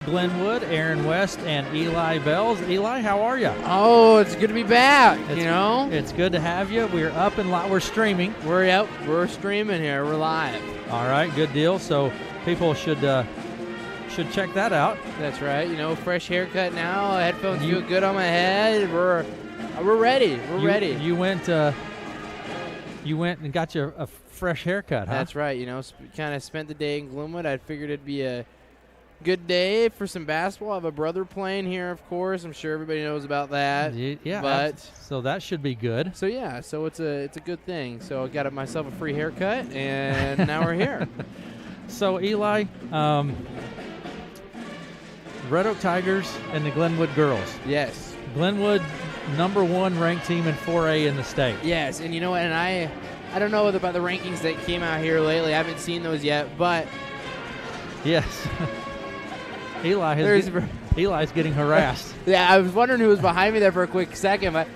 Glenwood, Aaron West, and Eli Bells. Eli, how are you? Oh, it's good to be back. It's good to have you. We're up and live. We're streaming. We're streaming here. We're live. All right, good deal. So people should check that out. That's right. Fresh haircut now. Headphones feel good on my head. We're ready. We're ready. You went and got you a fresh haircut, huh? That's right. Kind of spent the day in Glenwood. I figured it'd be a good day for some basketball. I have a brother playing here, of course. I'm sure everybody knows about that. Yeah, so that should be good. So it's a good thing. So I got myself a free haircut, and now we're here. So Eli, Red Oak Tigers and the Glenwood girls. Yes. Glenwood, #1 ranked team in 4A in the state. Yes, and and I don't know about the rankings that came out here lately. I haven't seen those yet, but yes. Eli's getting harassed. Yeah, I was wondering who was behind me there for a quick second. But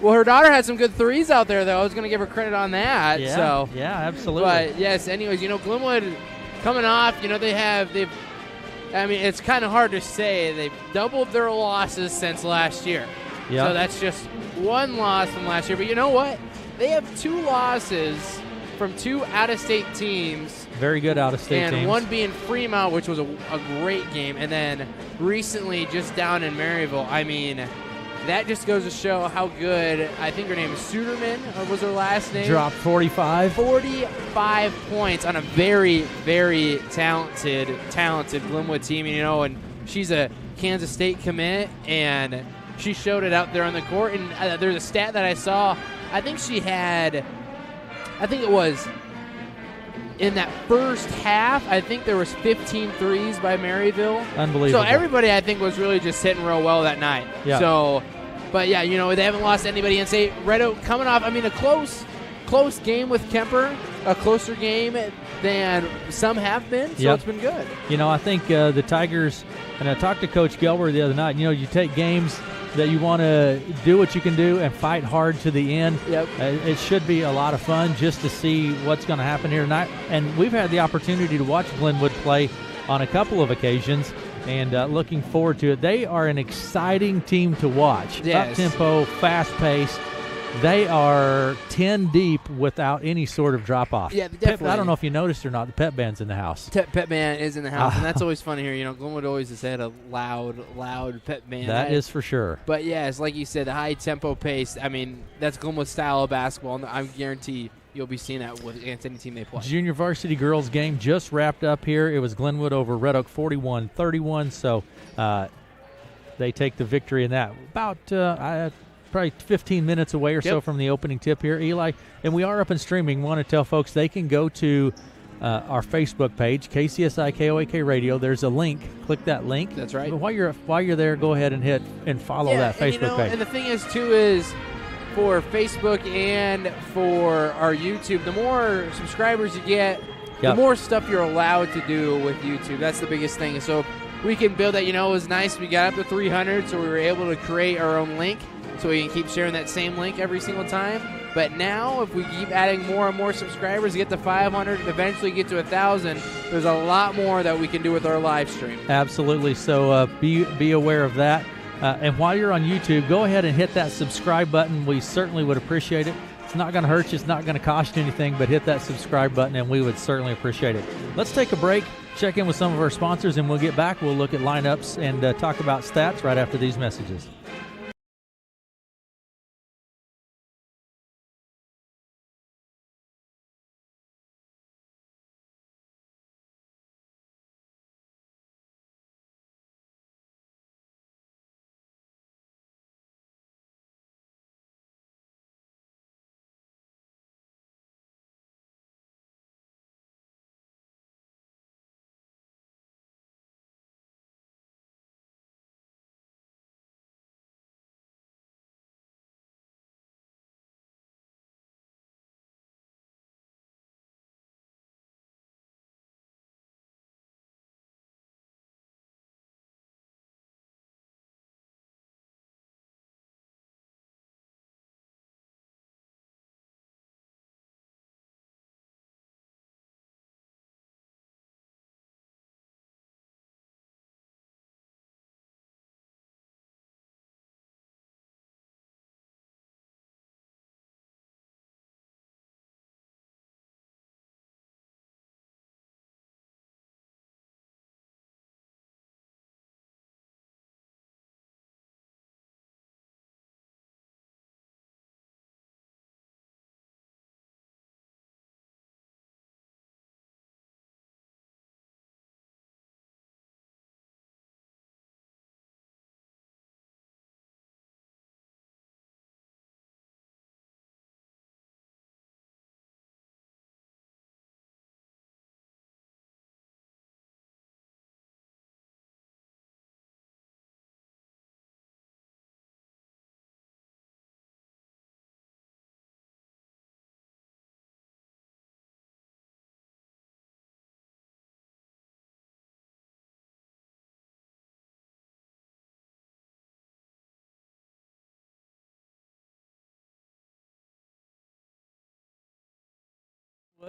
her daughter had some good threes out there, though. I was going to give her credit on that. Yeah, absolutely. But yes, anyways, Glenwood coming off. It's kind of hard to say. They've doubled their losses since last year. Yep. So that's just one loss from last year. But you know what? They have 2 losses from 2 out-of-state teams. Very good out-of-state teams. And one being Fremont, which was a great game. And then recently just down in Maryville. That just goes to show how good. I think her name is Suderman was her last name. Dropped 45. 45 points on a very, very talented Glenwood team. And she's a Kansas State commit, and she showed it out there on the court. And there's a stat that I saw. I think it was in that first half, I think there was 15 threes by Maryville. Unbelievable. So everybody, I think, was really just hitting real well that night. Yeah. So, but yeah, they haven't lost anybody. And say Red Oak coming off, a close game with Kemper, a closer game than some have been. So It's been good. I think the Tigers, and I talked to Coach Gelber the other night, you take games that you want to do what you can do and fight hard to the end. Yep. It should be a lot of fun just to see what's going to happen here tonight. And we've had the opportunity to watch Glenwood play on a couple of occasions, and looking forward to it. They are an exciting team to watch. Yes. Up-tempo, fast-paced. They are 10 deep without any sort of drop-off. Yeah, definitely. I don't know if you noticed or not, the pep band's in the house. Pep band is in the house, and that's always fun to hear. Glenwood always has had a loud pep band. That is for sure. But, yes, like you said, the high-tempo pace, that's Glenwood's style of basketball, and I guarantee you'll be seeing that against any team they play. Junior varsity girls game just wrapped up here. It was Glenwood over Red Oak 41-31, so they take the victory in that. About probably 15 minutes away or so from the opening tip here, Eli. And we are up and streaming. Want to tell folks they can go to our Facebook page, KCSI KOAK Radio. There's a link. Click that link. That's right. But while you're there, go ahead and hit and follow that Facebook page. And the thing is, too, is for Facebook and for our YouTube, the more subscribers you get, the more stuff you're allowed to do with YouTube. That's the biggest thing. So if we can build that. It was nice. We got up to 300, so we were able to create our own link. So we can keep sharing that same link every single time. But now, if we keep adding more and more subscribers, get to 500, eventually get to 1,000, there's a lot more that we can do with our live stream. Absolutely. So be aware of that. And while you're on YouTube, go ahead and hit that subscribe button. We certainly would appreciate it. It's not going to hurt you. It's not going to cost you anything, but hit that subscribe button, and we would certainly appreciate it. Let's take a break, check in with some of our sponsors, and we'll get back. We'll look at lineups and talk about stats right after these messages.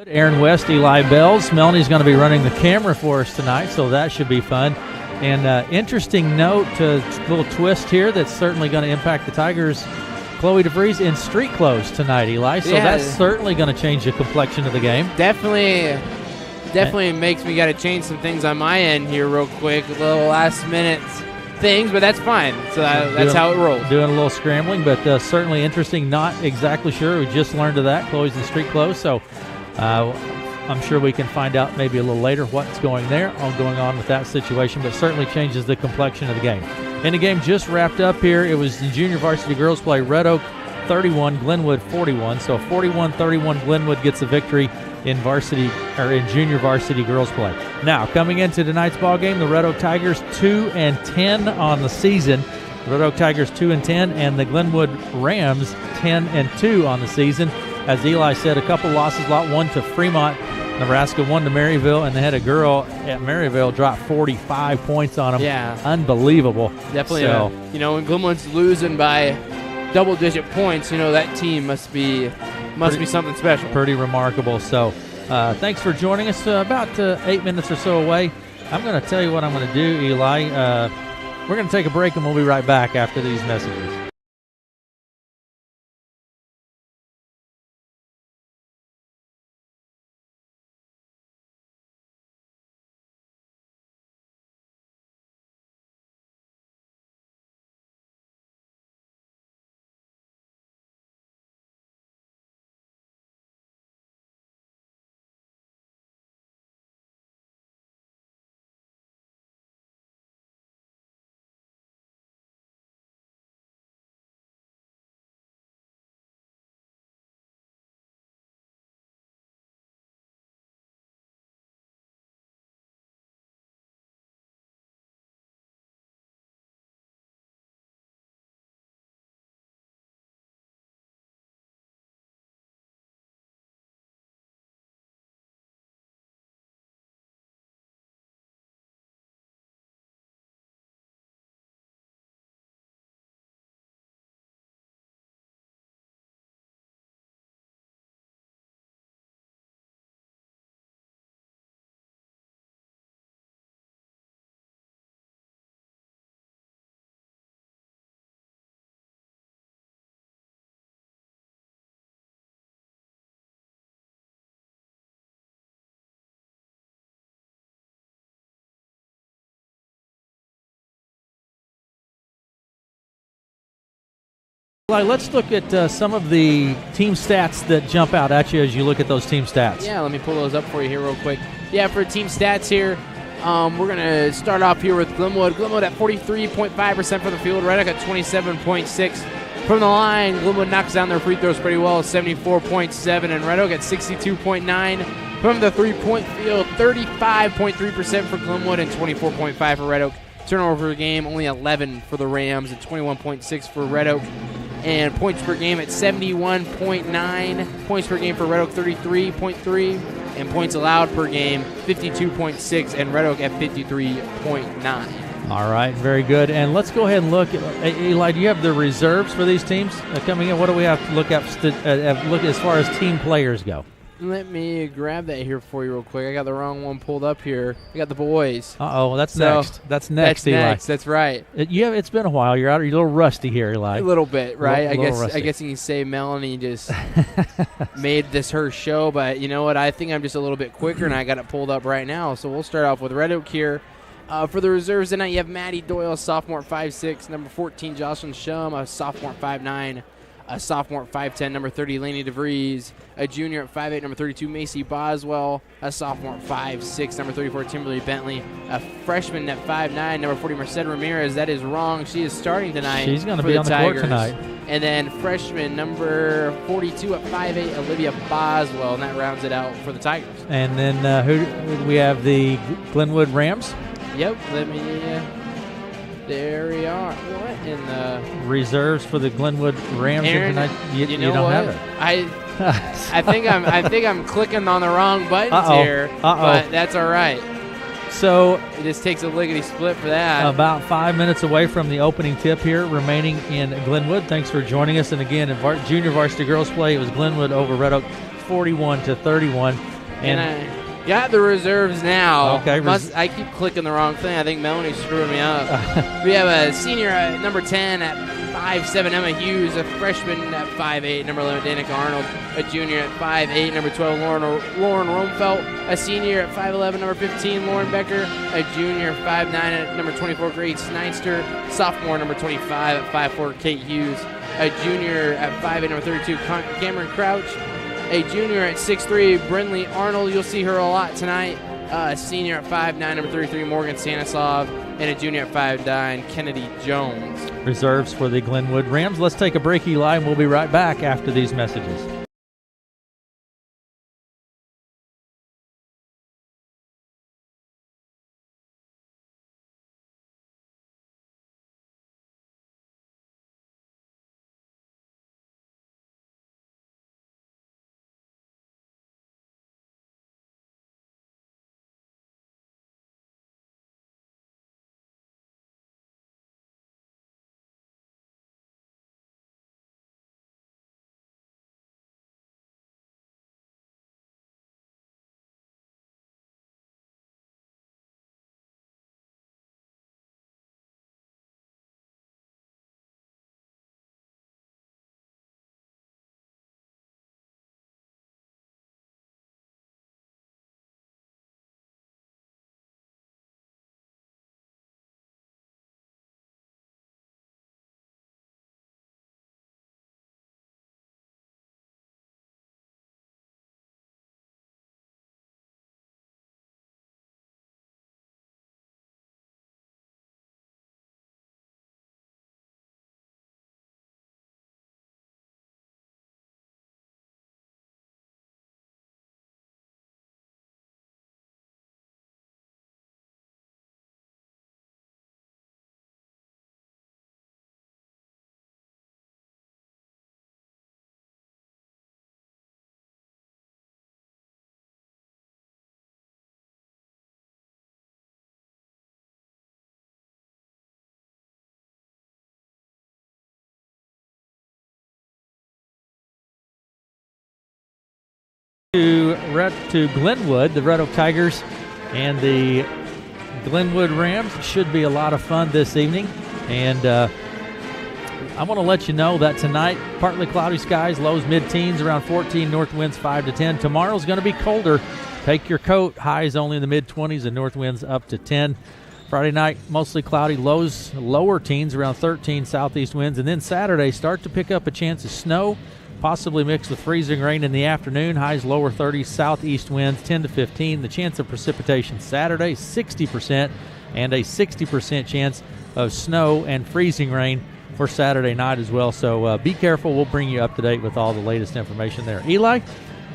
Aaron West, Eli Bells. Melanie's going to be running the camera for us tonight, so that should be fun. And interesting note, little twist here that's certainly going to impact the Tigers. Chloe DeVries in street clothes tonight, Eli. So that's certainly going to change the complexion of the game. Definitely makes me got to change some things on my end here real quick. A little last minute things, but that's fine. So that's how it rolls. Doing a little scrambling, but certainly interesting. Not exactly sure. We just learned of that. Chloe's in street clothes, so I'm sure we can find out maybe a little later what's going on with that situation, but certainly changes the complexion of the game. And the game just wrapped up here. It was the junior varsity girls play. Red Oak 31, Glenwood 41. So 41-31, Glenwood gets a victory in junior varsity girls play. Now, coming into tonight's ball game, the Red Oak Tigers 2-10 on the season. The Red Oak Tigers 2-10, and the Glenwood Rams 10-2 on the season. As Eli said, a couple losses, lot 1 to Fremont, Nebraska 1 to Maryville, and they had a girl at Maryville drop 45 points on them. Yeah. Unbelievable. Definitely. When Glenwood's losing by double-digit points, that team must be something special. Pretty remarkable. So thanks for joining us. About 8 minutes or so away. I'm going to tell you what I'm going to do, Eli. We're going to take a break, and we'll be right back after these messages. Let's look at some of the team stats that jump out at you as you look at those team stats. Yeah, let me pull those up for you here real quick. Yeah, for team stats here, we're going to start off here with Glenwood. Glenwood at 43.5% from the field. Red Oak at 27.6%. From the line, Glenwood knocks down their free throws pretty well, 74.7%. And Red Oak at 62.9%. From the three-point field, 35.3% for Glenwood and 24.5% for Red Oak. Turnover per game, only 11 for the Rams and 21.6 for Red Oak. And points per game at 71.9. Points per game for Red Oak, 33.3. And points allowed per game, 52.6. And Red Oak at 53.9. All right, very good. And let's go ahead and look. Eli, do you have the reserves for these teams coming in? What do we have to look at look as far as team players go? Let me grab that here for you real quick. I got the wrong one pulled up here. I got the boys. That's next. That's next, Eli. Next. That's right. It's been a while. You're a little rusty here, Eli. A little bit, right? I guess you can say Melanie just made this her show, but you know what? I think I'm just a little bit quicker, and I got it pulled up right now. So we'll start off with Red Oak here. For the reserves tonight, you have Maddie Doyle, a sophomore at 5'6", number 14, Jocelyn Shum, a sophomore at 5'9", a sophomore at 5'10", number 30, Lainey DeVries, a junior at 5'8", number 32, Macy Boswell, a sophomore at 5'6", number 34, Timberly Bentley, a freshman at 5'9", number 40, Merced Ramirez. That is wrong. She is starting tonight. She's going to be on the court tonight. And then freshman number 42 at 5'8", Olivia Boswell, and that rounds it out for the Tigers. And then who we have? The Glenwood Rams. Yep, there we are. What in the reserves for the Glenwood Rams tonight? You don't have it. I think I'm clicking on the wrong buttons here, but that's all right. So it just takes a lickety split for that. About 5 minutes away from the opening tip here, remaining in Glenwood. Thanks for joining us. And again, in junior varsity girls play, it was Glenwood over Red Oak, 41-31. And I got the reserves now. Okay. I keep clicking the wrong thing. I think Melanie's screwing me up. We have a senior at number 10 at 5'7", Emma Hughes, a freshman at 5'8", number 11, Danica Arnold, a junior at 5'8", number 12, Lauren Romfelt, a senior at 5'11", number 15, Lauren Becker, a junior 5'9", at number 24, Grace Sneinster, sophomore, number 25, at 5'4", Kate Hughes, a junior at 5'8", number 32, Cameron Crouch, a junior at 6'3", Brinley Arnold. You'll see her a lot tonight. A senior at 5'9", number 33, Morgan Stanislav, and a junior at 5'9", Kennedy Jones. Reserves for the Glenwood Rams. Let's take a break, Eli, and we'll be right back after these messages. To Glenwood, the Red Oak Tigers and the Glenwood Rams. Should be a lot of fun this evening. And I want to let you know that tonight, partly cloudy skies, lows mid-teens, around 14, north winds 5 to 10. Tomorrow's going to be colder. Take your coat. Highs only in the mid-20s and north winds up to 10. Friday night, mostly cloudy, lows lower teens, around 13, southeast winds. And then Saturday, start to pick up a chance of snow, possibly mixed with freezing rain in the afternoon. Highs lower 30s, southeast winds 10 to 15. The chance of precipitation Saturday, 60%, and a 60% chance of snow and freezing rain for Saturday night as well. So be careful. We'll bring you up to date with all the latest information there. Eli,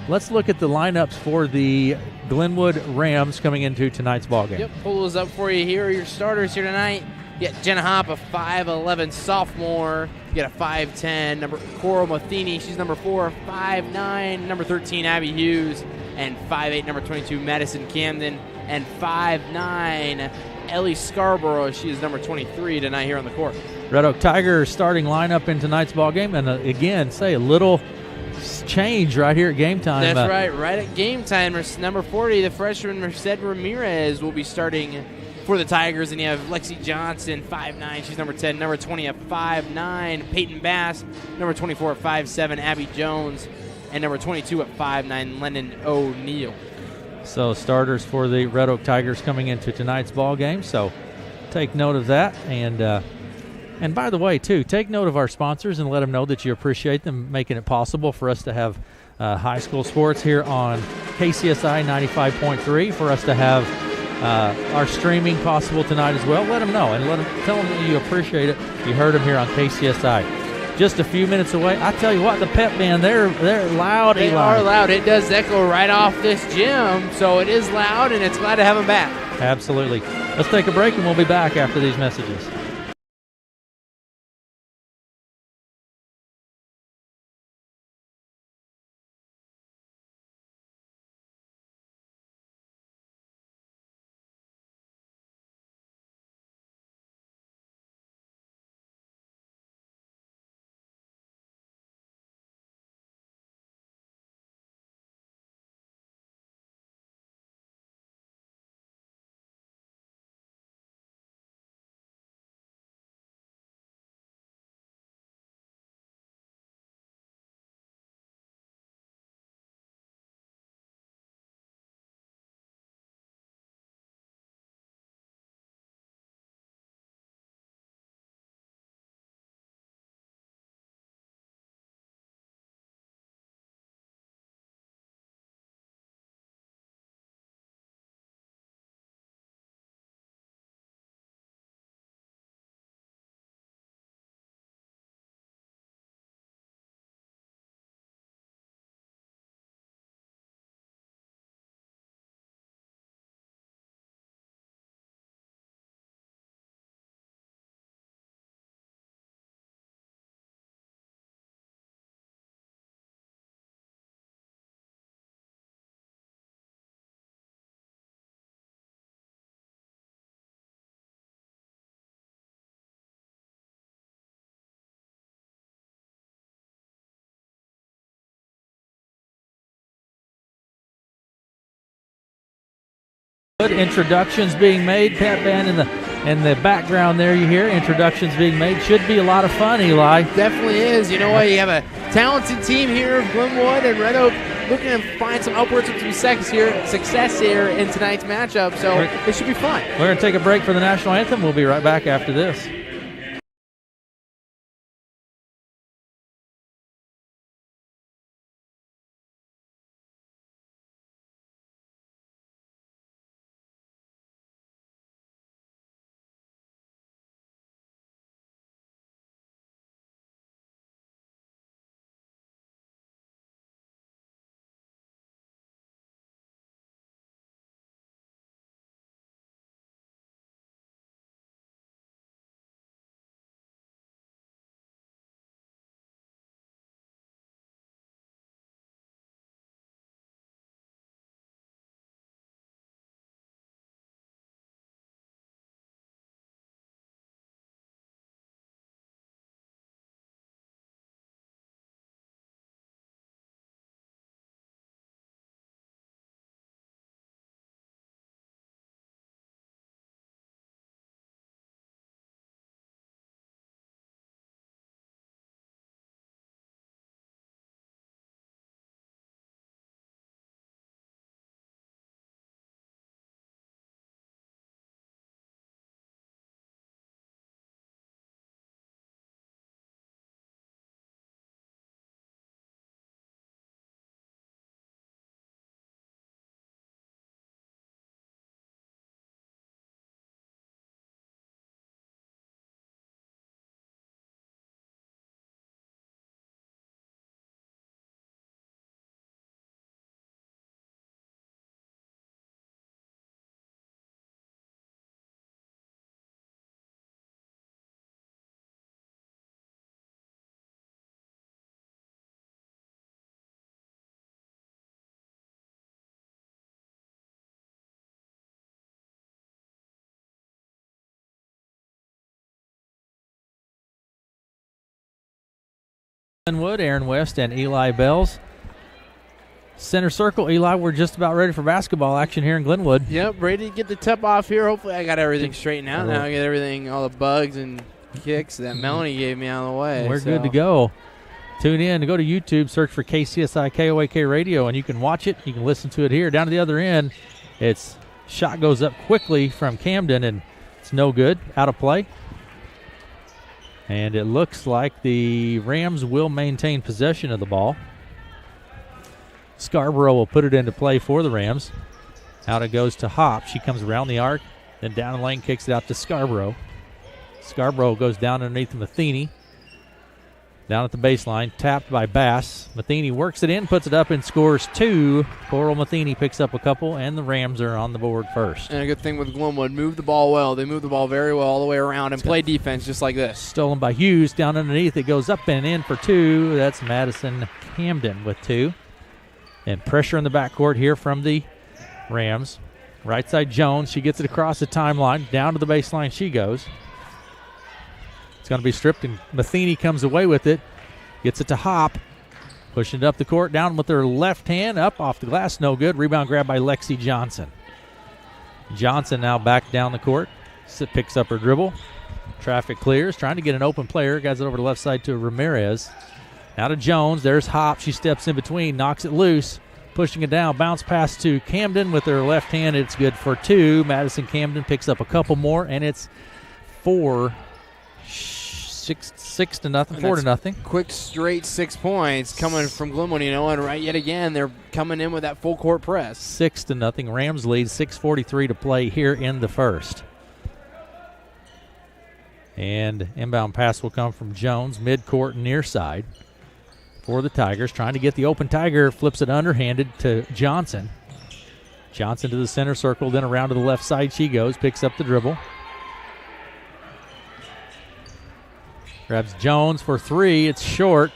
let's look at the lineups for the Glenwood Rams coming into tonight's ballgame. Yep, pull those up for you. Here are your starters here tonight. You got Jenna Hopp, a 5'11 sophomore. You got a 5'10 number Coral Matheny. She's number 4, 5'9 number 13 Abby Hughes, and 5'8 number 22 Madison Camden, and 5'9 Ellie Scarborough. She is number 23 tonight here on the court. Red Oak Tigers starting lineup in tonight's ballgame, and again, say a little change right here at game time. That's right. Right at game time, number 40, the freshman Merced Ramirez will be starting for the Tigers, and you have Lexi Johnson, 5'9", she's number 10. Number 20 at 5'9", Peyton Bass. Number 24 at 5'7", Abby Jones. And number 22 at 5'9", Lennon O'Neill. So starters for the Red Oak Tigers coming into tonight's ball game. So take note of that. And by the way, too, take note of our sponsors and let them know that you appreciate them making it possible for us to have high school sports here on KCSI 95.3, for us to have our streaming possible tonight as well. Let them know and tell them that you appreciate it. You heard them here on KCSI. Just a few minutes away. I tell you what, the pep band, they're loud. They are loud. It does echo right off this gym, so it is loud, and it's glad to have them back. Absolutely. Let's take a break, and we'll be back after these messages. Glenwood. Introductions being made. Pat Band in the background there, you hear introductions being made. Should be a lot of fun, Eli. Definitely is. You know what? You have a talented team here of Glenwood and Red Oak looking to find some upwards of some success here in tonight's matchup. So it should be fun. We're going to take a break for the national anthem. We'll be right back after this. Glenwood, Aaron West, and Eli Bells. Center circle, Eli, we're just about ready for basketball action here in Glenwood. Yep, ready to get the tip off here. Hopefully I got everything straightened out now. I get everything, all the bugs and kicks that Melanie gave me out of the way. We're good to go. Tune in, go to YouTube, search for KCSI KOAK Radio, and you can watch it. You can listen to it here. Down to the other end, it's shot goes up quickly from Camden, and it's no good, out of play. And it looks like the Rams will maintain possession of the ball. Scarborough will put it into play for the Rams. Out it goes to Hop. She comes around the arc, then down the lane, kicks it out to Scarborough. Scarborough goes down underneath Matheny. Down at the baseline, tapped by Bass. Matheny works it in, puts it up, and scores 2. Coral Matheny picks up a couple, and the Rams are on the board first. And a good thing with Glenwood, move the ball well. They move the ball very well all the way around and play defense just like this. Stolen by Hughes. Down underneath, it goes up and in for 2. That's Madison Camden with 2. And pressure in the backcourt here from the Rams. Right side Jones. She gets it across the timeline. Down to the baseline she goes. It's going to be stripped, and Matheny comes away with it. Gets it to Hop. Pushing it up the court, down with her left hand, up off the glass, no good. Rebound grab by Lexi Johnson. Johnson now back down the court. Picks up her dribble. Traffic clears, trying to get an open player. Guys it over the left side to Ramirez. Now to Jones. There's Hop. She steps in between, knocks it loose. Pushing it down, bounce pass to Camden with her left hand. It's good for 2. Madison Camden picks up a couple more, and it's 4-0. 4-0. Quick, straight 6 points coming from Glenwood, and right yet again, they're coming in with that full court press. 6-0. Rams lead, 6:43 to play here in the first. And inbound pass will come from Jones, midcourt near side for the Tigers. Trying to get the open Tiger, flips it underhanded to Johnson. Johnson to the center circle, then around to the left side she goes, picks up the dribble. Grabs Jones for 3. It's short.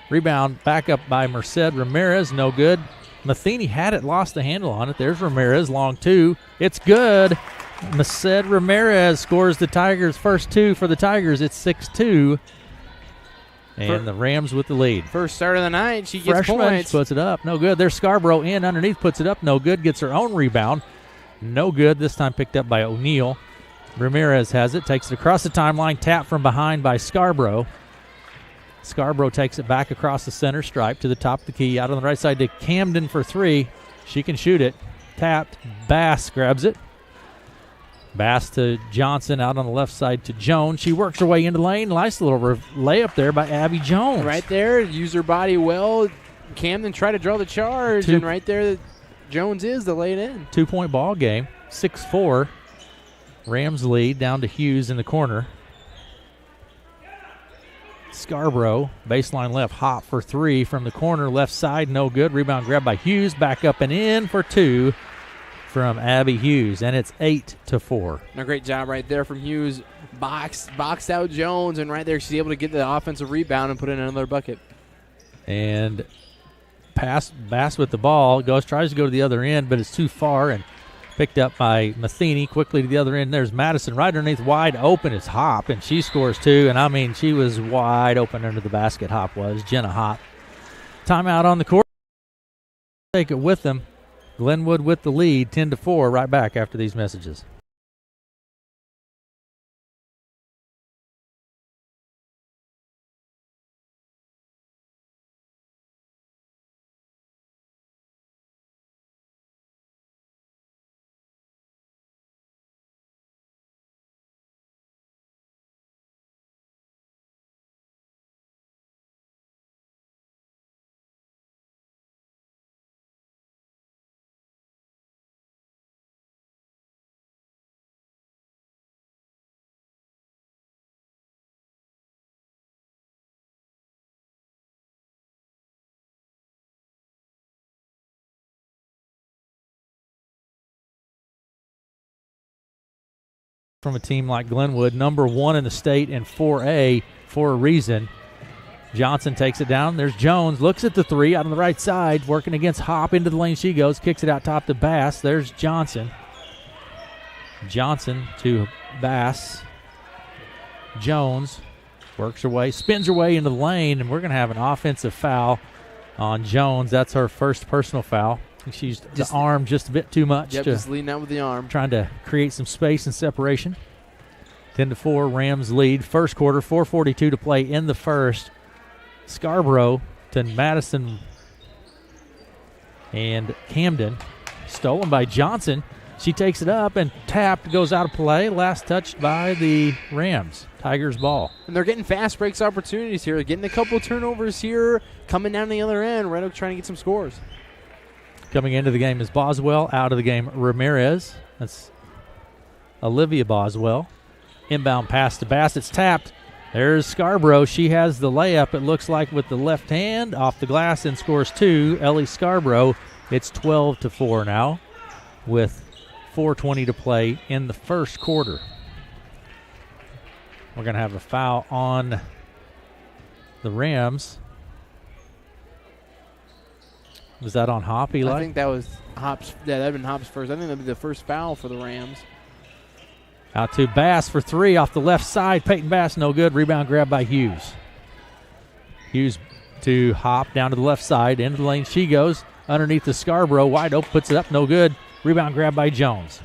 Rebound back up by Merced Ramirez. No good. Matheny had it, lost the handle on it. There's Ramirez, long 2. It's good. Merced Ramirez scores the Tigers' first 2 for the Tigers. It's 6-2. And the Rams with the lead. First start of the night. She gets Freshman points. Puts it up. No good. There's Scarborough in underneath. Puts it up. No good. Gets her own rebound. No good. This time picked up by O'Neal. Ramirez has it, takes it across the timeline, tap from behind by Scarborough. Scarborough takes it back across the center stripe to the top of the key. Out on the right side to Camden for three. She can shoot it. Tapped. Bass grabs it. Bass to Johnson, out on the left side to Jones. She works her way into the lane. Nice little layup there by Abby Jones. Right there, use her body well. Camden tried to draw the charge, and right there Jones is to lay it in. 2-point ball game, 6-4. Rams lead down to Hughes in the corner. Scarborough, baseline left, hop for three from the corner, left side, no good. Rebound grabbed by Hughes, back up and in for two from Abby Hughes, and it's 8-4. A great job right there from Hughes. Boxed out Jones, and right there she's able to get the offensive rebound and put in another bucket. And Bass with the ball, tries to go to the other end, but it's too far, and picked up by Matheny quickly to the other end. There's Madison right underneath, wide open is Hop, and she scores two. And I mean, she was wide open under the basket. Hop was Jenna Hop. Timeout on the court. Take it with them. Glenwood with the lead, 10-4. Right back after these messages. From a team like Glenwood, number one in the state in 4A for a reason. Johnson takes it down. There's Jones, looks at the three out on the right side, working against Hop. Into the lane she goes, kicks it out top to Bass. There's Johnson. Johnson to Bass. Jones works her way, spins her way into the lane, and we're going to have an offensive foul on Jones. That's her first personal foul. She's the arm just a bit too much. Yep, just leading out with the arm. Trying to create some space and separation. 10-4, Rams lead. First quarter, 4:42 to play in the first. Scarborough to Madison and Camden. Stolen by Johnson. She takes it up and tapped, goes out of play. Last touched by the Rams. Tigers ball. And they're getting fast breaks opportunities here. They're getting a couple turnovers here. Coming down the other end. Red Oak trying to get some scores. Coming into the game is Boswell. Out of the game, Ramirez. That's Olivia Boswell. Inbound pass to Bass. It's tapped. There's Scarborough. She has the layup, it looks like, with the left hand off the glass and scores two. Ellie Scarborough. It's 12-4 now with 4:20 to play in the first quarter. We're going to have a foul on the Rams. Was that on Hop, Eli? I think that was Hop's. Yeah, that would have been Hop's first. I think that would be the first foul for the Rams. Out to Bass for three off the left side. Peyton Bass, no good. Rebound grab by Hughes. Hughes to Hop down to the left side. Into the lane she goes. Underneath the Scarborough. Wide open, puts it up, no good. Rebound grab by Jones.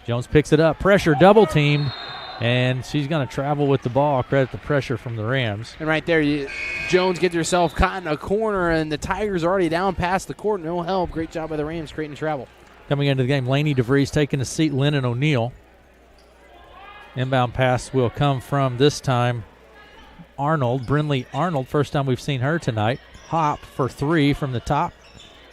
Jones picks it up. Pressure, double teamed. And she's going to travel with the ball. Credit the pressure from the Rams. And right there, Jones gets herself caught in a corner, and the Tigers are already down past the court. No help. Great job by the Rams creating travel. Coming into the game, Laney DeVries taking a seat. Lennon O'Neal. Inbound pass will come from, this time, Arnold. Brinley Arnold, first time we've seen her tonight. Hop for three from the top.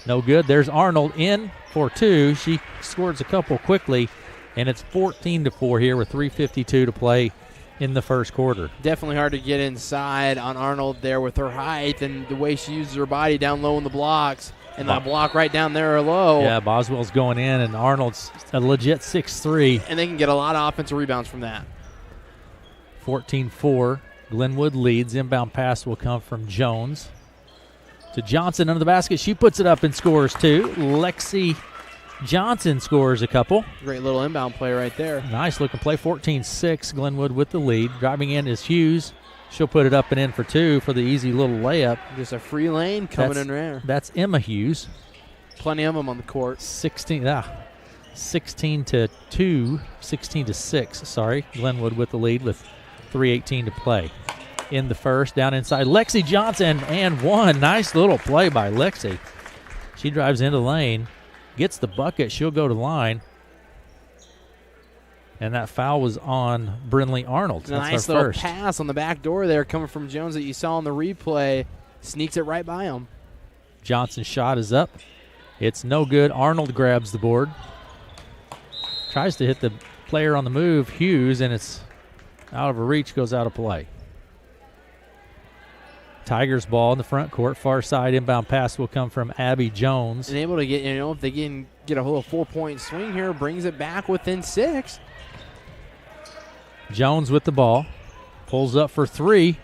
No good. There's Arnold in for two. She scores a couple quickly. And it's 14-4 here with 3:52 to play in the first quarter. Definitely hard to get inside on Arnold there with her height and the way she uses her body down low in the blocks. And the block right down there low. Yeah, Boswell's going in, and Arnold's a legit 6'3". And they can get a lot of offensive rebounds from that. 14-4. Glenwood leads. Inbound pass will come from Jones to Johnson under the basket. She puts it up and scores two. Lexi Johnson scores a couple. Great little inbound play right there. Nice looking play. 14-6. Glenwood with the lead. Driving in is Hughes. She'll put it up and in for two for the easy little layup. Just a free lane coming in there. That's Emma Hughes. Plenty of them on the court. 16. 16 to 6, sorry. Glenwood with the lead with 3:18 to play. In the first, down inside, Lexi Johnson, and one. Nice little play by Lexi. She drives into the lane, gets the bucket. She'll go to line. And that foul was on Brinley Arnold. That's nice our little first pass on the back door there coming from Jones that you saw on the replay. Sneaks it right by him. Johnson's shot is up. It's no good. Arnold grabs the board. Tries to hit the player on the move, Hughes, and it's out of her reach, goes out of play. Tigers ball in the front court. Far side inbound pass will come from Abby Jones. And able to get, if they get a little 4-point swing here, brings it back within 6. Jones with the ball. Pulls up for 3.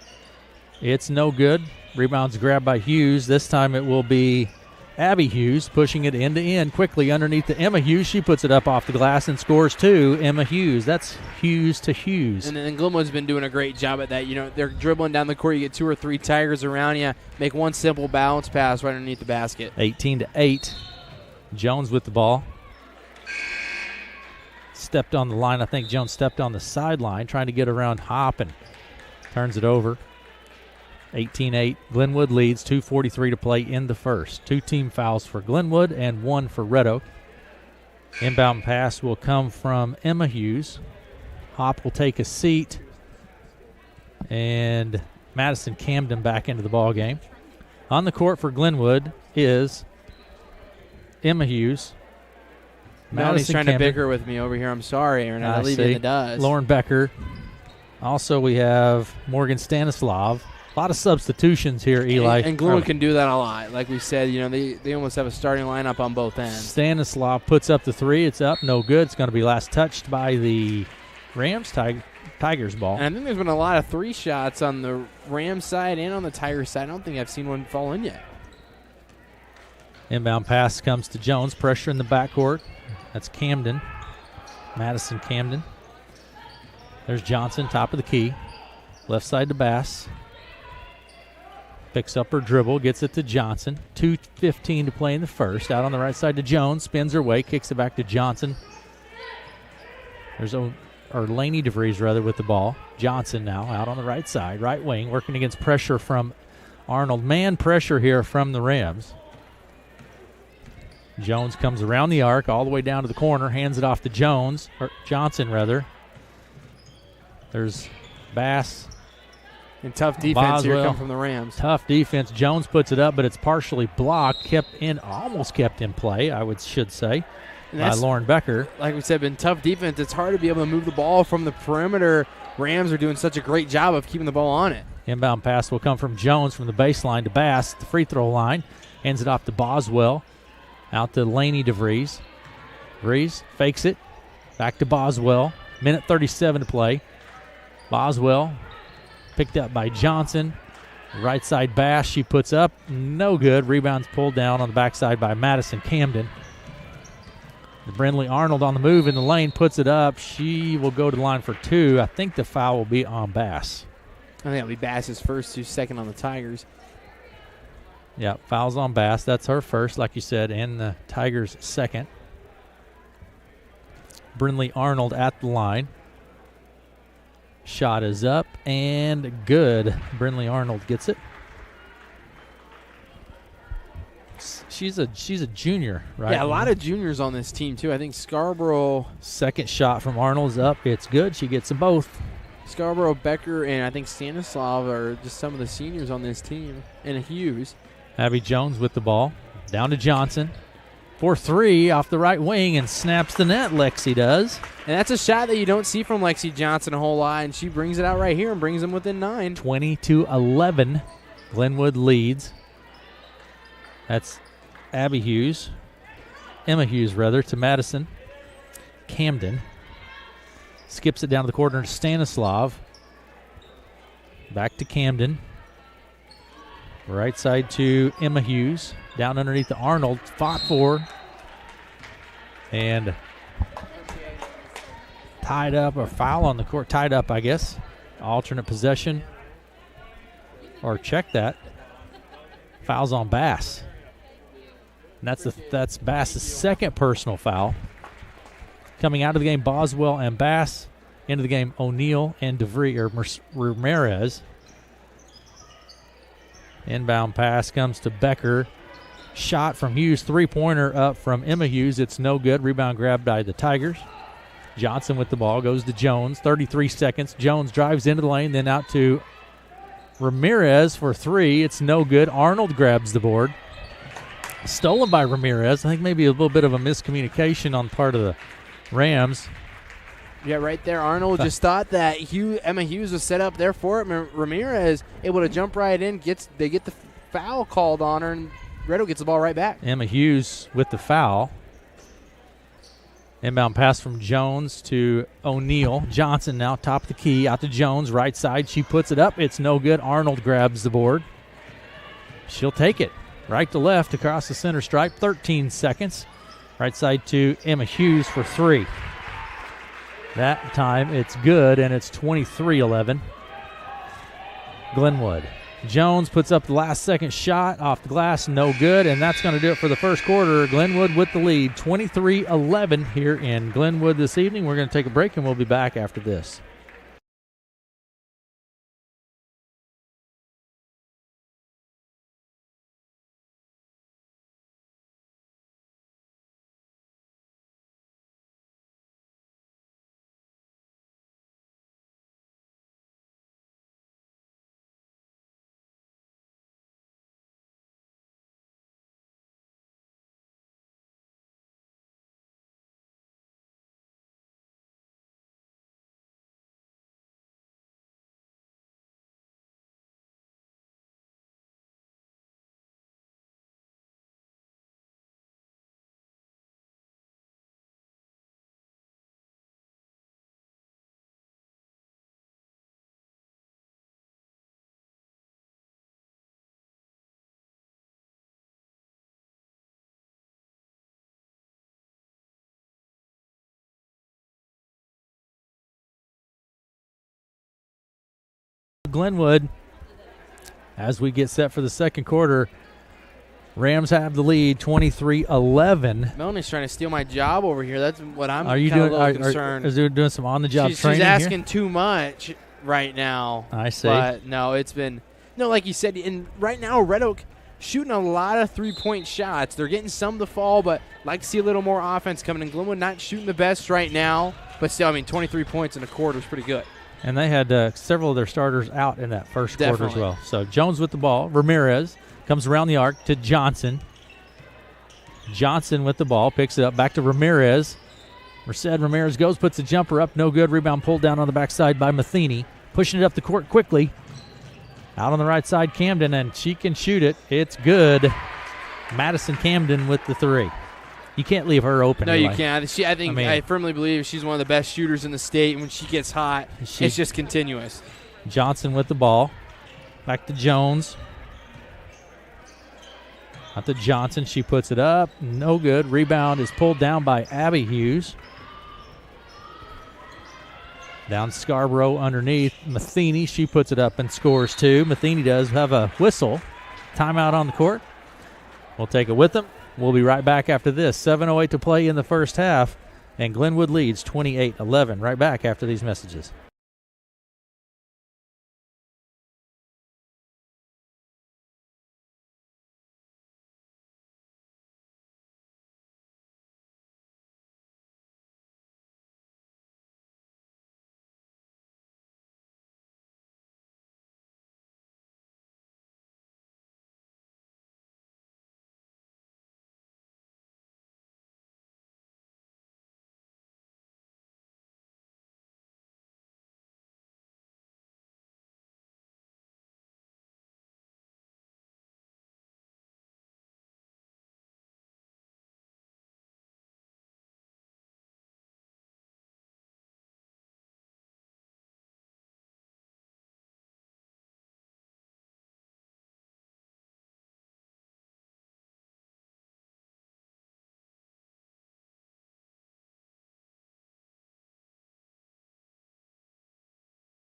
It's no good. Rebound's grabbed by Hughes. This time it will be Abby Hughes pushing it end to end quickly underneath to Emma Hughes. She puts it up off the glass and scores 2. Emma Hughes. That's Hughes to Hughes. And then Glenwood's been doing a great job at that. They're dribbling down the court. You get 2 or 3 Tigers around you. Make one simple bounce pass right underneath the basket. 18 to 8. Jones with the ball. Stepped on the line. I think Jones stepped on the sideline trying to get around Hop and turns it over. 18-8. Glenwood leads. 2:43 to play in the first. 2 team fouls for Glenwood and 1 for Red Oak. Inbound pass will come from Emma Hughes. Hop will take a seat. And Madison Camden back into the ball game. On the court for Glenwood is Emma Hughes. Melanie's trying to bicker with me over here. I'm sorry, Aaron. I leave you in the dust. Lauren Becker. Also, we have Morgan Stanislav. A lot of substitutions here, Eli. And Glenwood can do that a lot. Like we said, they almost have a starting lineup on both ends. Stanislav puts up the 3. It's up, no good. It's going to be last touched by the Rams. Tigers ball. And I think there's been a lot of 3 shots on the Rams side and on the Tigers side. I don't think I've seen one fall in yet. Inbound pass comes to Jones. Pressure in the backcourt. That's Camden. Madison Camden. There's Johnson, top of the key. Left side to Bass. Picks up her dribble, gets it to Johnson. 2:15 to play in the first. Out on the right side to Jones. Spins her way, kicks it back to Johnson. There's Laney DeVries, with the ball. Johnson now out on the right side, right wing, working against pressure from Arnold. Man pressure here from the Rams. Jones comes around the arc all the way down to the corner, hands it off to Johnson. There's Bass. And tough defense here come from the Rams. Tough defense. Jones puts it up, but it's partially blocked, almost kept in play, should say, by Lauren Becker. Like we said, been tough defense. It's hard to be able to move the ball from the perimeter. Rams are doing such a great job of keeping the ball on it. Inbound pass will come from Jones from the baseline to Bass, the free throw line. Hands it off to Boswell. Out to Laney DeVries. DeVries fakes it. Back to Boswell. Minute 37 to play. Boswell picked up by Johnson. Right side Bass. She puts up. No good. Rebounds pulled down on the backside by Madison Camden. Brinley Arnold on the move in the lane. Puts it up. She will go to the line for 2. I think the foul will be on Bass. I think it'll be Bass's first, 2 second on the Tigers. Yeah, fouls on Bass. That's her first, like you said, and the Tigers' second. Brinley Arnold at the line. Shot is up and good. Brinley Arnold gets it. She's a junior, right? Yeah, a lot of juniors on this team, too. I think Scarborough. Second shot from Arnold's up. It's good. She gets them both. Scarborough, Becker, and I think Stanislav are just some of the seniors on this team. And Hughes. Abby Jones with the ball. Down to Johnson. For 3 off the right wing and snaps the net, Lexi does. And that's a shot that you don't see from Lexi Johnson a whole lot, and she brings it out right here and brings them within 9. 20-11. Glenwood leads. That's Abby Hughes. Emma Hughes, to Madison Camden. Skips it down to the corner to Stanislav. Back to Camden. Right side to Emma Hughes. Down underneath to Arnold. Fought for. And tied up, or foul on the court. Tied up, I guess. Alternate possession. Or check that. Foul's on Bass. And that's Bass's second personal foul. Coming out of the game, Boswell and Bass. Into the game, O'Neal and Ramirez. Inbound pass comes to Becker. Shot from Hughes, three-pointer up from Emma Hughes. It's no good. Rebound grabbed by the Tigers. Johnson with the ball, goes to Jones. 33 seconds. Jones drives into the lane, then out to Ramirez for three. It's no good. Arnold grabs the board. Stolen by Ramirez. I think maybe a little bit of a miscommunication on part of the Rams. Yeah, right there. Arnold just thought that Emma Hughes was set up there for it. Ramirez able to jump right in. They get the foul called on her, and Red Oak gets the ball right back. Emma Hughes with the foul. Inbound pass from Jones to O'Neal. Johnson now top of the key. Out to Jones, right side. She puts it up. It's no good. Arnold grabs the board. She'll take it. Right to left across the center stripe. 13 seconds. Right side to Emma Hughes for three. That time it's good, and it's 23-11. Glenwood. Jones puts up the last second shot off the glass, no good, and that's going to do it for the first quarter. Glenwood with the lead, 23-11 here in Glenwood this evening. We're going to take a break, and we'll be back after this. Glenwood, as we get set for the second quarter, Rams have the lead, 23-11. Melanie's trying to steal my job over here. That's what I'm kind of a little concerned. Is you doing some on-the-job training She's asking here? too much right now. I see. But, no, it's been – no, like you said, right now Red Oak shooting a lot of three-point shots. They're getting some to fall, but like to see a little more offense coming in. Glenwood not shooting the best right now, but still, 23 points in a quarter is pretty good. And they had several of their starters out in that first quarter as well. So Jones with the ball. Ramirez comes around the arc to Johnson. Johnson with the ball, picks it up, back to Ramirez. Ramirez goes, puts the jumper up, no good. Rebound pulled down on the backside by Matheny. Pushing it up the court quickly. Out on the right side, Camden, and she can shoot it. It's good. Madison Camden with the three. You can't leave her open. No, you can't. I firmly believe she's one of the best shooters in the state. And when she gets hot, it's just continuous. Johnson with the ball. Back to Jones. Out to Johnson. She puts it up. No good. Rebound is pulled down by Abby Hughes. Down Scarborough underneath. Matheny, she puts it up and scores two. Matheny does have a whistle. Timeout on the court. We'll take it with them. We'll be right back after this. 7:08 to play in the first half, and Glenwood leads 28-11. Right back after these messages.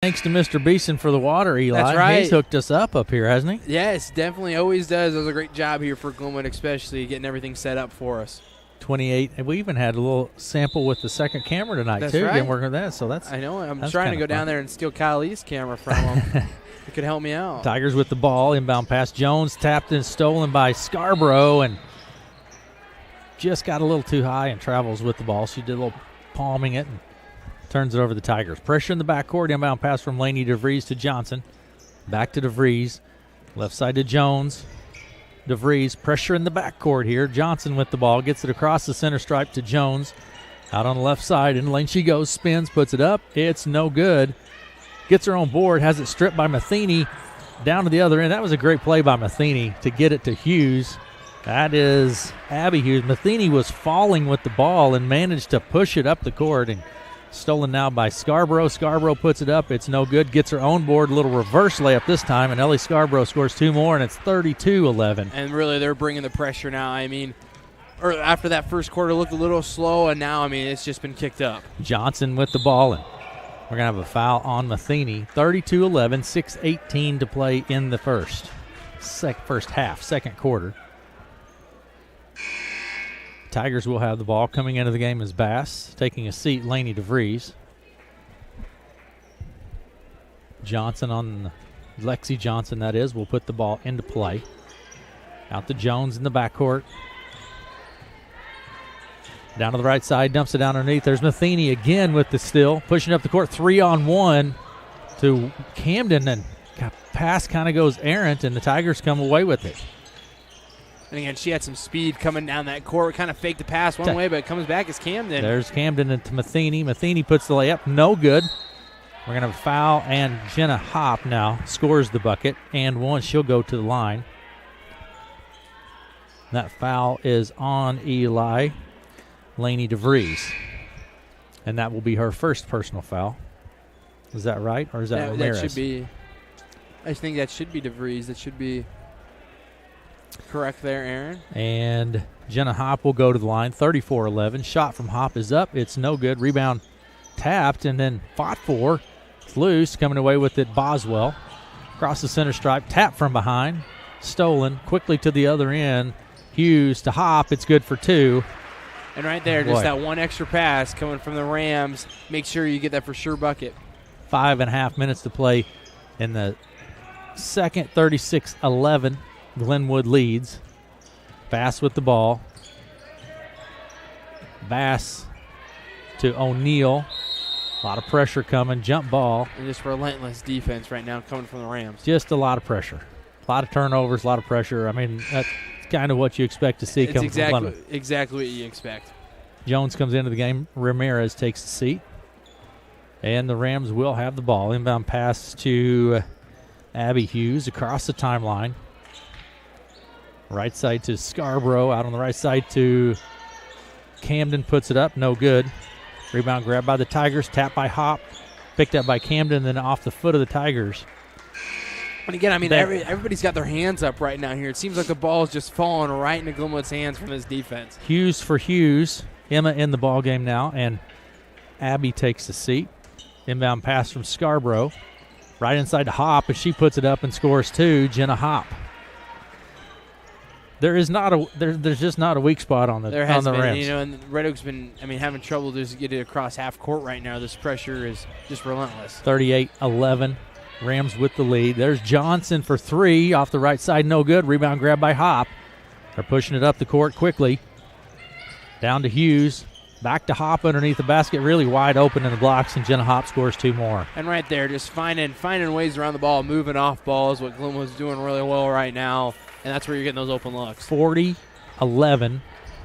Thanks to Mr. Beeson for the water, Eli. That's right. He's hooked us up here, hasn't he? Yes, definitely always does. Does a great job here for Glenwood, especially getting everything set up for us. 28. And we even had a little sample with the second camera tonight, that's too. Right. Been working with that. So that's I know. I'm that's trying to go fun. down there and steal Kylie's camera from him. It could help me out. Tigers with the ball. Inbound pass. Jones tapped and stolen by Scarborough. And just got a little too high and travels with the ball. She did a little palming it and turns it over to the Tigers. Pressure in the backcourt. Inbound pass from Laney DeVries to Johnson. Back to DeVries. Left side to Jones. DeVries, pressure in the backcourt here. Johnson with the ball, gets it across the center stripe to Jones. Out on the left side, in lane she goes, spins, puts it up. It's no good. Gets her own board, has it stripped by Matheny down to the other end. That was a great play by Matheny to get it to Hughes. That is Abby Hughes. Matheny was falling with the ball and managed to push it up the court, and stolen now by Scarborough. Scarborough puts it up. It's no good. Gets her own board. A little reverse layup this time, and Ellie Scarborough scores 2 more, and it's 32-11. And really, they're bringing the pressure now. I mean, after that first quarter looked a little slow, and now, I mean, it's just been kicked up. Johnson with the ball, and we're going to have a foul on Matheny. 32-11, 6:18 to play in the first half, second quarter. Tigers will have the ball. Coming into the game is Bass. Taking a seat, Laney DeVries. Johnson on Lexi Johnson, that is, will put the ball into play. Out to Jones in the backcourt. Down to the right side, dumps it down underneath. There's Matheny again with the steal. Pushing up the court, 3-on-1 to Camden, and pass kind of goes errant, and the Tigers come away with it. And again, she had some speed coming down that court. Kind of faked the pass one way, but it comes back as Camden. There's Camden into Matheny. Matheny puts the layup. No good. We're going to have a foul, and Jenna Hopp now scores the bucket. And one, she'll go to the line. That foul is on Eli Laney DeVries. And that will be her first personal foul. Is that right? Or is that Ramirez? That should be. I think that should be DeVries. That should be correct there, Aaron. And Jenna Hopp will go to the line. 34-11. Shot from Hopp is up. It's no good. Rebound tapped and then fought for. It's loose. Coming away with it, Boswell. Across the center stripe. Tap from behind. Stolen. Quickly to the other end. Hughes to Hopp. It's good for 2. And right there, just that one extra pass coming from the Rams. Make sure you get that for sure bucket. 5.5 minutes to play in the second. 36-11. Glenwood leads. Bass with the ball. Bass to O'Neal. A lot of pressure coming. Jump ball. And just relentless defense right now coming from the Rams. Just a lot of pressure. A lot of turnovers, a lot of pressure. I mean, that's kind of what you expect to see coming from Glenwood. Exactly what you expect. Jones comes into the game. Ramirez takes the seat. And the Rams will have the ball. Inbound pass to Abby Hughes across the timeline. Right side to Scarborough. Out on the right side to Camden. Puts it up. No good. Rebound grab by the Tigers. Tap by Hopp. Picked up by Camden. Then off the foot of the Tigers. And again, I mean, everybody's got their hands up right now here. It seems like the ball is just falling right into Glenwood's hands from this defense. Hughes for Hughes. Emma in the ball game now. And Abby takes the seat. Inbound pass from Scarborough. Right inside to Hopp. And she puts it up and scores 2. Jenna Hopp. There's just not a weak spot on the Rams. And Red Oak's been having trouble just getting it across half court right now. This pressure is just relentless. 38-11. Rams with the lead. There's Johnson for 3 off the right side. No good. Rebound grab by Hopp. They're pushing it up the court quickly. Down to Hughes. Back to Hopp underneath the basket. Really wide open in the blocks, and Jenna Hopp scores 2 more. And right there, just finding ways around the ball, moving off balls, what Glenwood's doing really well right now. And that's where you're getting those open looks. 40-11.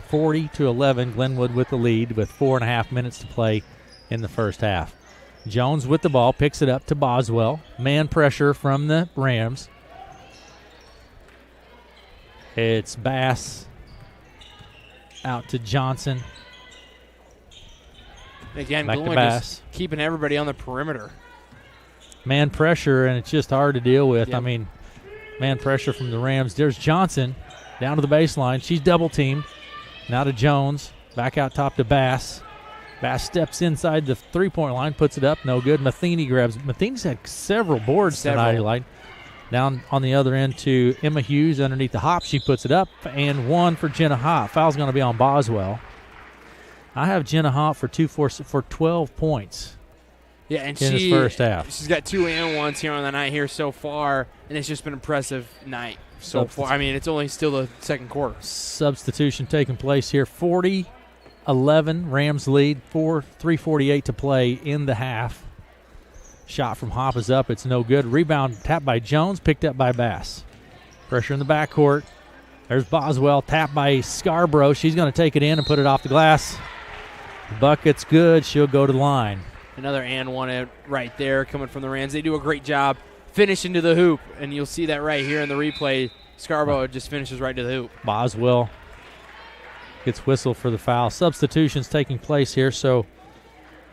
Glenwood with the lead with 4.5 minutes to play in the first half. Jones with the ball, picks it up to Boswell. Man pressure from the Rams. It's Bass out to Johnson. Again, back Glenwood to Bass. Just keeping everybody on the perimeter. Man pressure, and it's just hard to deal with. Yep. I mean, man pressure from the Rams. There's Johnson down to the baseline. She's double-teamed. Now to Jones. Back out top to Bass. Bass steps inside the three-point line, puts it up. No good. Matheny grabs. Matheny's had several boards tonight. Like, down on the other end to Emma Hughes underneath the Hopp. She puts it up, and 1 for Jenna Hopp. Foul's going to be on Boswell. I have Jenna Hopp for 12 points. Yeah, and in this first half. She's got 2 and 1s here on the night here so far, and it's just been an impressive night so far. I mean, it's only still the second quarter. Substitution taking place here. 40-11, Rams lead. 3:48 to play in the half. Shot from Hopp is up. It's no good. Rebound tapped by Jones, picked up by Bass. Pressure in the backcourt. There's Boswell, tapped by Scarborough. She's going to take it in and put it off the glass. The bucket's good. She'll go to the line. Another and one right there coming from the Rams. They do a great job finishing to the hoop, and you'll see that right here in the replay. Scarborough just finishes right to the hoop. Boswell gets whistled for the foul. Substitutions taking place here. So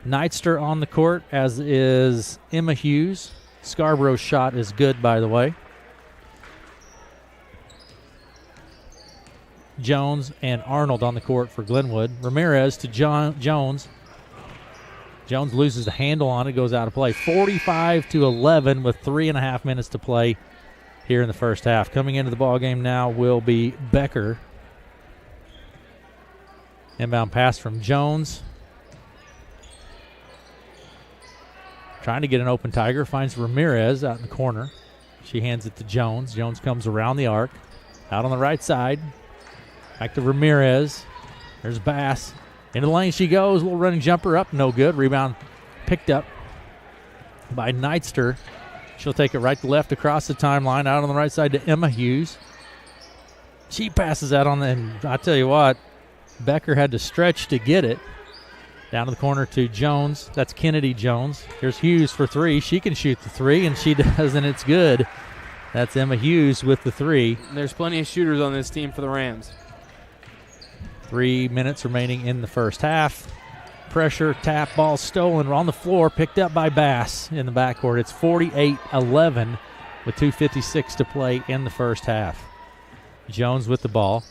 Neitster on the court, as is Emma Hughes. Scarborough's shot is good, by the way. Jones and Arnold on the court for Glenwood. Ramirez to Jones. Jones loses the handle on it, goes out of play. 45-11 with 3.5 minutes to play here in the first half. Coming into the ball game now will be Becker. Inbound pass from Jones. Trying to get an open Tiger. Finds Ramirez out in the corner. She hands it to Jones. Jones comes around the arc. Out on the right side. Back to Ramirez. There's Bass. Into the lane she goes. A little running jumper up. No good. Rebound picked up by Neitster. She'll take it right to left across the timeline. Out on the right side to Emma Hughes. She passes out on the, and I tell you what, Becker had to stretch to get it. Down to the corner to Jones. That's Kennedy Jones. Here's Hughes for three. She can shoot the three, and she does, and it's good. That's Emma Hughes with the three. There's plenty of shooters on this team for the Rams. 3 minutes remaining in the first half. Pressure, tap, ball stolen on the floor, picked up by Bass in the backcourt. It's 48-11 with 2:56 to play in the first half. Jones with the ball.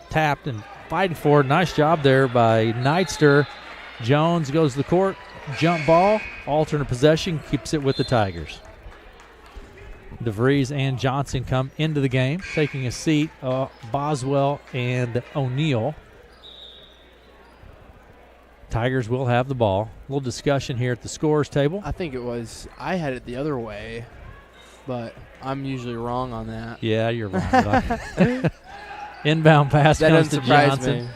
Tapped and fighting for it. Nice job there by Neitster. Jones goes to the court. Jump ball. Alternate possession. Keeps it with the Tigers. DeVries and Johnson come into the game. Taking a seat, Boswell and O'Neal. Tigers will have the ball. A little discussion here at the scorers table. I think I had it the other way, but I'm usually wrong on that. Yeah, you're wrong. Inbound pass that comes to surprise Johnson. Me.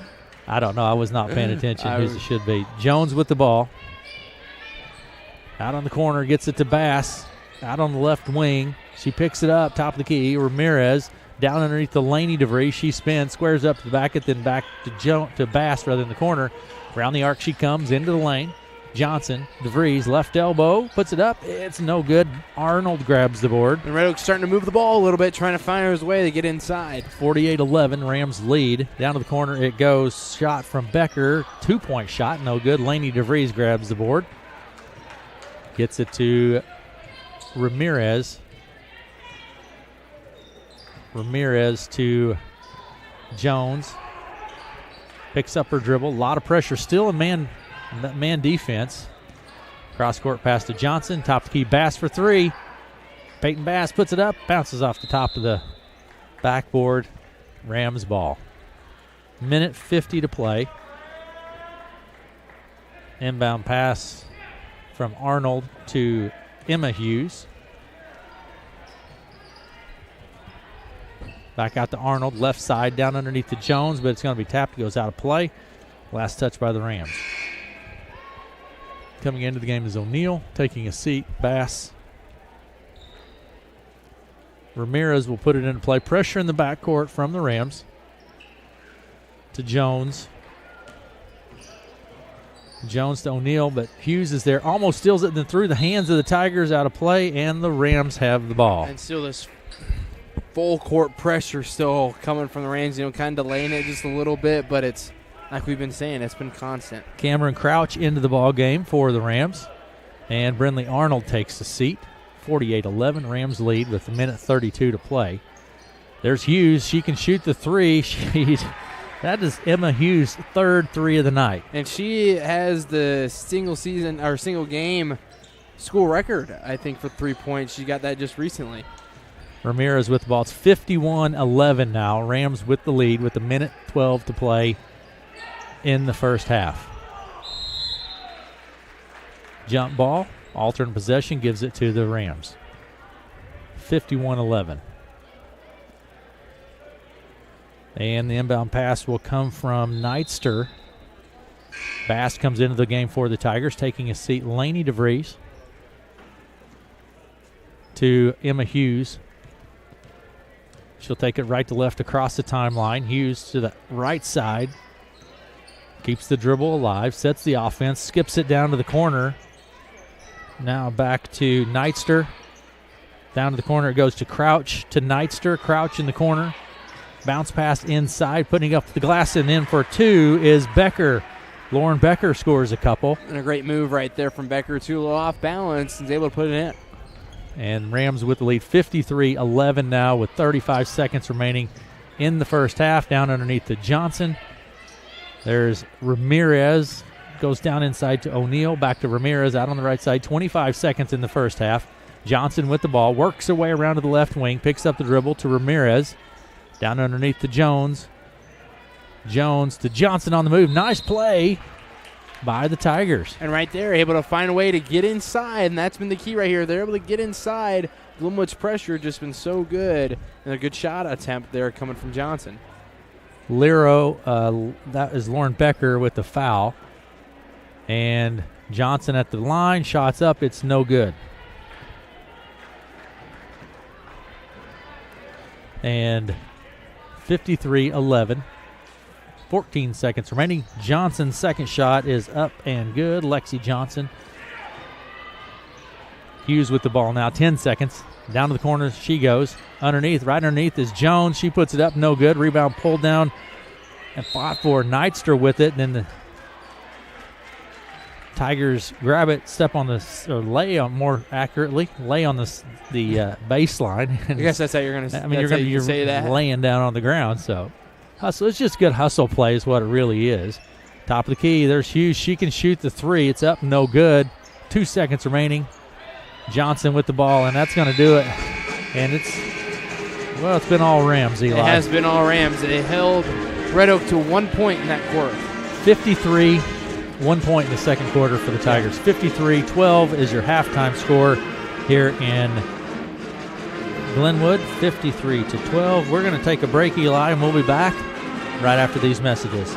I don't know. I was not paying attention as it should be. Jones with the ball. Out on the corner, gets it to Bass. Out on the left wing. She picks it up, top of the key. Ramirez down underneath the Laney DeVries. She spins, squares up to the back, then back to Bass rather than the corner. Around the arc she comes into the lane. Johnson, DeVries, left elbow, puts it up. It's no good. Arnold grabs the board. And Red Oak's starting to move the ball a little bit, trying to find his way to get inside. 48-11, Rams lead. Down to the corner it goes. Shot from Becker. 2-point shot, no good. Laney DeVries grabs the board. Gets it to Ramirez. Ramirez to Jones. Picks up her dribble. A lot of pressure still in man defense. Cross-court pass to Johnson. Top of the key, Bass for three. Peyton Bass puts it up. Bounces off the top of the backboard. Rams ball. Minute 50 to play. Inbound pass from Arnold to Emma Hughes. Back out to Arnold, left side, down underneath to Jones, but it's going to be tapped. Goes out of play. Last touch by the Rams. Coming into the game is O'Neal, taking a seat. Bass. Ramirez will put it into play. Pressure in the backcourt from the Rams. To Jones. Jones to O'Neal, but Hughes is there. Almost steals it, then through the hands of the Tigers, out of play, and the Rams have the ball. And still this full court pressure still coming from the Rams, kind of delaying it just a little bit, but it's like we've been saying, it's been constant. Cameron Crouch into the ball game for the Rams, and Brindley Arnold takes the seat. 48-11, Rams lead with a minute 32 to play. There's Hughes. She can shoot the three. That is Emma Hughes' third three of the night. And she has the single game school record, I think, for 3 points. She got that just recently. Ramirez with the ball. It's 51-11 now. Rams with the lead with a minute 12 to play in the first half. jump ball. Alternate possession gives it to the Rams. 51-11. And the inbound pass will come from Neitster. Bass comes into the game for the Tigers, taking a seat. Laney DeVries to Emma Hughes. She'll take it right to left across the timeline. Hughes to the right side. Keeps the dribble alive, sets the offense, skips it down to the corner. Now back to Neitster. Down to the corner it goes to Crouch to Neitster. Crouch in the corner. Bounce pass inside, putting up the glass, and in for two is Becker. Lauren Becker scores a couple. And a great move right there from Becker. Too low off balance and is able to put it in. And Rams with the lead, 53-11 now with 35 seconds remaining in the first half. Down underneath to Johnson. There's Ramirez. Goes down inside to O'Neal. Back to Ramirez out on the right side. 25 seconds in the first half. Johnson with the ball. Works her way around to the left wing. Picks up the dribble to Ramirez. Down underneath to Jones. Jones to Johnson on the move. Nice play by the Tigers. And right there, able to find a way to get inside, and that's been the key right here. They're able to get inside. Glenwood's pressure just been so good, and a good shot attempt there coming from Johnson. Lero, that is Lauren Becker with the foul. And Johnson at the line, shots up, it's no good. And 53-11. 14 seconds remaining. Johnson's second shot is up and good. Lexi Johnson. Hughes with the ball now. 10 seconds. Down to the corner she goes. Underneath, right underneath is Jones. She puts it up, no good. Rebound pulled down and fought for Neitster with it. And then the Tigers grab it, step on the, or lay on, more accurately, lay on the baseline. I guess that's how you're going to. I mean, you're say that, laying down on the ground. So hustle. It's just good hustle play is what it really is. Top of the key. There's Hughes. She can shoot the three. It's up, no good. 2 seconds remaining. Johnson with the ball, and that's going to do it. And it's been all Rams, Eli. It has been all Rams. They held Red Oak to 1 point in that quarter. 53. 1 point in the second quarter for the Tigers. 53-12 is your halftime score here in Glenwood. 53-12. We're going to take a break, Eli, and we'll be back right after these messages.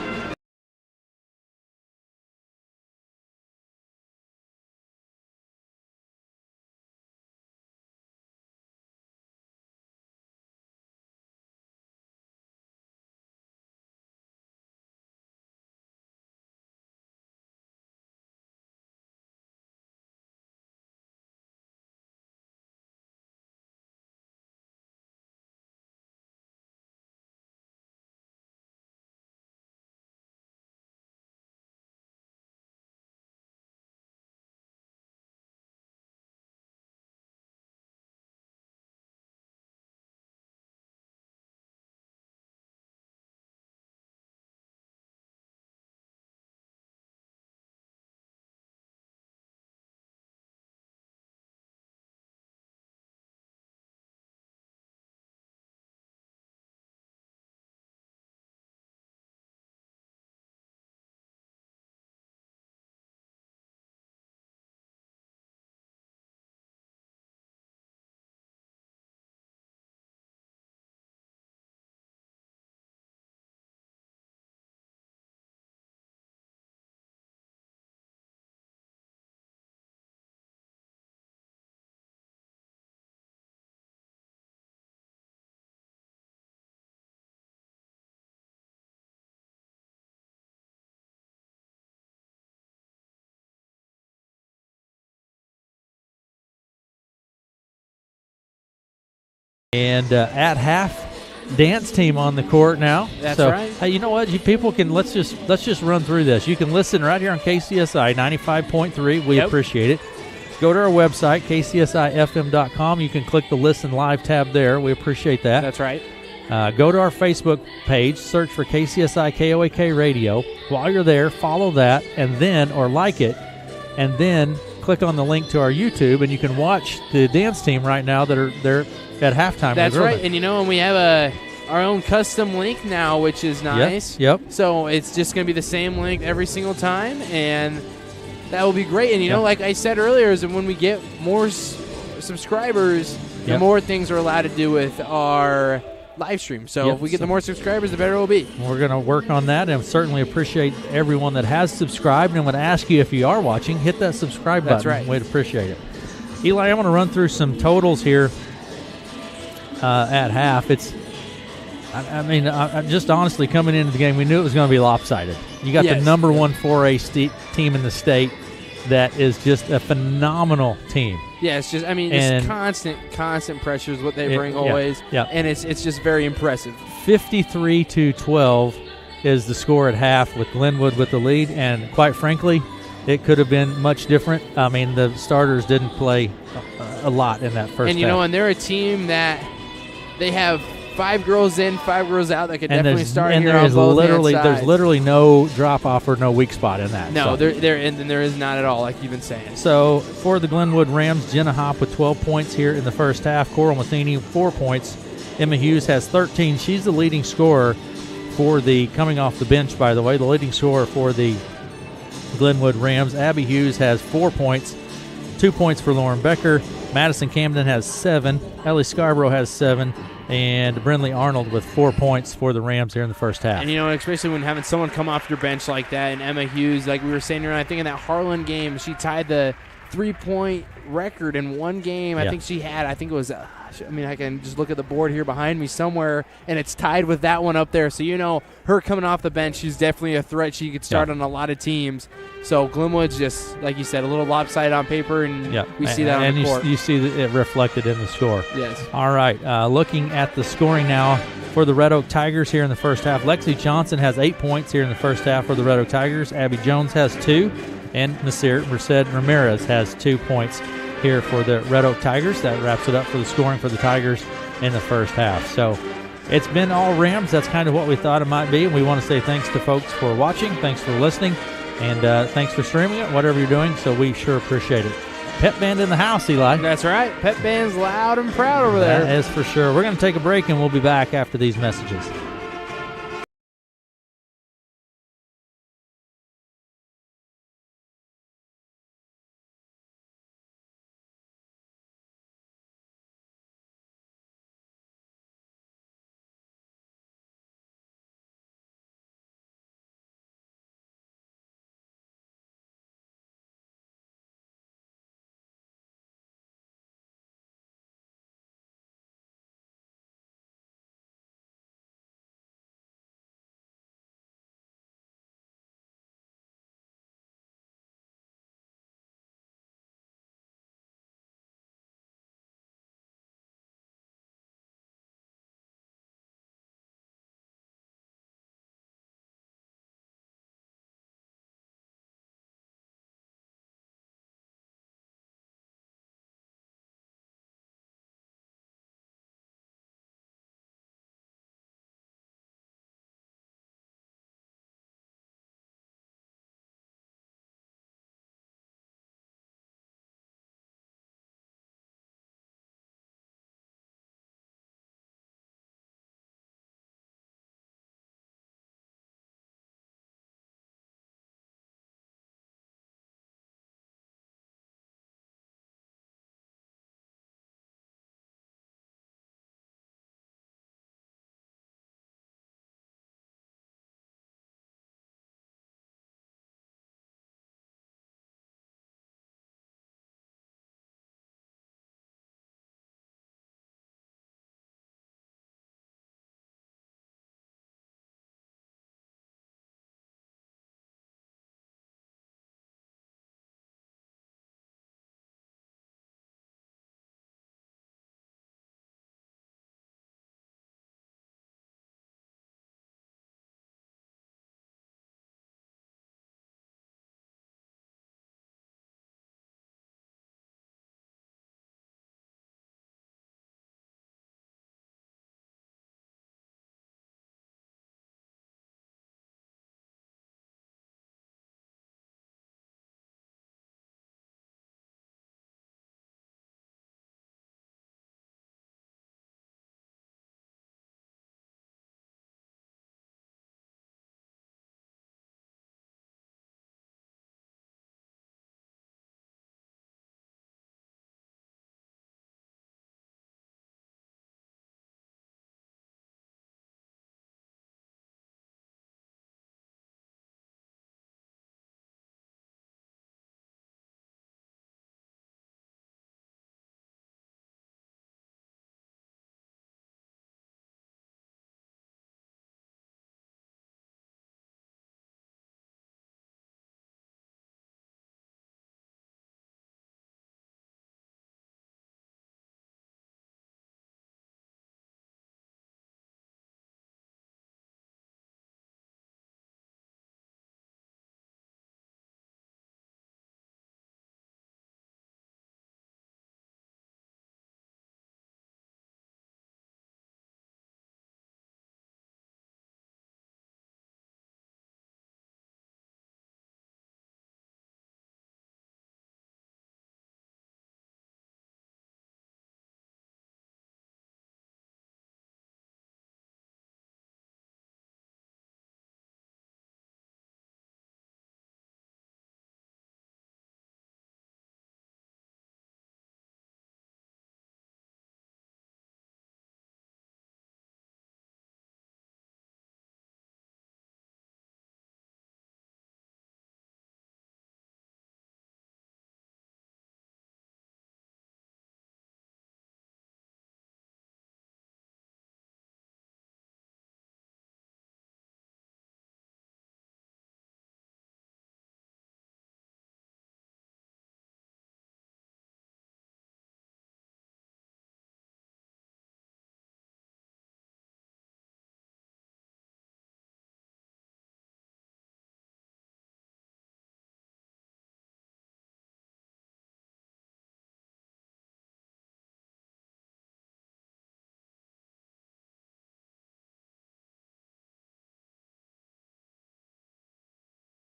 And at half, dance team on the court now. That's right. Hey, you know what? You people can let's just run through this. You can listen right here on KCSI 95.3. We appreciate it. Go to our website, kcsifm.com. You can click the Listen Live tab there. We appreciate that. That's right. Go to our Facebook page, search for KCSI KOAK Radio. While you're there, follow that, and then, or like it, and then click on the link to our YouTube, and you can watch the dance team right now that are there at halftime. That's right. And and we have our own custom link now, which is nice. Yep. So it's just going to be the same link every single time, and That will be great. And, you know, like I said earlier, is that when we get more subscribers, the more things we're allowed to do with our live stream. So if we get the more subscribers, the better it will be. We're going to work on that, and certainly appreciate everyone that has subscribed. And I'm going to ask you, if you are watching, hit that subscribe button. That's right. We'd appreciate it. Eli, I want to run through some totals here at half. I mean, just honestly, coming into the game, we knew it was going to be lopsided. You got the number one 4A team in the state that is just a phenomenal team. Yeah, it's just, I mean, it's constant pressure is what they bring always. Yeah. And it's just very impressive. 53-12 is the score at half, with Glenwood with the lead. And quite frankly, it could have been much different. I mean, the starters didn't play a lot in that first half. And, you know, and they're a team that they have 5 girls in, 5 girls out that could definitely start here on both sides. There's literally no drop-off or no weak spot in that. No, there is not at all, like you've been saying. So for the Glenwood Rams, Jenna Hopp with 12 points here in the first half. Coral Matheny, 4 points. Emma Hughes has 13. She's the leading scorer for the, coming off the bench, by the way, the leading scorer for the Glenwood Rams. Abby Hughes has 4 points, 2 points for Lauren Becker. Madison Camden has 7. Ellie Scarborough has 7. And Brindley Arnold with 4 points for the Rams here in the first half. And, you know, especially when having someone come off your bench like that, and Emma Hughes, like we were saying earlier, I think in that Harlan game, she tied the 3-point record in one game. I think it was, I mean, I can just look at the board here behind me somewhere, and it's tied with that one up there. So, you know, her coming off the bench, she's definitely a threat. She could start on a lot of teams. So Glenwood's just, like you said, a little lopsided on paper, and we see that on the court. And you see it reflected in the score. Yes. All right, looking at the scoring now for the Red Oak Tigers here in the first half. Lexi Johnson has 8 points here in the first half for the Red Oak Tigers. Abby Jones has 2, and Merced Ramirez has 2 points here for the Red Oak Tigers. That wraps it up for the scoring for the Tigers in the first half. So it's been all Rams. That's kind of what we thought it might be, and we want to say thanks to folks for watching. Thanks for listening. And thanks for streaming it, whatever you're doing, so we sure appreciate it. Pep Band in the house, Eli. That's right. Pep Band's loud and proud over there. That is for sure. We're going to take a break, and we'll be back after these messages.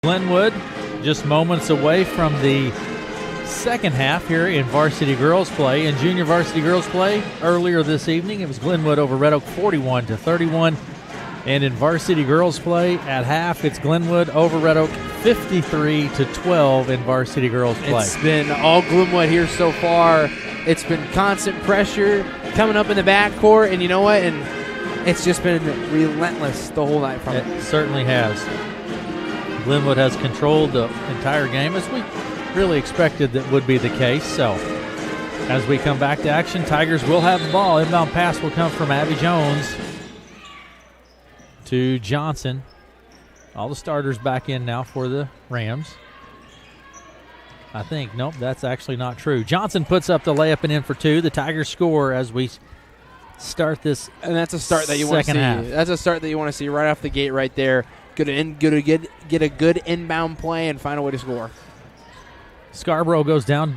Glenwood just moments away from the second half here in varsity girls play. In junior varsity girls play earlier this evening, it was Glenwood over Red Oak 41-31. And in varsity girls play at half, it's Glenwood over Red Oak 53-12 in varsity girls play. It's been all Glenwood here so far. It's been constant pressure coming up in the backcourt, and you know what? And it's just been relentless the whole night from it. It certainly has. Glenwood has controlled the entire game, as we really expected that would be the case. So as we come back to action, Tigers will have the ball. Inbound pass will come from Abby Jones to Johnson. All the starters back in now for the Rams. I think, nope, that's actually not true. Johnson puts up the layup and in for two. The Tigers score as we start this. And that's a start that you want to see. Half. That's a start that you want to see right off the gate right there. Get a good inbound play and find a way to score. Scarborough goes down,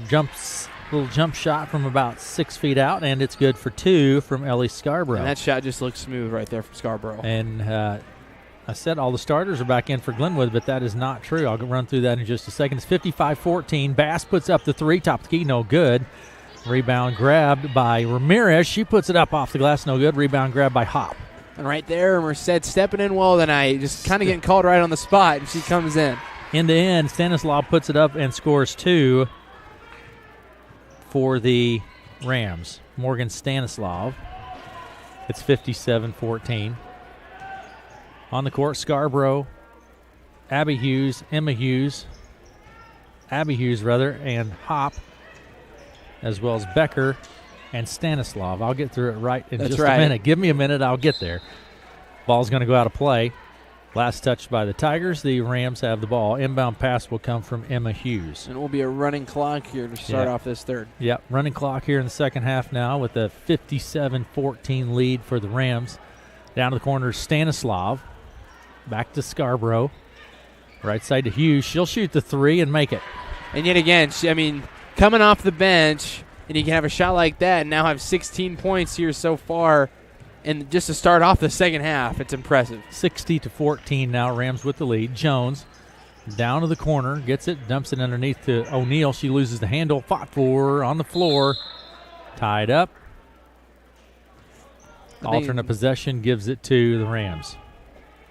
little jump shot from about 6 feet out, and it's good for two from Ellie Scarborough. And that shot just looks smooth right there from Scarborough. And I said all the starters are back in for Glenwood, but that is not true. I'll run through that in just a second. It's 55-14. Bass puts up the three, top of the key, no good. Rebound grabbed by Ramirez. She puts it up off the glass, no good. Rebound grabbed by Hop. And right there, Merced stepping in well tonight, just kind of getting called right on the spot, and she comes in. End to end, Stanislav puts it up and scores two for the Rams. Morgan Stanislav. It's 57-14. On the court, Scarborough, Abby Hughes, Emma Hughes, and Hop, as well as Becker and Stanislav. I'll get through it right in just a minute. Give me a minute, I'll get there. Ball's going to go out of play. Last touch by the Tigers. The Rams have the ball. Inbound pass will come from Emma Hughes. And it will be a running clock here to start off this third. Yep, running clock here in the second half now with a 57-14 lead for the Rams. Down to the corner, Stanislav. Back to Scarborough. Right side to Hughes. She'll shoot the three and make it. And yet again, coming off the bench, and you can have a shot like that and now have 16 points here so far. And just to start off the second half, it's impressive. 60-14 now, Rams with the lead. Jones down to the corner, gets it, dumps it underneath to O'Neal. She loses the handle, fought for on the floor, tied up. Alternate possession gives it to the Rams.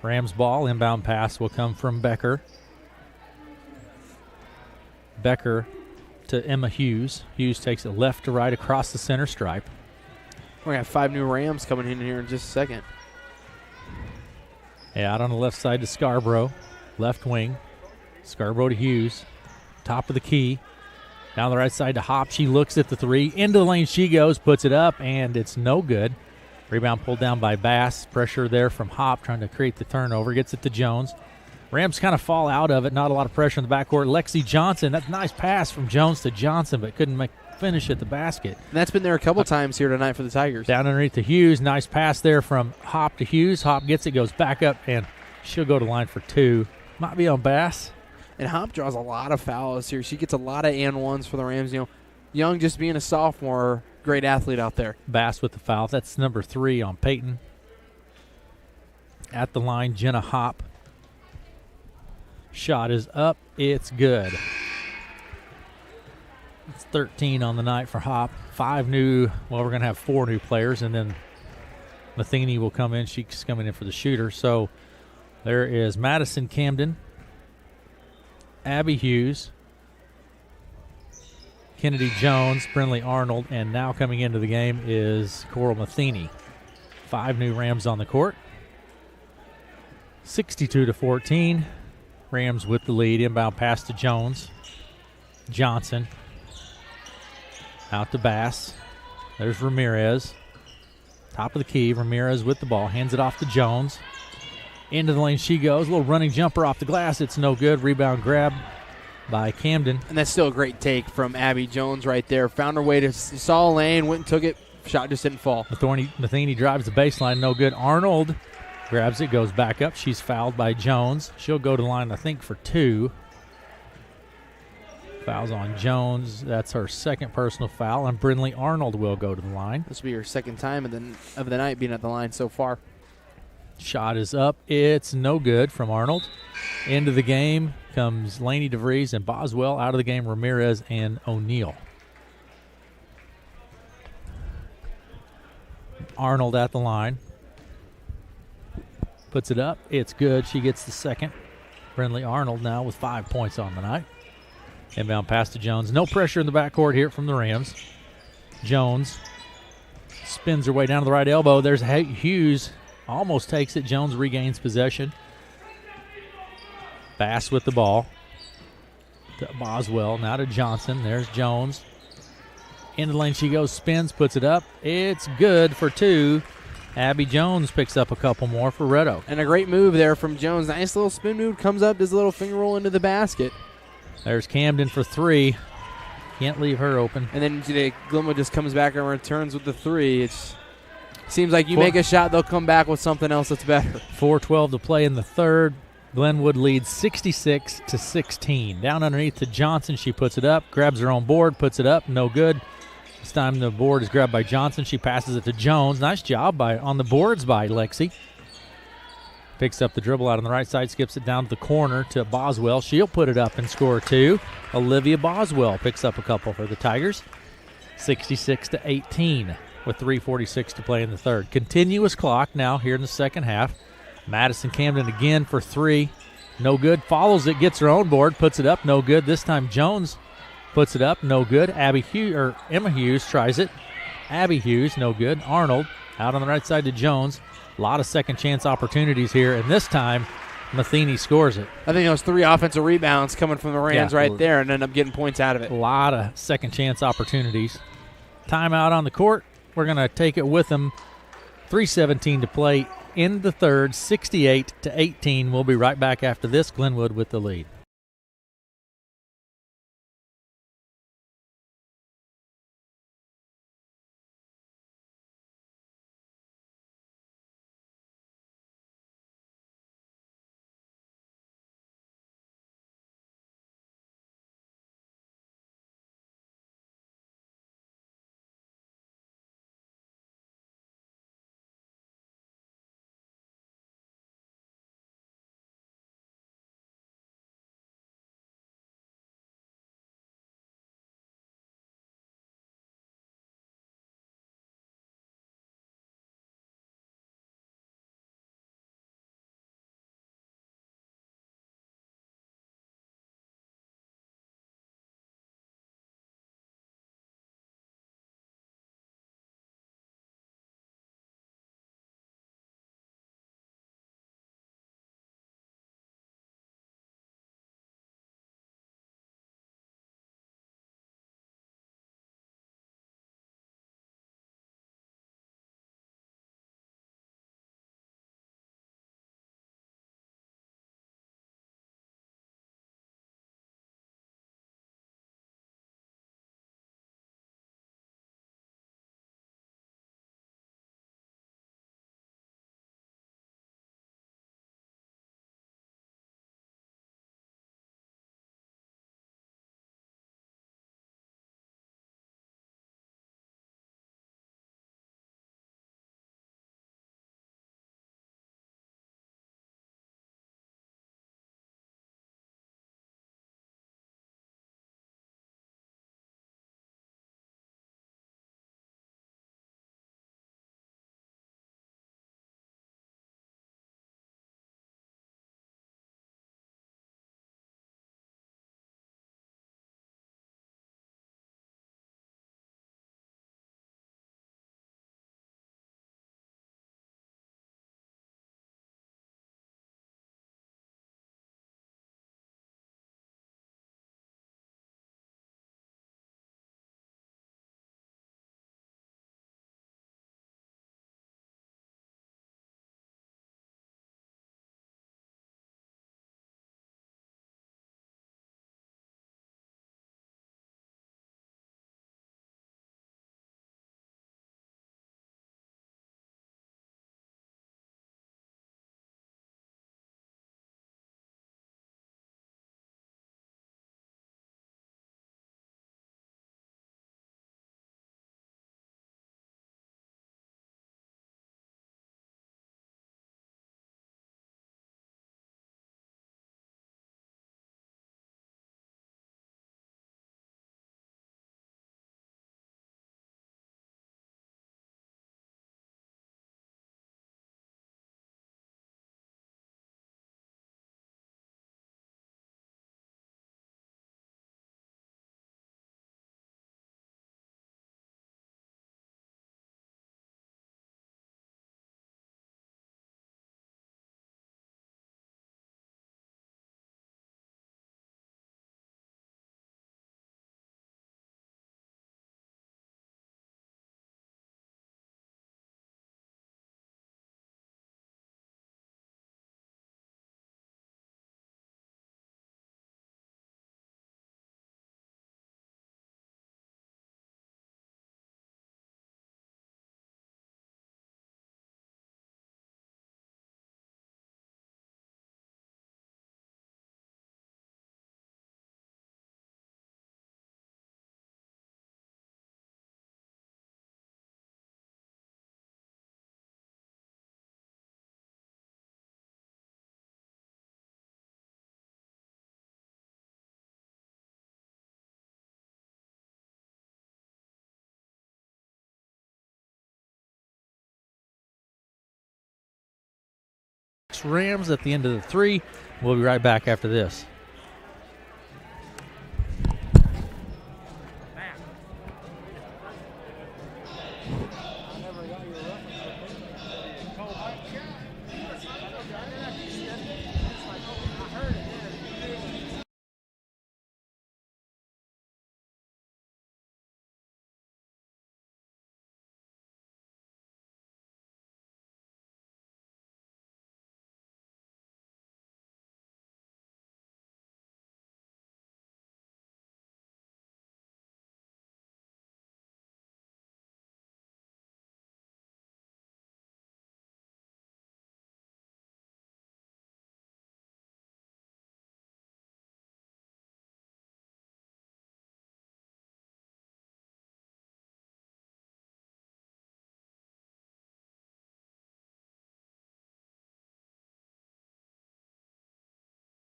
Rams ball, inbound pass will come from Becker. Becker to Emma Hughes. Hughes takes it left to right across the center stripe. We're going to have 5 new Rams coming in here in just a second. Yeah, out on the left side to Scarborough. Left wing. Scarborough to Hughes. Top of the key. Down the right side to Hop. She looks at the three. Into the lane she goes, puts it up, and it's no good. Rebound pulled down by Bass. Pressure there from Hop trying to create the turnover. Gets it to Jones. Rams kind of fall out of it. Not a lot of pressure in the backcourt. Lexi Johnson. That's a nice pass from Jones to Johnson, but couldn't finish at the basket. And that's been there a couple times here tonight for the Tigers. Down underneath to Hughes. Nice pass there from Hop to Hughes. Hop gets it, goes back up, and she'll go to line for two. Might be on Bass. And Hop draws a lot of fouls here. She gets a lot of and ones for the Rams. Young just being a sophomore, great athlete out there. Bass with the foul. That's number 3 on Peyton. At the line, Jenna Hop. Shot is up. It's good. It's 13 on the night for Hop. 5 new, well, we're going to have 4 new players, and then Matheny will come in. She's coming in for the shooter. So there is Madison Camden, Abby Hughes, Kennedy Jones, Brinley Arnold, and now coming into the game is Coral Matheny. 5 new Rams on the court. 62-14. Rams with the lead. Inbound pass to Jones. Johnson. Out to Bass. There's Ramirez. Top of the key. Ramirez with the ball. Hands it off to Jones. Into the lane she goes. A little running jumper off the glass. It's no good. Rebound grab by Camden. And that's still a great take from Abby Jones right there. Found her way to saw a lane, went and took it. Shot just didn't fall. Matheny drives the baseline. No good. Arnold grabs it, goes back up. She's fouled by Jones. She'll go to the line, I think, for 2. Fouls on Jones. That's her second personal foul. And Brinley Arnold will go to the line. This will be her second time of the night being at the line so far. Shot is up. It's no good from Arnold. Into the game comes Laney DeVries and Boswell. Out of the game, Ramirez and O'Neill. Arnold at the line. Puts it up. It's good. She gets the second. Brinley Arnold now with 5 points on the night. Inbound pass to Jones. No pressure in the backcourt here from the Rams. Jones spins her way down to the right elbow. There's Hughes. Almost takes it. Jones regains possession. Bass with the ball. To Boswell. Now to Johnson. There's Jones. Into the lane she goes. Spins. Puts it up. It's good for 2. Abby Jones picks up a couple more for Red Oak. And a great move there from Jones. Nice little spin move. Comes up. Does a little finger roll into the basket. There's Camden for 3. Can't leave her open. And then Glenwood just comes back and returns with the 3. It seems like you make a shot, they'll come back with something else that's better. 4:12 to play in the third. Glenwood leads 66-16. Down underneath to Johnson. She puts it up, grabs her own board, puts it up. No good. This time the board is grabbed by Johnson. She passes it to Jones. Nice job on the boards by Lexi. Picks up the dribble out on the right side, skips it down to the corner to Boswell. She'll put it up and score 2. Olivia Boswell picks up a couple for the Tigers. 66-18 with 3:46 to play in the third. Continuous clock now here in the second half. Madison Camden again for 3. No good. Follows it, gets her own board, puts it up. No good. This time Jones puts it up. No good. Emma Hughes tries it. Abby Hughes, no good. Arnold out on the right side to Jones. A lot of second chance opportunities here, and this time Matheny scores it. I think those 3 offensive rebounds coming from the Rams right there and end up getting points out of it. A lot of second chance opportunities. Timeout on the court. We're going to take it with them. 3:17 to play in the third, 68-18. We'll be right back after this. Glenwood with the lead. 26 Rams at the end of the 3. We'll be right back after this.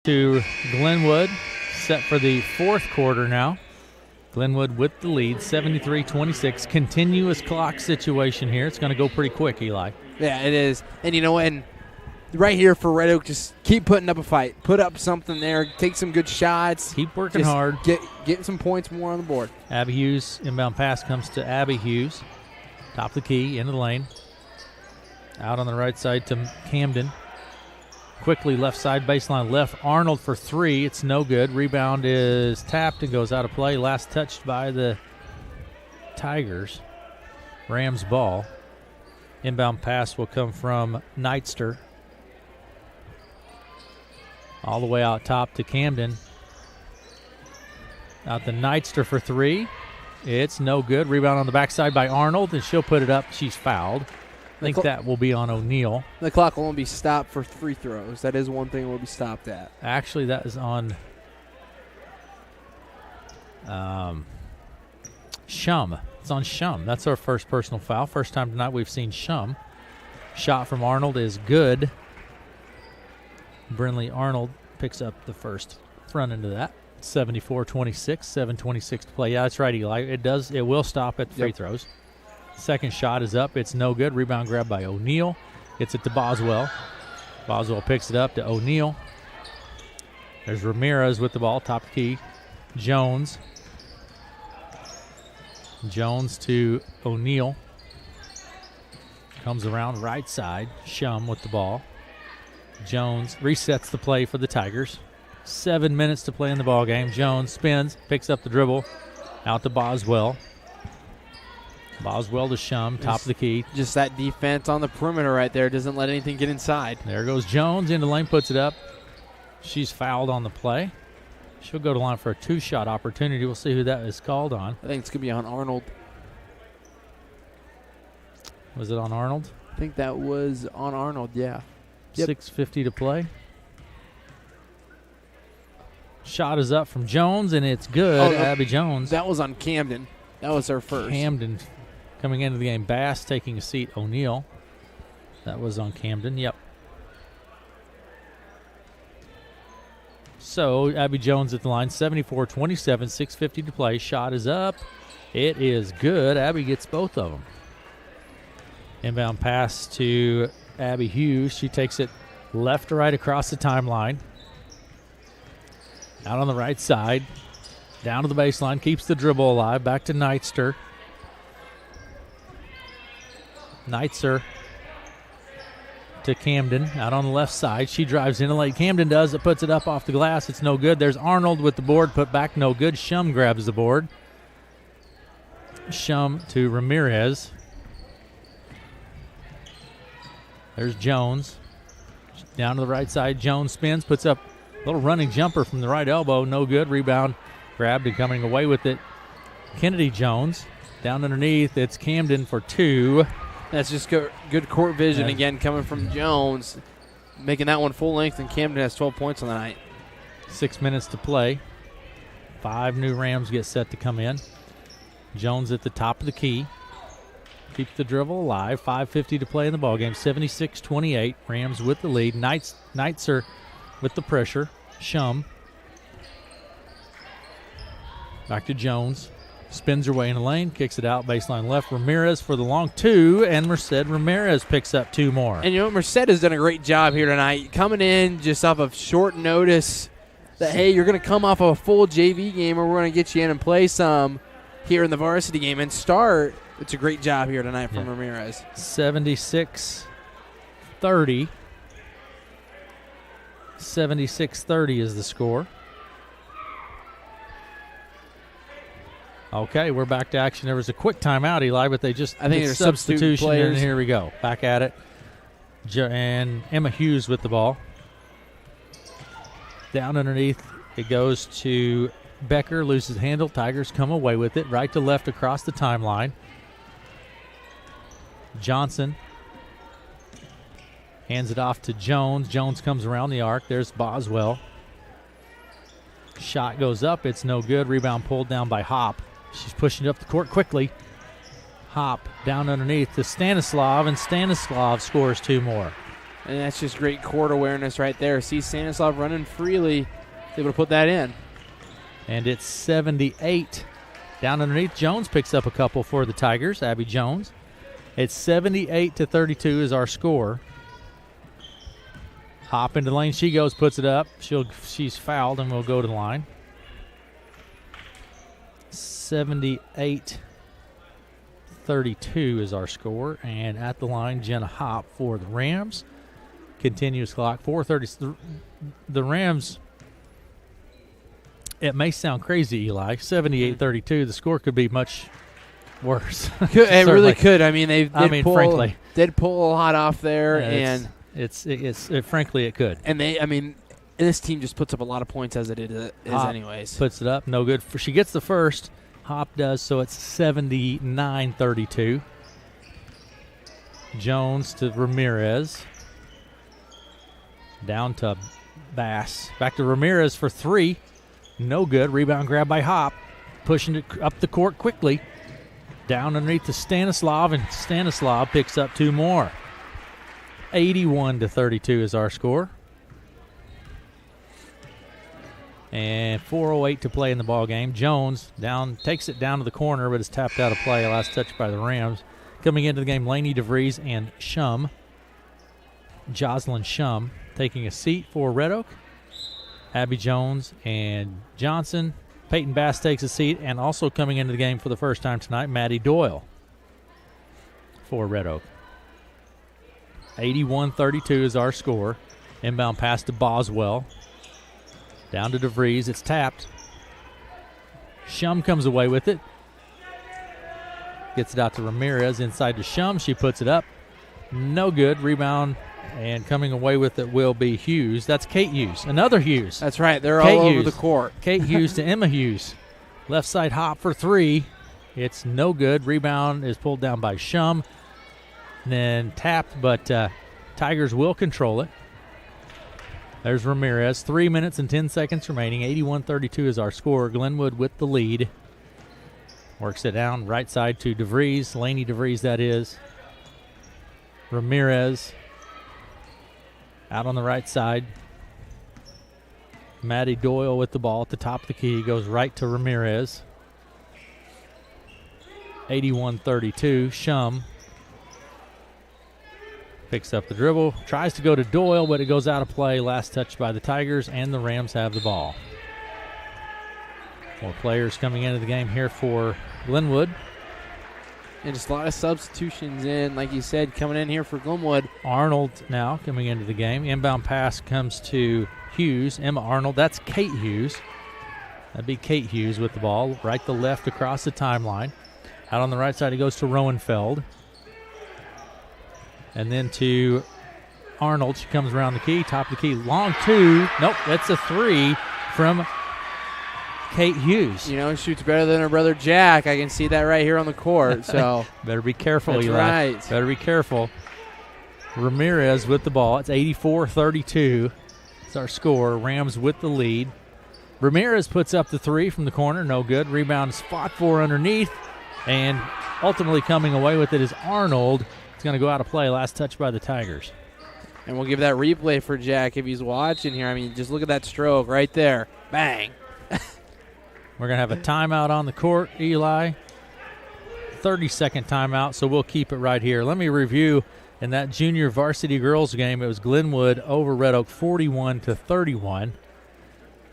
To Glenwood, set for the fourth quarter now. Glenwood with the lead, 73-26. Continuous clock situation here. It's going to go pretty quick, Eli. Yeah, it is. And, and right here for Red Oak, just keep putting up a fight. Put up something there. Take some good shots. Keep working hard. Get some points more on the board. Abby Hughes, inbound pass comes to Abby Hughes. Top of the key, into the lane. Out on the right side to Camden. Quickly left side baseline left. Arnold for 3. It's no good. Rebound is tapped and goes out of play. Last touched by the Tigers. Rams ball. Inbound pass will come from Knightster. All the way out top to Camden. Out to Knightster for 3. It's no good. Rebound on the backside by Arnold, and she'll put it up. She's fouled. I think that will be on O'Neill. The clock will only be stopped for free throws. That is one thing we'll be stopped at. Actually, that is on Shum. It's on Shum. That's our first personal foul. First time tonight we've seen Shum. Shot from Arnold is good. Brinley Arnold picks up the first front end of that. 74-26, 7:26 to play. Yeah, that's right, Eli. It will stop at the free throws. Second shot is up. It's no good. Rebound grab by O'Neill. Gets it to Boswell. Boswell picks it up to O'Neill. There's Ramirez with the ball. Top of the key. Jones. Jones to O'Neill. Comes around right side. Shum with the ball. Jones resets the play for the Tigers. 7 minutes to play in the ball game. Jones spins, picks up the dribble. Out to Boswell. Boswell to Shum, top of the key. Just that defense on the perimeter right there. Doesn't let anything get inside. There goes Jones into the lane, puts it up. She's fouled on the play. She'll go to line for a 2-shot opportunity. We'll see who that is called on. I think it's going to be on Arnold. Was it on Arnold? I think that was on Arnold, yeah. Yep. 6:50 to play. Shot is up from Jones, and it's good. Abby Jones. That was on Camden. That was her first. Camden coming into the game. Bass taking a seat. O'Neill. That was on Camden. Yep. So Abby Jones at the line. 74-27. 6:50 to play. Shot is up. It is good. Abby gets both of them. Inbound pass to Abby Hughes. She takes it left to right across the timeline. Out on the right side. Down to the baseline. Keeps the dribble alive. Back to Knightster. Knightster to Camden. Out on the left side. She drives in late. Camden does. It puts it up off the glass. It's no good. There's Arnold with the board. Put back. No good. Shum grabs the board. Shum to Ramirez. There's Jones. Down to the right side. Jones spins. Puts up a little running jumper from the right elbow. No good. Rebound grabbed and coming away with it. Kennedy Jones. Down underneath. It's Camden for 2. That's just good court vision again coming from Jones. Making that one full length, and Camden has 12 points on the night. 6 minutes to play. 5 new Rams get set to come in. Jones at the top of the key. Keeps the dribble alive. 5:50 to play in the ballgame. 76-28. Rams with the lead. Knightser with the pressure. Shum. Back to Jones. Spins her way in the lane, kicks it out, baseline left. Ramirez for the long 2, and Merced Ramirez picks up 2 more. And, Merced has done a great job here tonight, coming in just off of short notice that, hey, you're going to come off of a full JV game, or we're going to get you in and play some here in the varsity game and start. It's a great job here tonight from Ramirez. 76-30. 76-30 is the score. Okay, we're back to action. There was a quick timeout, Eli, but they just I think there's substitution, and here we go. Back at it. And Emma Hughes with the ball. Down underneath, it goes to Becker, loses handle. Tigers come away with it. Right to left across the timeline. Johnson hands it off to Jones. Jones comes around the arc. There's Boswell. Shot goes up. It's no good. Rebound pulled down by Hop. She's pushing it up the court quickly. Hop down underneath to Stanislav, and Stanislav scores 2 more. And that's just great court awareness right there. See Stanislav running freely, able to put that in. And it's 78. Down underneath, Jones picks up a couple for the Tigers, Abby Jones. It's 78-32 is our score. Hop into the lane. She goes, puts it up. She's fouled, and we'll go to the line. 78-32 is our score. And at the line, Jenna Hop for the Rams. Continuous clock, 4:30. The Rams, it may sound crazy, Eli, 78-32. The score could be much worse. It really could. I mean, frankly, did pull a lot off there, and frankly, it could. And this team just puts up a lot of points as it is anyways. Puts it up, no good. She gets the first. Hop does, so it's 79-32. Jones to Ramirez. Down to Bass. Back to Ramirez for 3. No good. Rebound grab by Hop. Pushing it up the court quickly. Down underneath to Stanislav, and Stanislav picks up 2 more. 81-32 is our score. And 4:08 to play in the ball game. Jones takes it down to the corner, but is tapped out of play. Last touch by the Rams. Coming into the game, Laney DeVries and Shum. Jocelyn Shum taking a seat for Red Oak. Abby Jones and Johnson. Peyton Bass takes a seat, and also coming into the game for the first time tonight, Maddie Doyle for Red Oak. 81-32 is our score. Inbound pass to Boswell. Down to DeVries. It's tapped. Shum comes away with it. Gets it out to Ramirez. Inside to Shum. She puts it up. No good. Rebound. And coming away with it will be Hughes. That's Kate Hughes. Another Hughes. That's right. They're all over the court. Kate Hughes to Emma Hughes. Left side Hop for 3. It's no good. Rebound is pulled down by Shum. And then tapped, but Tigers will control it. There's Ramirez. 3 minutes and 10 seconds remaining. 81-32 is our score. Glenwood with the lead. Works it down right side to DeVries. Laney DeVries, that is. Ramirez out on the right side. Maddie Doyle with the ball at the top of the key. Goes right to Ramirez. 81-32. Shum picks up the dribble. Tries to go to Doyle, but it goes out of play. Last touch by the Tigers, and the Rams have the ball. More players coming into the game here for Glenwood. And just a lot of substitutions in, like you said, coming in here for Glenwood. Arnold now coming into the game. Inbound pass comes to Hughes. Emma Arnold. That's Kate Hughes. That'd be Kate Hughes with the ball. Right to left across the timeline. Out on the right side, it goes to Rowenfeld. And then to Arnold. She comes around the key, top of the key. Long 2. Nope, that's a 3 from Kate Hughes. Shoots better than her brother Jack. I can see that right here on the court. So better be careful, that's Eli. Right. Better be careful. Ramirez with the ball. It's 84-32. It's our score. Rams with the lead. Ramirez puts up the 3 from the corner. No good. Rebound is fought for underneath. And ultimately coming away with it is Arnold. It's going to go out of play. Last touch by the Tigers. And we'll give that replay for Jack if he's watching here. I mean, just look at that stroke right there. Bang. We're going to have a timeout on the court, Eli. 30-second timeout, so we'll keep it right here. Let me review. In that junior varsity girls game, it was Glenwood over Red Oak 41-31.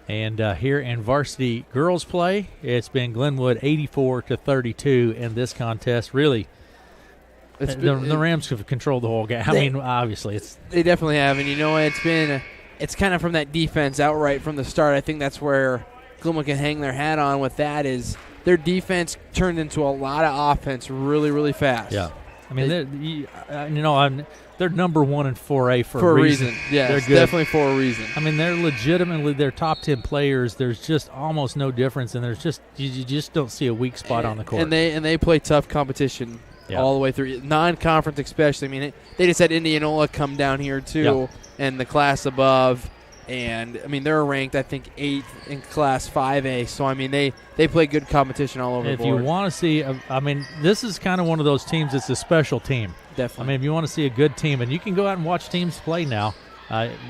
And here in varsity girls play, it's been Glenwood 84-32 in this contest. Really, the Rams have controlled the whole game. Obviously, they definitely have, and it's kind of from that defense outright from the start. I think that's where Glenwood can hang their hat on with that is their defense turned into a lot of offense really, really fast. Yeah. I mean, they're number 1 in 4A for a reason. Yeah, they're good. Definitely for a reason. I mean, they're legitimately their top 10 players. There's just almost no difference, and you just don't see a weak spot on the court. And they play tough competition all the way through, non-conference especially. I mean, they just had Indianola come down here too, and the class above. And, I mean, they're ranked, I think, 8th in Class 5A. So, I mean, they play good competition all over the board. If you want to see, this is kind of one of those teams that's a special team. Definitely. I mean, if you want to see a good team, and you can go out and watch teams play now,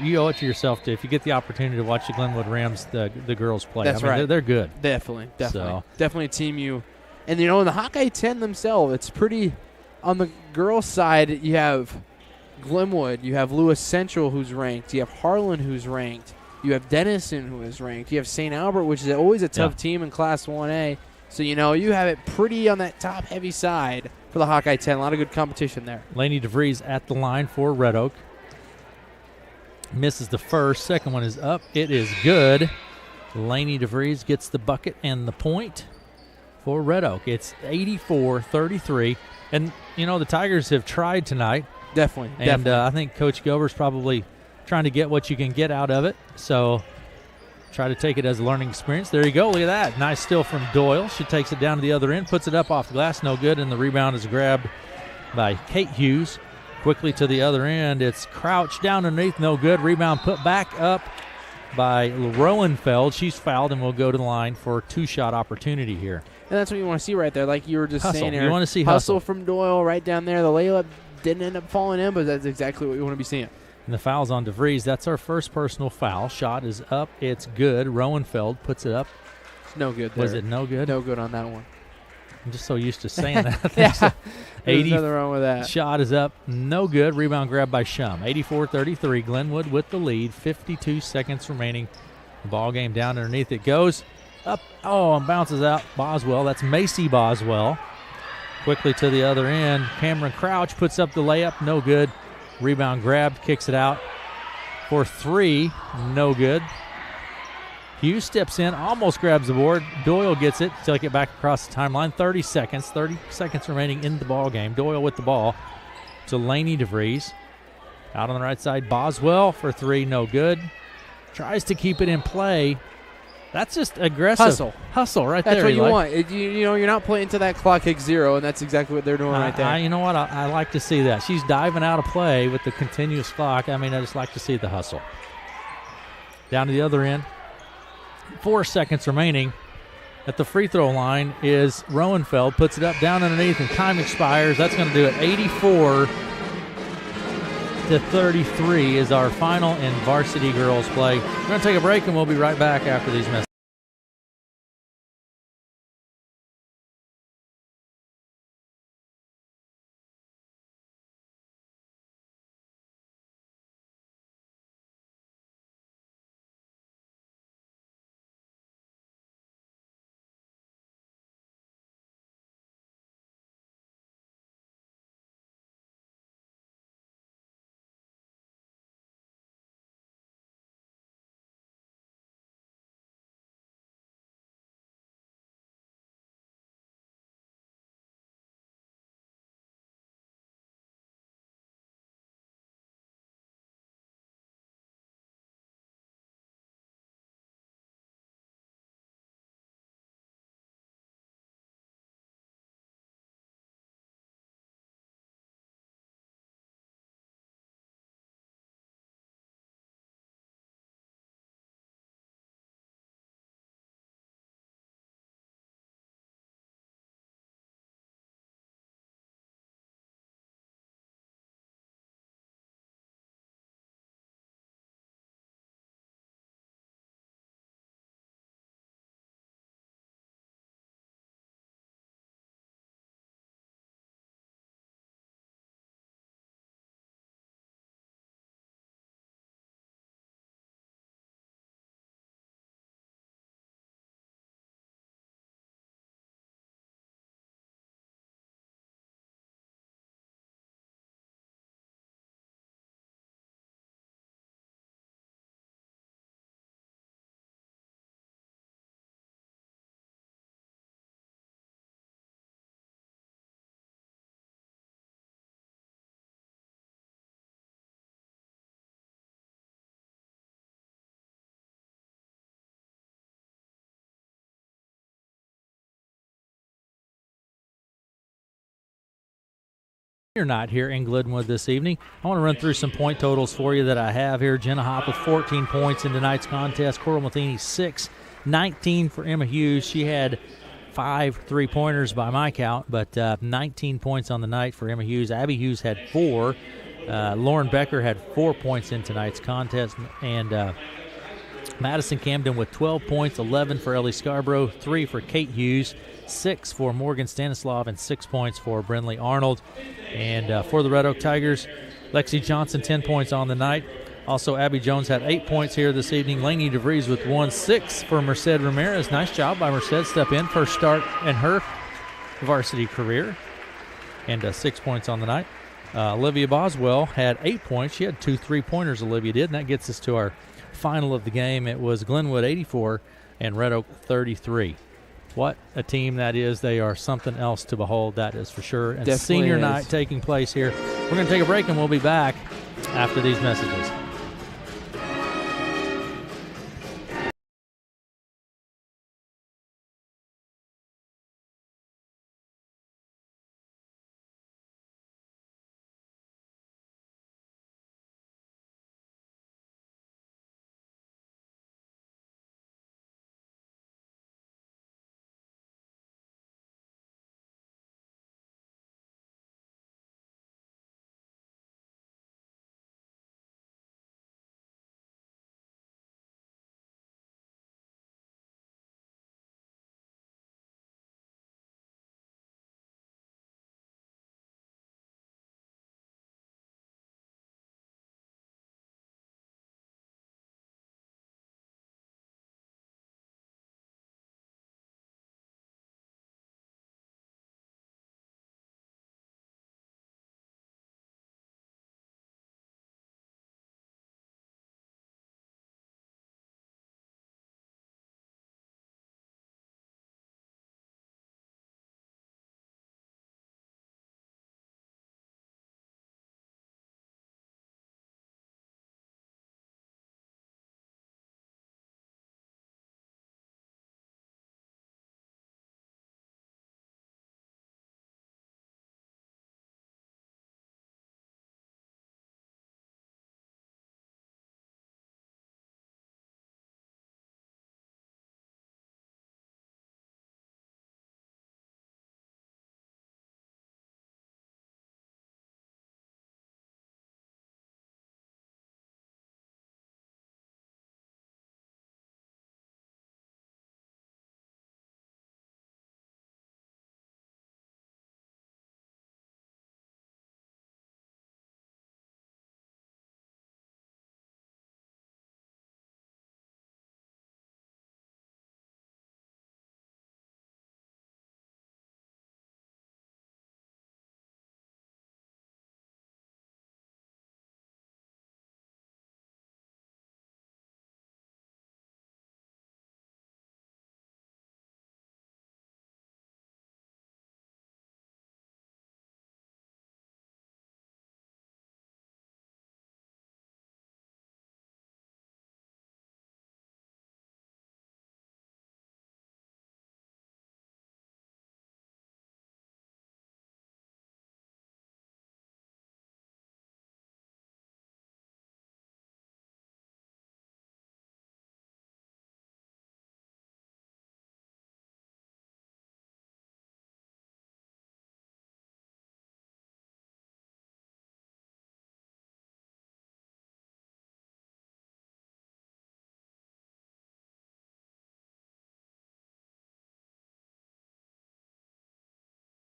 you owe it to yourself if you get the opportunity to watch the Glenwood Rams, the girls play. That's right. They're good. Definitely. So. Definitely a team you – and, in the Hawkeye 10 themselves, it's pretty – on the girls' side, you have – Glenwood, you have Lewis Central who's ranked, you have Harlan who's ranked, you have Denison who is ranked, you have St. Albert, which is always a tough team in Class 1A. So, you have it pretty on that top-heavy side for the Hawkeye 10. A lot of good competition there. Laney DeVries at the line for Red Oak. Misses the first. Second one is up. It is good. Laney DeVries gets the bucket and the point for Red Oak. It's 84-33. And, the Tigers have tried tonight. Definitely. And I think Coach Gover's probably trying to get what you can get out of it. So try to take it as a learning experience. There you go. Look at that. Nice steal from Doyle. She takes it down to the other end, puts it up off the glass. No good. And the rebound is grabbed by Kate Hughes. Quickly to the other end. It's Crouch down underneath. No good. Rebound put back up by Rowenfeld. She's fouled and will go to the line for a 2-shot opportunity here. And that's what you want to see right there. Like you were just saying there. You want to see hustle from Doyle right down there. The layup didn't end up falling in, but that's exactly what we want to be seeing. And the foul's on DeVries. That's our first personal foul. Shot is up. It's good. Rowenfeld puts it up. It's no good there. Was it no good? No good on that one. I'm just so used to saying that. Yeah. 80 There's nothing wrong with that. Shot is up. No good. Rebound grabbed by Shum. 84-33. Glenwood with the lead. 52 seconds remaining. The ball game down underneath. It goes up. Oh, and bounces out. Boswell. That's Macy Boswell. Quickly to the other end. Cameron Crouch puts up the layup. No good. Rebound grabbed. Kicks it out for 3. No good. Hughes steps in. Almost grabs the board. Doyle gets it. Take it back across the timeline. 30 seconds. 30 seconds remaining in the ball game. Doyle with the ball to Laney DeVries. Out on the right side. Boswell for 3. No good. Tries to keep it in play. That's just aggressive. Hustle right there. That's what you want. You're not playing until that clock hits 0, and that's exactly what they're doing right there. You know what? I like to see that. She's diving out of play with the continuous clock. I just like to see the hustle. Down to the other end. 4 seconds remaining. At the free throw line is Rowenfeld. Puts it up down underneath, and time expires. That's going to do it. 84-33 is our final in varsity girls play. We're going to take a break, and we'll be right back after these messages. night here in Glenwood this evening. I want to run through some point totals for you that I have here. Jenna Hopp with 14 points in tonight's contest. Coral Matheny 6, 19 for Emma Hughes. She had 5 3-pointers by my count, but 19 points on the night for Emma Hughes. Abby Hughes had 4. Lauren Becker had 4 points in tonight's contest, and Madison Camden with 12 points, 11 for Ellie Scarborough, 3 for Kate Hughes, 6 for Morgan Stanislav, and 6 points for Brinley Arnold. And for the Red Oak Tigers, Lexi Johnson, 10 points on the night. Also, Abby Jones had 8 points here this evening. Lainey DeVries with 1, 6 for Merced Ramirez. Nice job by Merced, step in, first start in her varsity career. And 6 points on the night. Olivia Boswell had 8 points. She had 2 3-pointers, Olivia did, and that gets us to our final of the game. It was Glenwood 84 and Red Oak 33. What a team that is. They are something else to behold, that is for sure. And Definitely senior is. night taking place here. We're going to take a break, and we'll be back after these messages.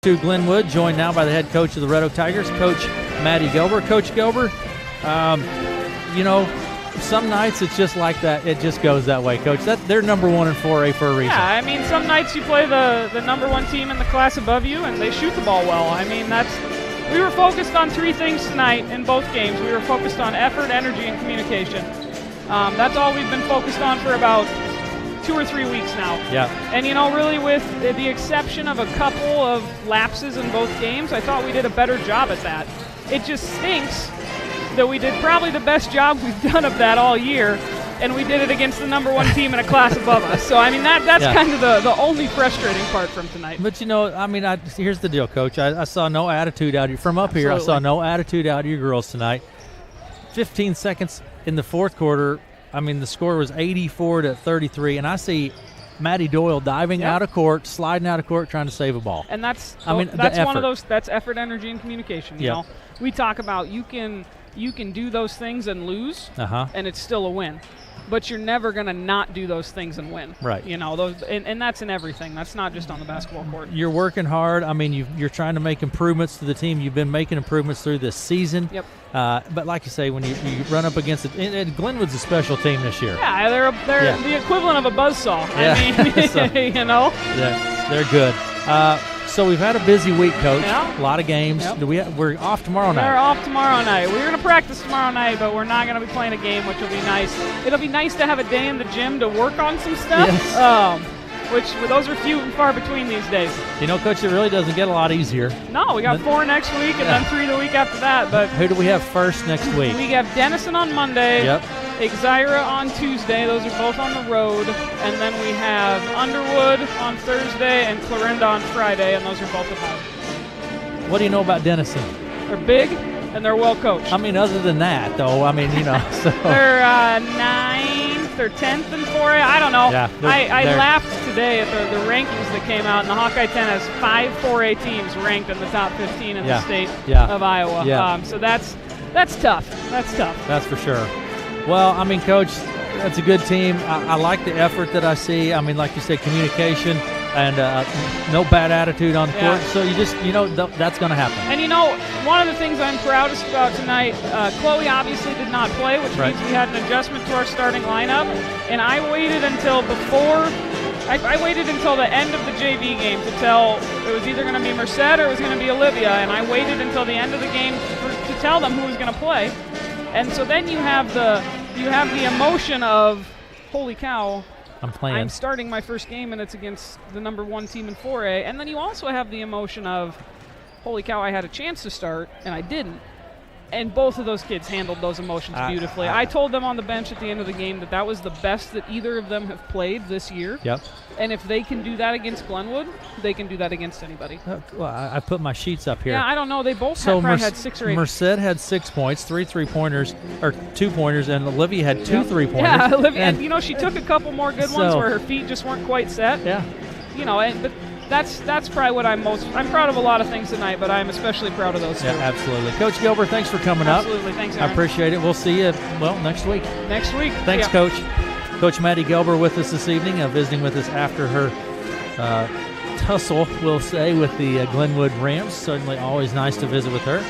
To Glenwood, joined now by the head coach of the Red Oak Tigers, Coach Maddie Gelber. Coach Gelber, you know, some nights it's just like that. It just goes that way, Coach. They're number 1 in 4A for a reason. Yeah, I mean, some nights you play the number 1 team in the class above you, and they shoot the ball well. I mean, we were focused on 3 things tonight in both games. We were focused on effort, energy, and communication. That's all we've been focused on for about 2 or 3 weeks now. Yeah. And, you know, really with the exception of a couple of lapses in both games, I thought we did a better job at that. It just stinks that we did probably the best job we've done of that all year and we did it against the number 1 team in a class above us. So, I mean, that's kind of the only frustrating part from tonight. But, I mean, here's the deal, Coach. I saw no attitude out of you. From up here, I saw no attitude out of you girls tonight. 15 seconds in the fourth quarter, I mean, the score was 84-33, and I see Maddie Doyle diving out of court, sliding out of court, trying to save a ball. And that's one of those. That's effort, energy, and communication. You know, we talk about you can do those things and lose, and it's still a win. But you're never going to not do those things and win. Right. And that's in everything. That's not just on the basketball court. You're working hard. I mean, you're trying to make improvements to the team. You've been making improvements through this season. Yep. But like you say, when you run up against it, and Glenwood's a special team this year. Yeah, they're the equivalent of a buzzsaw. Yeah. I mean, So, they're good. So we've had a busy week, Coach. Yeah. A lot of games. Yep. We're off tomorrow night. We're off tomorrow night. We're going to practice tomorrow night, but we're not going to be playing a game, which will be nice. It'll be nice to have a day in the gym to work on some stuff. Yes. Which those are few and far between these days. Coach, it really doesn't get a lot easier. No, we got 4 next week and then 3 the week after that. But who do we have first next week? We have Denison on Monday. Yep. Exira on Tuesday. Those are both on the road. And then we have Underwood on Thursday and Clarinda on Friday, and those are both at home. What do you know about Denison? They're big and they're well coached. I mean, other than that, though, I mean, so. They're 9th or 10th in 4A. I don't know. Yeah, I laughed today at the rankings that came out, and the Hawkeye 10 has 5 4A teams ranked in the top 15 in the state of Iowa. Yeah. So that's tough. That's tough. That's for sure. Well, I mean, Coach, that's a good team. I like the effort that I see. I mean, like you said, communication and no bad attitude on the court. So you just, that's going to happen. And one of the things I'm proudest about tonight, Chloe obviously did not play, which means we had an adjustment to our starting lineup. And I waited until I waited until the end of the JV game to tell it was either going to be Merced or it was going to be Olivia. And I waited until the end of the game to tell them who was going to play. And so then you have the emotion of, holy cow, I'm starting my first game and it's against the number 1 team in 4A. And then you also have the emotion of, holy cow, I had a chance to start and I didn't. And both of those kids handled those emotions beautifully. I told them on the bench at the end of the game that was the best that either of them have played this year. Yep. And if they can do that against Glenwood, they can do that against anybody. Well, I put my sheets up here. Yeah, I don't know. They both probably had 6 or 8. Merced had 6 points, 3 3-pointers, or 2 pointers, and Olivia had 2 3-pointers. Yeah, Olivia, and she took a couple more good ones where her feet just weren't quite set. Yeah. But that's probably what I'm proud of a lot of things tonight, but I'm especially proud of those two. Yeah, absolutely. Coach Gilbert, thanks for coming up. Absolutely. Thanks, Aaron. I appreciate it. We'll see you, next week. Next week. Thanks, Coach. Coach Maddie Gilbert with us this evening, visiting with us after her tussle, we'll say, with the Glenwood Rams. Certainly always nice to visit with her.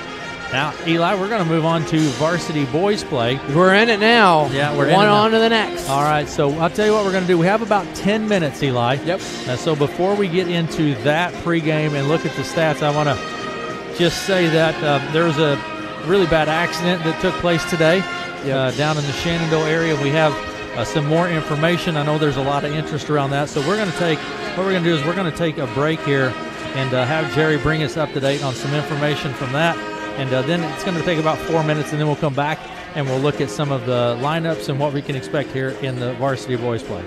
Now, Eli, we're going to move on to varsity boys play. We're in it now. Yeah, we're one in it on to the next. All right, so I'll tell you what we're going to do. We have about 10 minutes, Eli. Yep. So before we get into that pregame and look at the stats, I want to just say that there was a really bad accident that took place today down in the Shenandoah area. We have some more information. I know there's a lot of interest around that. So we're going to take a break here and have Jerry bring us up to date on some information from that. And then it's going to take about 4 minutes, and then we'll come back and we'll look at some of the lineups and what we can expect here in the varsity boys play.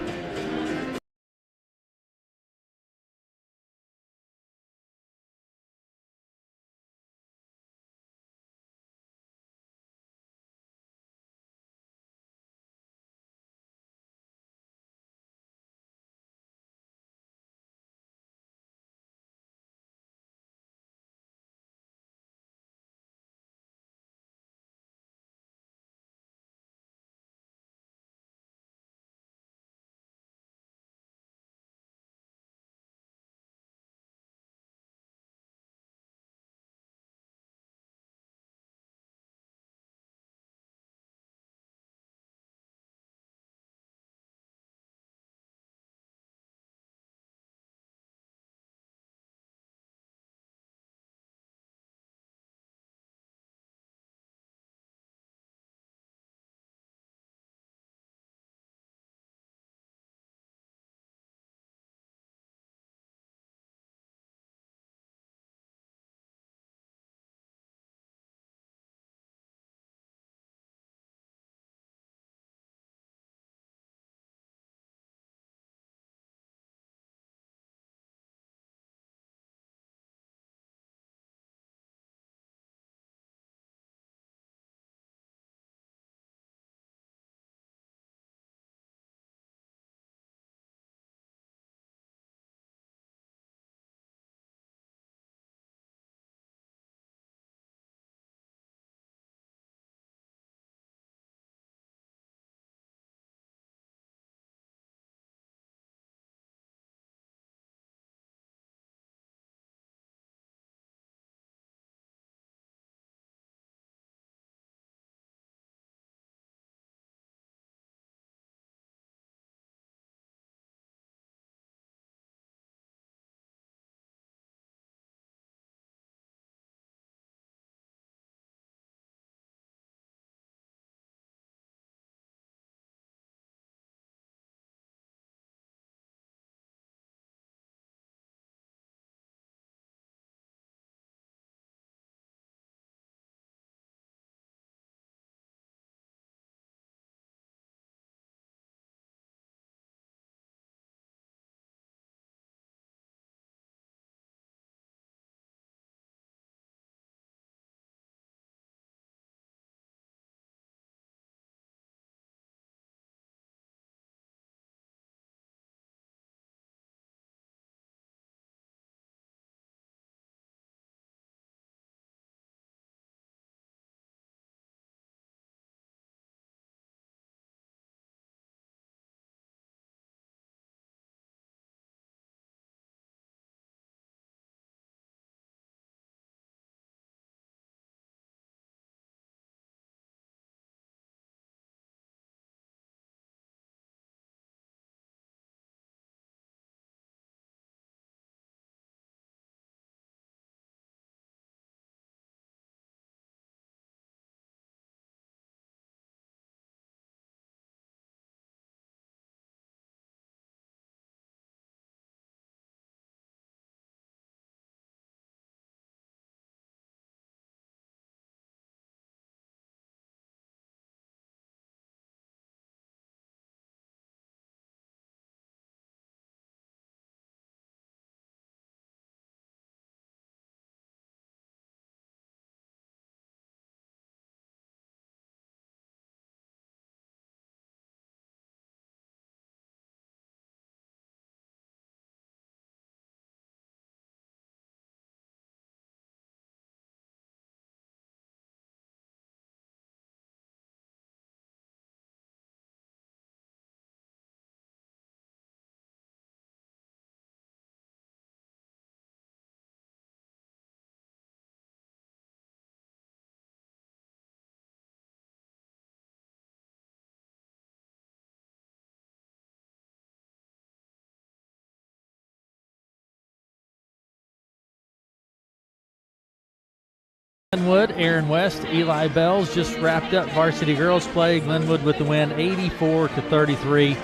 Glenwood, Aaron West, Eli Bells just wrapped up varsity girls play. Glenwood with the win, 84-33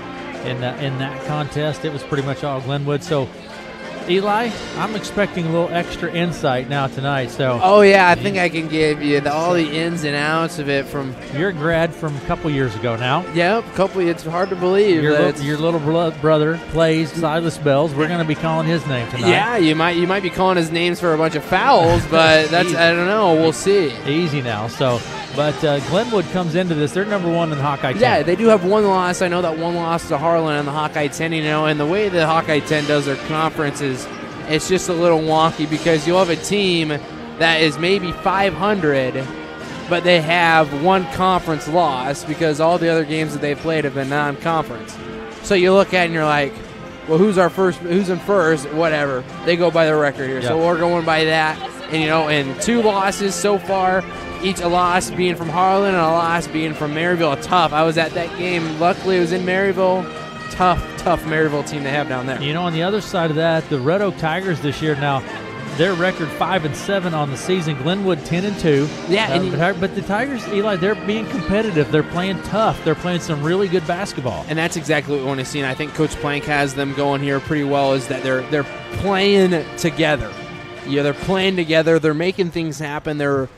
in that contest. It was pretty much all Glenwood. So, Eli, I'm expecting a little extra insight now tonight. So, oh yeah, I think I can give you all the ins and outs of it from. You're a grad from a couple years ago now. Yep, it's hard to believe. Your little brother plays Silas Bells. We're going to be calling his name tonight. Yeah, you might be calling his names for a bunch of fouls, but that's I don't know. We'll see. Easy now. So, but Glenwood comes into this. They're number 1 in the Hawkeye 10. Yeah, they do have one loss. I know that one loss to Harlan in the Hawkeye 10. And the way the Hawkeye 10 does their conference is. It's just a little wonky because you'll have a team that is maybe 500, but they have one conference loss because all the other games that they've played have been non-conference. So you look at it and you're like, well, who's in first? Whatever. They go by the record here. Yep. So we're going by that. And 2 losses so far, each a loss being from Harlan and a loss being from Maryville. Tough. I was at that game. Luckily, it was in Maryville. Tough Maryville team they have down there. On the other side of that, the Red Oak Tigers this year now, their record 5-7 on the season. Glenwood 10-2. Yeah, but the Tigers, Eli, they're being competitive. They're playing tough. They're playing some really good basketball. And that's exactly what we want to see. And I think Coach Plank has them going here pretty well. Is that they're playing together. Yeah, they're playing together. They're making things happen. They're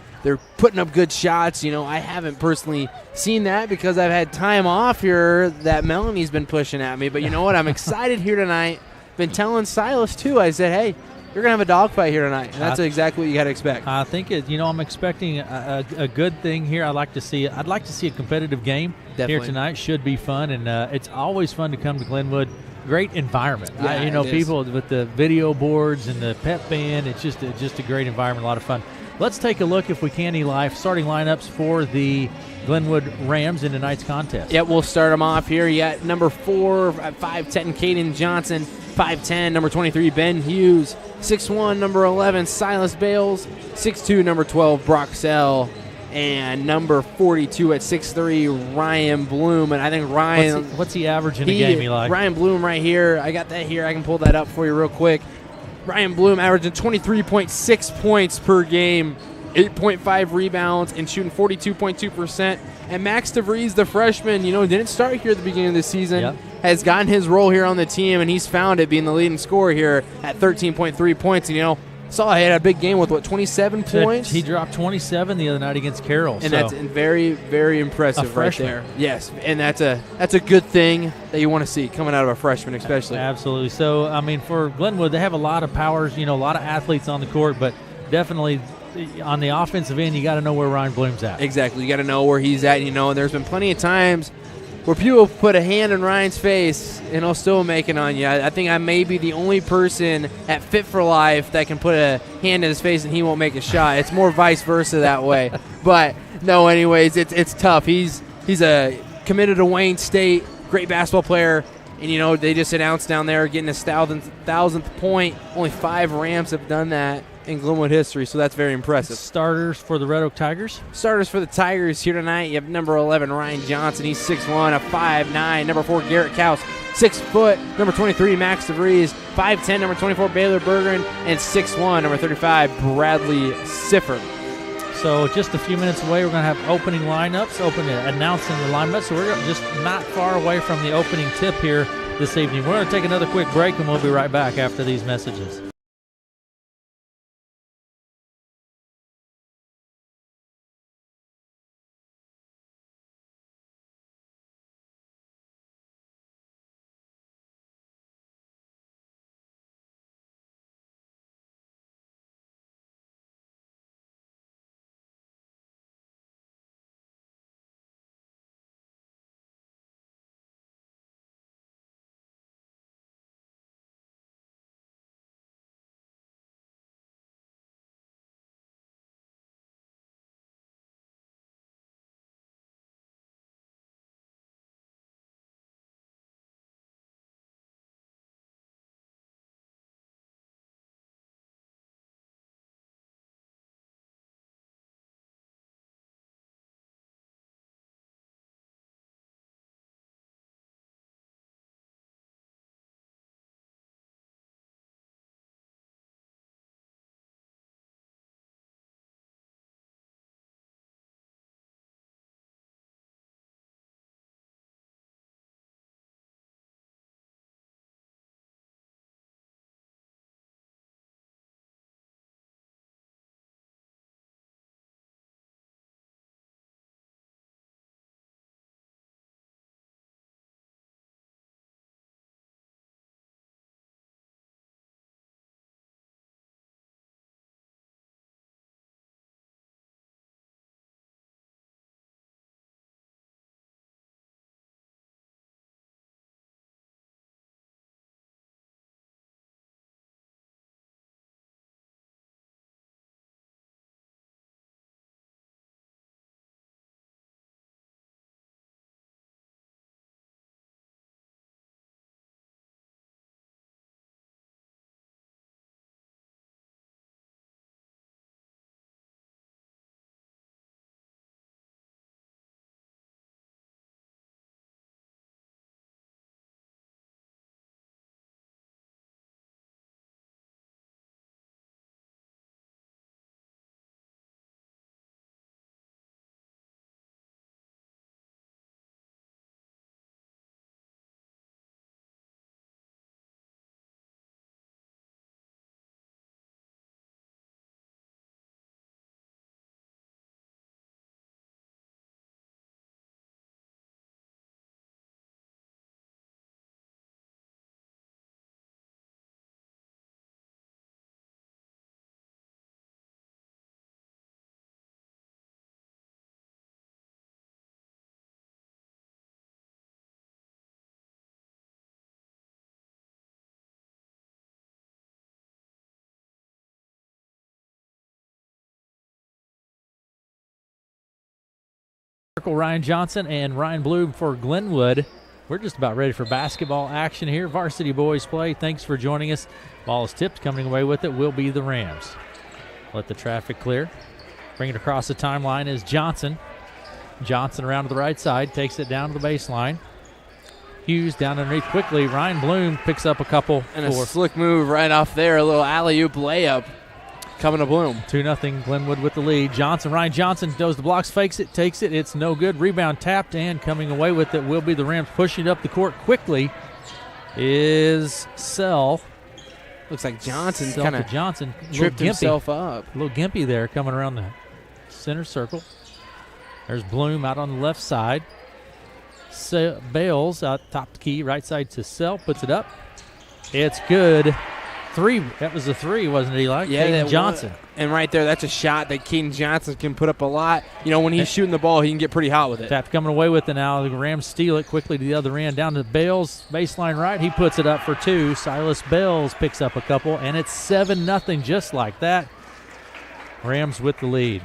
putting up good shots. I haven't personally seen that because I've had time off here that Melanie's been pushing at me. But you know what? I'm excited here tonight. Been telling Silas, too. I said, hey, you're going to have a dogfight here tonight. And that's exactly what you got to expect. I think, I'm expecting a good thing here. I'd like to see a competitive game here tonight. Should be fun. And it's always fun to come to Glenwood. Great environment. Yeah, people with the video boards and the pep band. It's just a great environment, a lot of fun. Let's take a look, if we can, Eli, starting lineups for the Glenwood Rams in tonight's contest. Yeah, we'll start them off here. You got number 4, 5'10", Caden Johnson. 5'10", number 23, Ben Hughes. 6'1", number 11, Silas Bales. 6'2", number 12, Brock Sell. And number 42 at 6'3", Ryan Bloom. And I think Ryan... What's he averaging a game, Eli? Ryan Bloom right here. I got that here. I can pull that up for you real quick. Ryan Bloom averaging 23.6 points per game, 8.5 rebounds, and shooting 42.2%. And Max DeVries, the freshman, didn't start here at the beginning of the season, has gotten his role here on the team, and he's found it being the leading scorer here at 13.3 points. And, saw he had a big game with, 27 points? He dropped 27 the other night against Carroll. And that's very, very impressive right there. Yes, and that's a good thing that you want to see coming out of a freshman especially. Absolutely. So, for Glenwood, they have a lot of powers, a lot of athletes on the court, but definitely on the offensive end, you got to know where Ryan Bloom's at. Exactly. You got to know where he's at. There's been plenty of times where people put a hand in Ryan's face and he'll still make it on you. I think I may be the only person at Fit for Life that can put a hand in his face and he won't make a shot. It's more vice versa that way. But no, anyways, it's tough. He's committed to Wayne State, great basketball player. And, they just announced down there getting his thousandth point. Only 5 Rams have done that in Glenwood history, so that's very impressive. Starters for the Red Oak Tigers? Starters for the Tigers here tonight. You have number 11, Ryan Johnson. He's 6'1", a 5'9". Number 4, Garrett Kaus, 6 foot. Number 23, Max DeVries. 5'10", number 24, Baylor Bergeron. And 6'1", number 35, Bradley Sifford. So just a few minutes away, we're going to have opening lineups, announcing the lineups. So we're just not far away from the opening tip here this evening. We're going to take another quick break, and we'll be right back after these messages. Circle Ryan Johnson and Ryan Bloom for Glenwood. We're just about ready for basketball action here. Varsity boys play. Thanks for joining us. Ball is tipped. Coming away with it will be the Rams. Let the traffic clear. Bring it across the timeline is Johnson. Johnson around to the right side. Takes it down to the baseline. Hughes down underneath quickly. Ryan Bloom picks up a couple. And a slick move right off there. A little alley-oop layup coming to Bloom. 2-0 Glenwood with the lead. Ryan Johnson goes the blocks, fakes it, takes it. It's no good. Rebound tapped, and coming away with it will be the Rams. Pushing it up the court quickly is Sell. Looks like Johnson kind of tripped himself up. A little gimpy there coming around the center circle. There's Bloom out on the left side. Bales out top of the key, right side to Sell, puts it up. It's good. 3. That was a 3, wasn't it, Eli? Yeah, Caden Johnson. And right there, that's a shot that Caden Johnson can put up a lot. You know, when he's shooting the ball, he can get pretty hot with it. Tap coming away with it now. The Rams steal it quickly to the other end. Down to Bales, baseline right. He puts it up for 2. Silas Bales picks up a couple, and it's 7-0 just like that. Rams with the lead.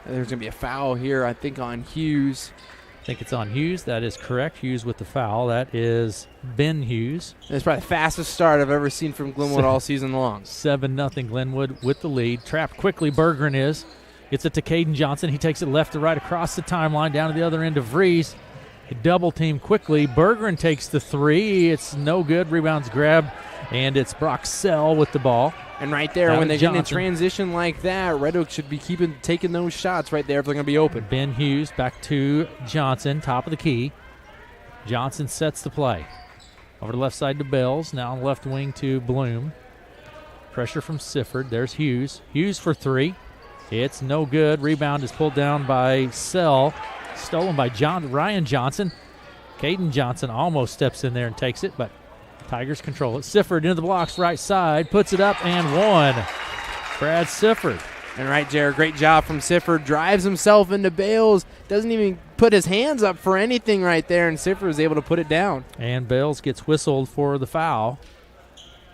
There's going to be a foul here, I think, on Hughes. I think it's on Hughes. That is correct. Hughes with the foul. That is Ben Hughes. It's probably the fastest start I've ever seen from Glenwood all season long. 7-0 Glenwood with the lead. Trapped quickly, Bergeron is. Gets it to Caden Johnson. He takes it left to right across the timeline down to the other end of Vries. Double team quickly. Bergeron takes the 3. It's no good. Rebounds grabbed, and it's Brock Sell with the ball. And right there, when they get in transition like that, Red Oak should be taking those shots right there if they're going to be open. Ben Hughes back to Johnson, top of the key. Johnson sets the play. Over the left side to Bells. Now on the left wing to Bloom. Pressure from Sifford. There's Hughes. Hughes for 3. It's no good. Rebound is pulled down by Sell. Stolen by Ryan Johnson. Caden Johnson almost steps in there and takes it, but Tigers control it. Sifford into the blocks, right side, puts it up and 1. Brad Sifford. And right there, great job from Sifford. Drives himself into Bales. Doesn't even put his hands up for anything right there, and Sifford was able to put it down. And Bales gets whistled for the foul.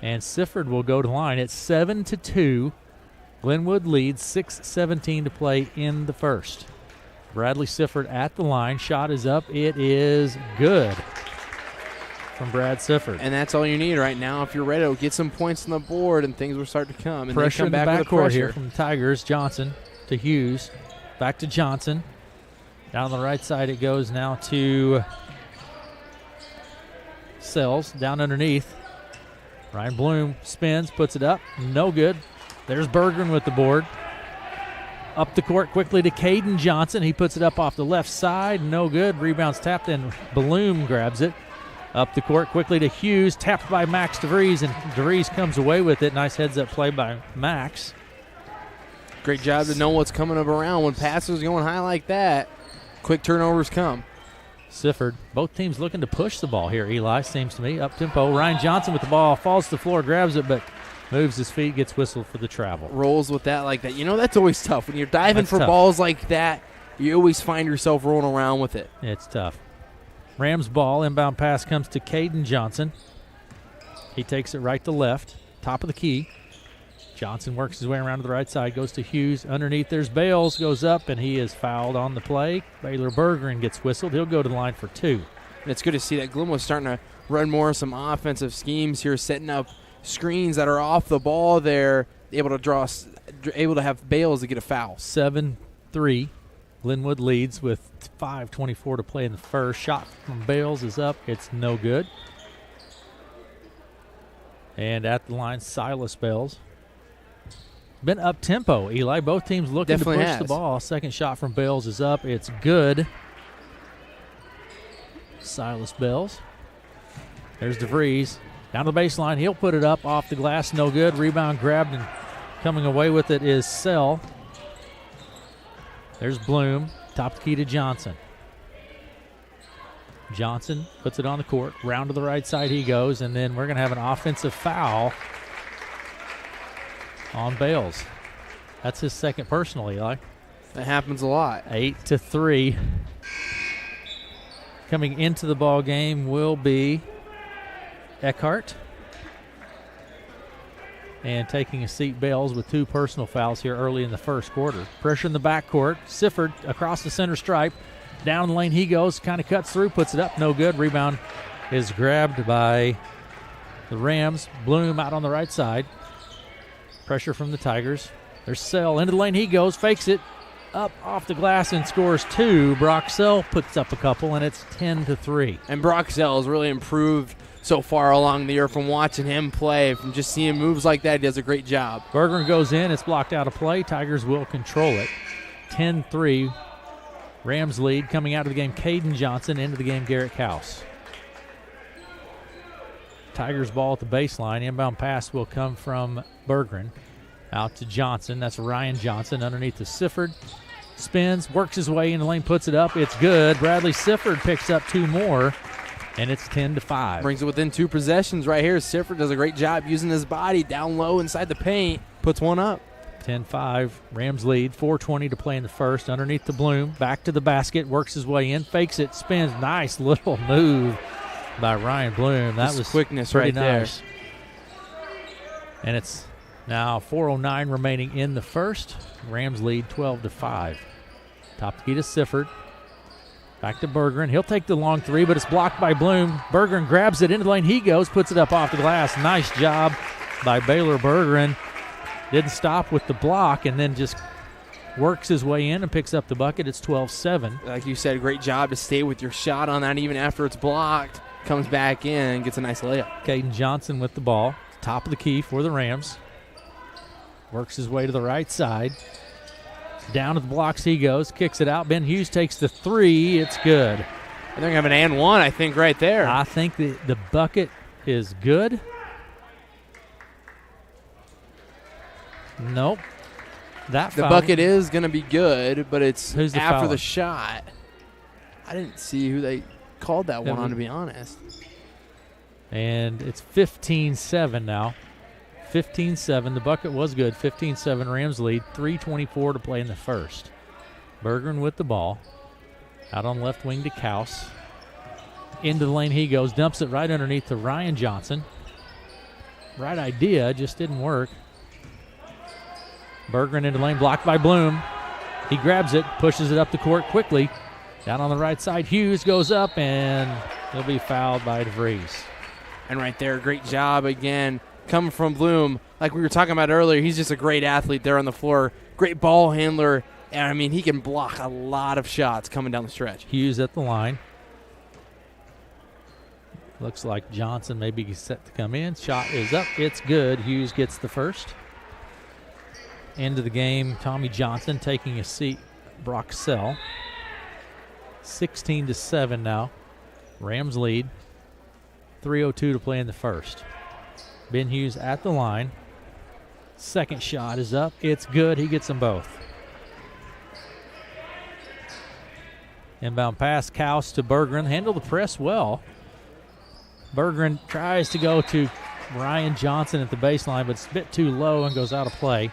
And Sifford will go to line. It's 7-2. Glenwood leads, 6:17 to play in the first. Bradley Sifford at the line. Shot is up. It is good from Brad Sifford. And that's all you need right now. If you're ready to get some points on the board and things will start to come. And pressure come back in the backcourt here from the Tigers. Johnson to Hughes. Back to Johnson. Down the right side it goes now to Sells. Down underneath. Ryan Bloom spins, puts it up. No good. There's Bergeron with the board. Up the court quickly to Caden Johnson. He puts it up off the left side. No good. Rebounds tapped, and Bloom grabs it. Up the court quickly to Hughes. Tapped by Max DeVries, and DeVries comes away with it. Nice heads-up play by Max. Great job to know what's coming up around. When passes going high like that, quick turnovers come. Sifford. Both teams looking to push the ball here, Eli, seems to me. Up-tempo. Ryan Johnson with the ball. Falls to the floor, grabs it, but moves his feet, gets whistled for the travel. Rolls with that like that. You know, that's always tough. When you're diving for balls like that, you always find yourself rolling around with it. It's tough. Rams ball. Inbound pass comes to Caden Johnson. He takes it right to left. Top of the key. Johnson works his way around to the right side. Goes to Hughes. Underneath there's Bales. Goes up, and he is fouled on the play. Baylor Bergeron gets whistled. He'll go to the line for 2. And it's good to see that Glenwood's starting to run more of some offensive schemes here, setting up screens that are off the ball there, able to have Bales to get a foul. 7-3. Glenwood leads with 5:24 to play in the first. Shot from Bales is up. It's no good. And at the line, Silas Bales. Been up-tempo, Eli. Both teams looking Definitely to push the ball. Second shot from Bales is up. It's good. Silas Bales. There's DeVries. Down to the baseline. He'll put it up off the glass. No good. Rebound grabbed, and coming away with it is Sell. There's Bloom. Top of the key to Johnson. Johnson puts it on the court. Round to the right side he goes, and then we're going to have an offensive foul on Bales. That's his second personal, Eli. That happens a lot. 8-3. Coming into the ball game will be Eckhart. And taking a seat, Bales, with 2 personal fouls here early in the first quarter. Pressure in the backcourt. Sifford across the center stripe. Down the lane he goes, kind of cuts through, puts it up, no good. Rebound is grabbed by the Rams. Bloom out on the right side. Pressure from the Tigers. There's Sell into the lane he goes, fakes it, up off the glass and scores 2. Brock Sell puts up a couple, and it's 10-3. And Brock Sell has really improved so far along the year from watching him play, from just seeing moves like that. He does a great job. Bergeron goes in. It's blocked out of play. Tigers will control it. 10-3. Rams lead. Coming out of the game, Caden Johnson. Into the game, Garrett Kaus. Tigers ball at the baseline. Inbound pass will come from Bergeron. Out to Johnson. That's Ryan Johnson underneath to Sifford. Spins, works his way in the lane, puts it up. It's good. Bradley Sifford picks up 2 more, and it's 10-5. Brings it within 2 possessions right here. Sifford does a great job using his body down low inside the paint. Puts one up. 10-5. Rams lead. 4:20 to play in the first. Underneath to Bloom. Back to the basket. Works his way in. Fakes it. Spins. Nice little move by Ryan Bloom. That was quickness pretty right there. Nice. And it's now 4:09 remaining in the first. Rams lead 12-5. Top key to Sifford. Back to Bergeron. He'll take the long 3, but it's blocked by Bloom. Bergeron grabs it into the lane. He goes, puts it up off the glass. Nice job by Baylor Bergeron. Didn't stop with the block and then just works his way in and picks up the bucket. It's 12-7. Like you said, great job to stay with your shot on that even after it's blocked. Comes back in and gets a nice layup. Caden Johnson with the ball. Top of the key for the Rams. Works his way to the right side. Down to the blocks he goes. Kicks it out. Ben Hughes takes the 3. It's good. And they're going to have an and 1, I think, right there. I think the bucket is good. Nope. The bucket is going to be good, but it's after fouler? the shot. I didn't see who they called that one on, to be honest. And it's 15-7 now. 15-7. The bucket was good. 15-7. Rams lead. 3:24 to play in the first. Bergeron with the ball. Out on left wing to Kaus. Into the lane he goes. Dumps it right underneath to Ryan Johnson. Right idea, just didn't work. Bergeron into the lane, blocked by Bloom. He grabs it, pushes it up the court quickly. Down on the right side, Hughes goes up, and he'll be fouled by DeVries. And right there, great job again coming from Bloom. Like we were talking about earlier, he's just a great athlete there on the floor. Great ball handler. And, I mean, he can block a lot of shots coming down the stretch. Hughes at the line. Looks like Johnson may be set to come in. Shot is up. It's good. Hughes gets the first. End of the game, Tommy Johnson taking a seat. Brock Sell. 16-7 now. Rams lead. 3:02 to play in the first. Ben Hughes at the line. Second shot is up. It's good. He gets them both. Inbound pass, Kaus to Bergeron. Handle the press well. Bergeron tries to go to Ryan Johnson at the baseline, but it's a bit too low and goes out of play.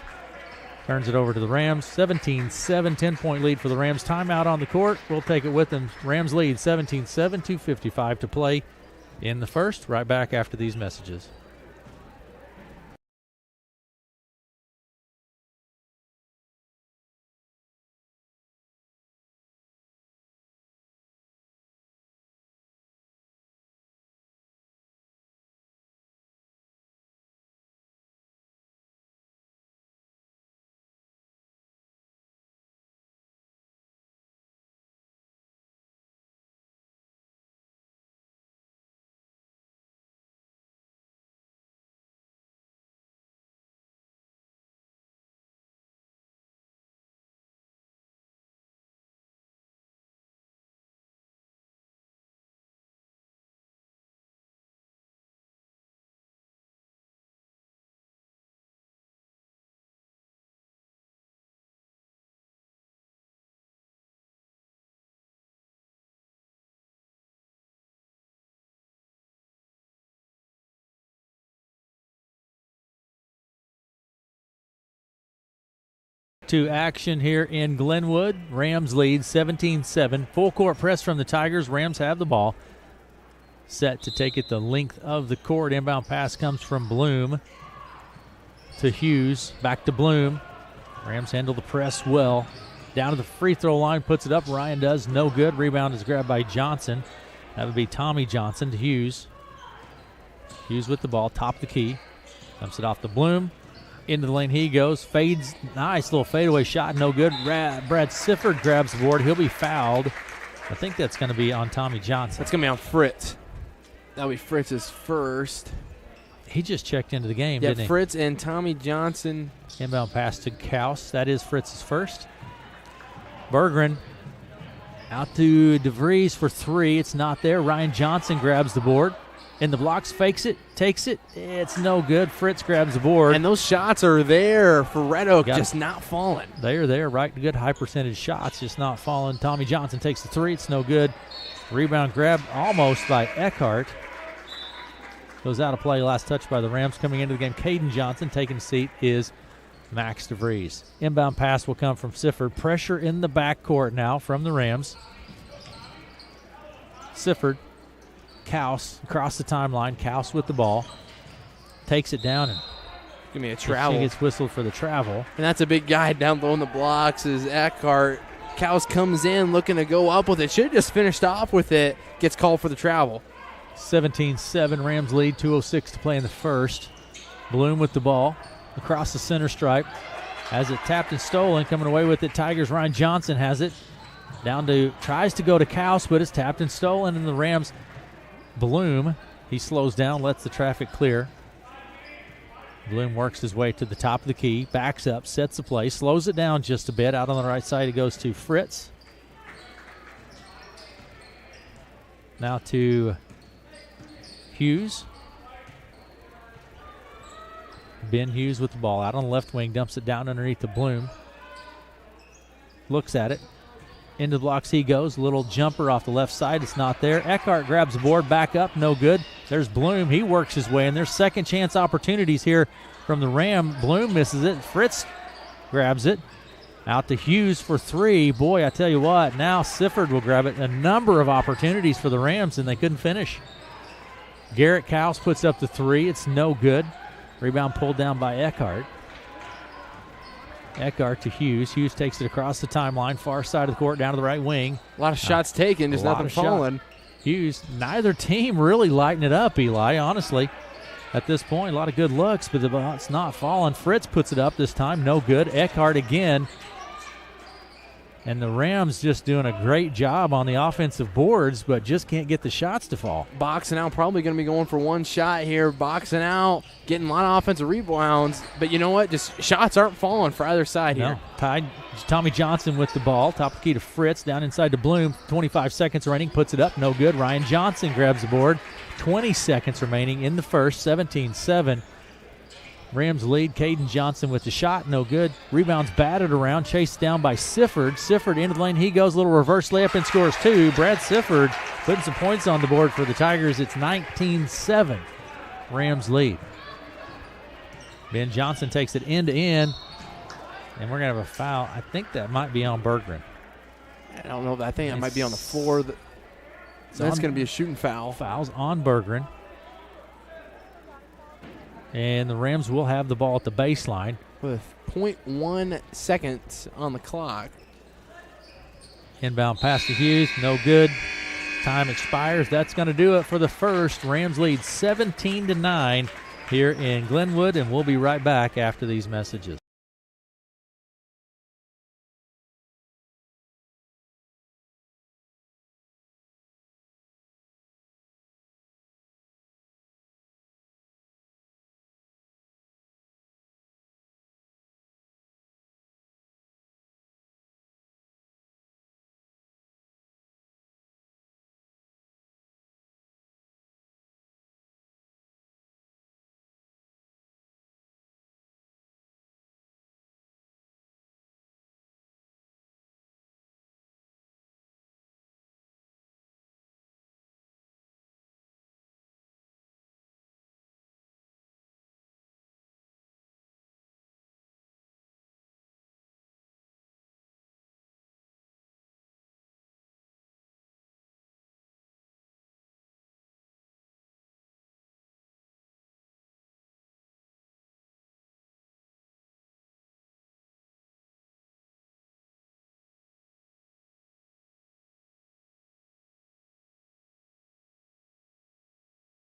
Turns it over to the Rams. 17-7, 10-point lead for the Rams. Timeout on the court. We'll take it with them. Rams lead 17-7, 2:55 to play in the first. Right back after these messages. To action here in Glenwood. Rams lead 17-7. Full court press from the Tigers. Rams have the ball. Set to take it the length of the court. Inbound pass comes from Bloom to Hughes. Back to Bloom. Rams handle the press well. Down to the free throw line, puts it up. Ryan does, no good. Rebound is grabbed by Johnson. That would be Tommy Johnson to Hughes. Hughes with the ball, top of the key. Dumps it off to Bloom. Into the lane he goes. Fades. Nice little fadeaway shot. No good. Brad Sifford grabs the board. He'll be fouled. I think that's going to be on Tommy Johnson. That's going to be on Fritz. That'll be Fritz's first. He just checked into the game, didn't he? Fritz and Tommy Johnson. Inbound pass to Kaus. That is Fritz's first. Berggren out to DeVries for three. It's not there. Ryan Johnson grabs the board. In the blocks, fakes it, takes it. It's no good. Fritz grabs the board. And those shots are there for Red Oak, just not falling. They are there, right? Good high percentage shots, just not falling. Tommy Johnson takes the three. It's no good. Rebound grab almost by Eckhart. Goes out of play. Last touch by the Rams. Coming into the game, Caden Johnson. Taking a seat is Max DeVries. Inbound pass will come from Sifford. Pressure in the backcourt now from the Rams. Sifford. Kaus across the timeline. Kaus with the ball. Takes it down and give me a travel. He gets whistled for the travel. And that's a big guy down low in the blocks is Eckhart. Kaus comes in looking to go up with it. Should have just finished off with it. Gets called for the travel. 17-7 Rams lead. 2:06 to play in the first. Bloom with the ball across the center stripe. Has it tapped and stolen. Coming away with it. Tigers Ryan Johnson has it. Down to, tries to go to Kaus, but it's tapped and stolen. And the Rams, Bloom, he slows down, lets the traffic clear. Bloom works his way to the top of the key, backs up, sets the play, slows it down just a bit. Out on the right side, it goes to Fritz. Now to Hughes. Ben Hughes with the ball out on the left wing, dumps it down underneath the Bloom. Looks at it. Into the blocks he goes. Little jumper off the left side. It's not there. Eckhart grabs the board. Back up. No good. There's Bloom. He works his way. And there's second chance opportunities here from the Ram. Bloom misses it. Fritz grabs it. Out to Hughes for three. Boy, I tell you what. Now Sifford will grab it. A number of opportunities for the Rams, and they couldn't finish. Garrett Kaus puts up the three. It's no good. Rebound pulled down by Eckhart. Eckhart to Hughes. Hughes takes it across the timeline, far side of the court, down to the right wing. A lot of shots taken, just nothing falling. Hughes, neither team really lighting it up, Eli, honestly. At this point, a lot of good looks, but it's not falling. Fritz puts it up this time, no good. Eckhart again. And the Rams just doing a great job on the offensive boards, but just can't get the shots to fall. Boxing out, probably going to be going for one shot here. Boxing out, getting a lot of offensive rebounds. But you know what? Just shots aren't falling for either side here. Tied. Tommy Johnson with the ball. Top of the key to Fritz. Down inside to Bloom. 25 seconds remaining. Puts it up. No good. Ryan Johnson grabs the board. 20 seconds remaining in the first. 17-7. Rams lead. Caden Johnson with the shot. No good. Rebounds batted around. Chased down by Sifford. Sifford into the lane. He goes. Little reverse layup and scores two. Brad Sifford putting some points on the board for the Tigers. It's 19-7. Rams lead. Ben Johnson takes it end to end. And we're going to have a foul. I think that might be on Berggren. I don't know. I think it might be on the floor. So that's going to be a shooting foul. Foul's on Berggren. And the Rams will have the ball at the baseline. With 0.1 seconds on the clock. Inbound pass to Hughes. No good. Time expires. That's going to do it for the first. Rams lead 17-9 here in Glenwood. And we'll be right back after these messages.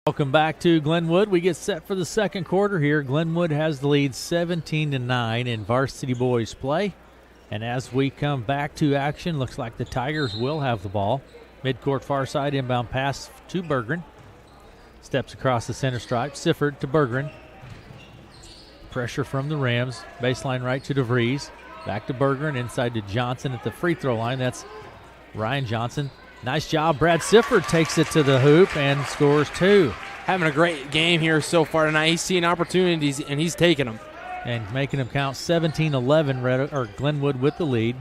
Welcome back to Glenwood. We get set for the second quarter here. Glenwood has the lead 17-9 in varsity boys play. And as we come back to action, looks like the Tigers will have the ball. Midcourt far side inbound pass to Berggren. Steps across the center stripe. Sifford to Berggren. Pressure from the Rams. Baseline right to DeVries. Back to Berggren. Inside to Johnson at the free throw line. That's Ryan Johnson. Nice job. Brad Sifford takes it to the hoop and scores 2. Having a great game here so far tonight. He's seeing opportunities, and he's taking them. And making them count. 17-11, Glenwood with the lead.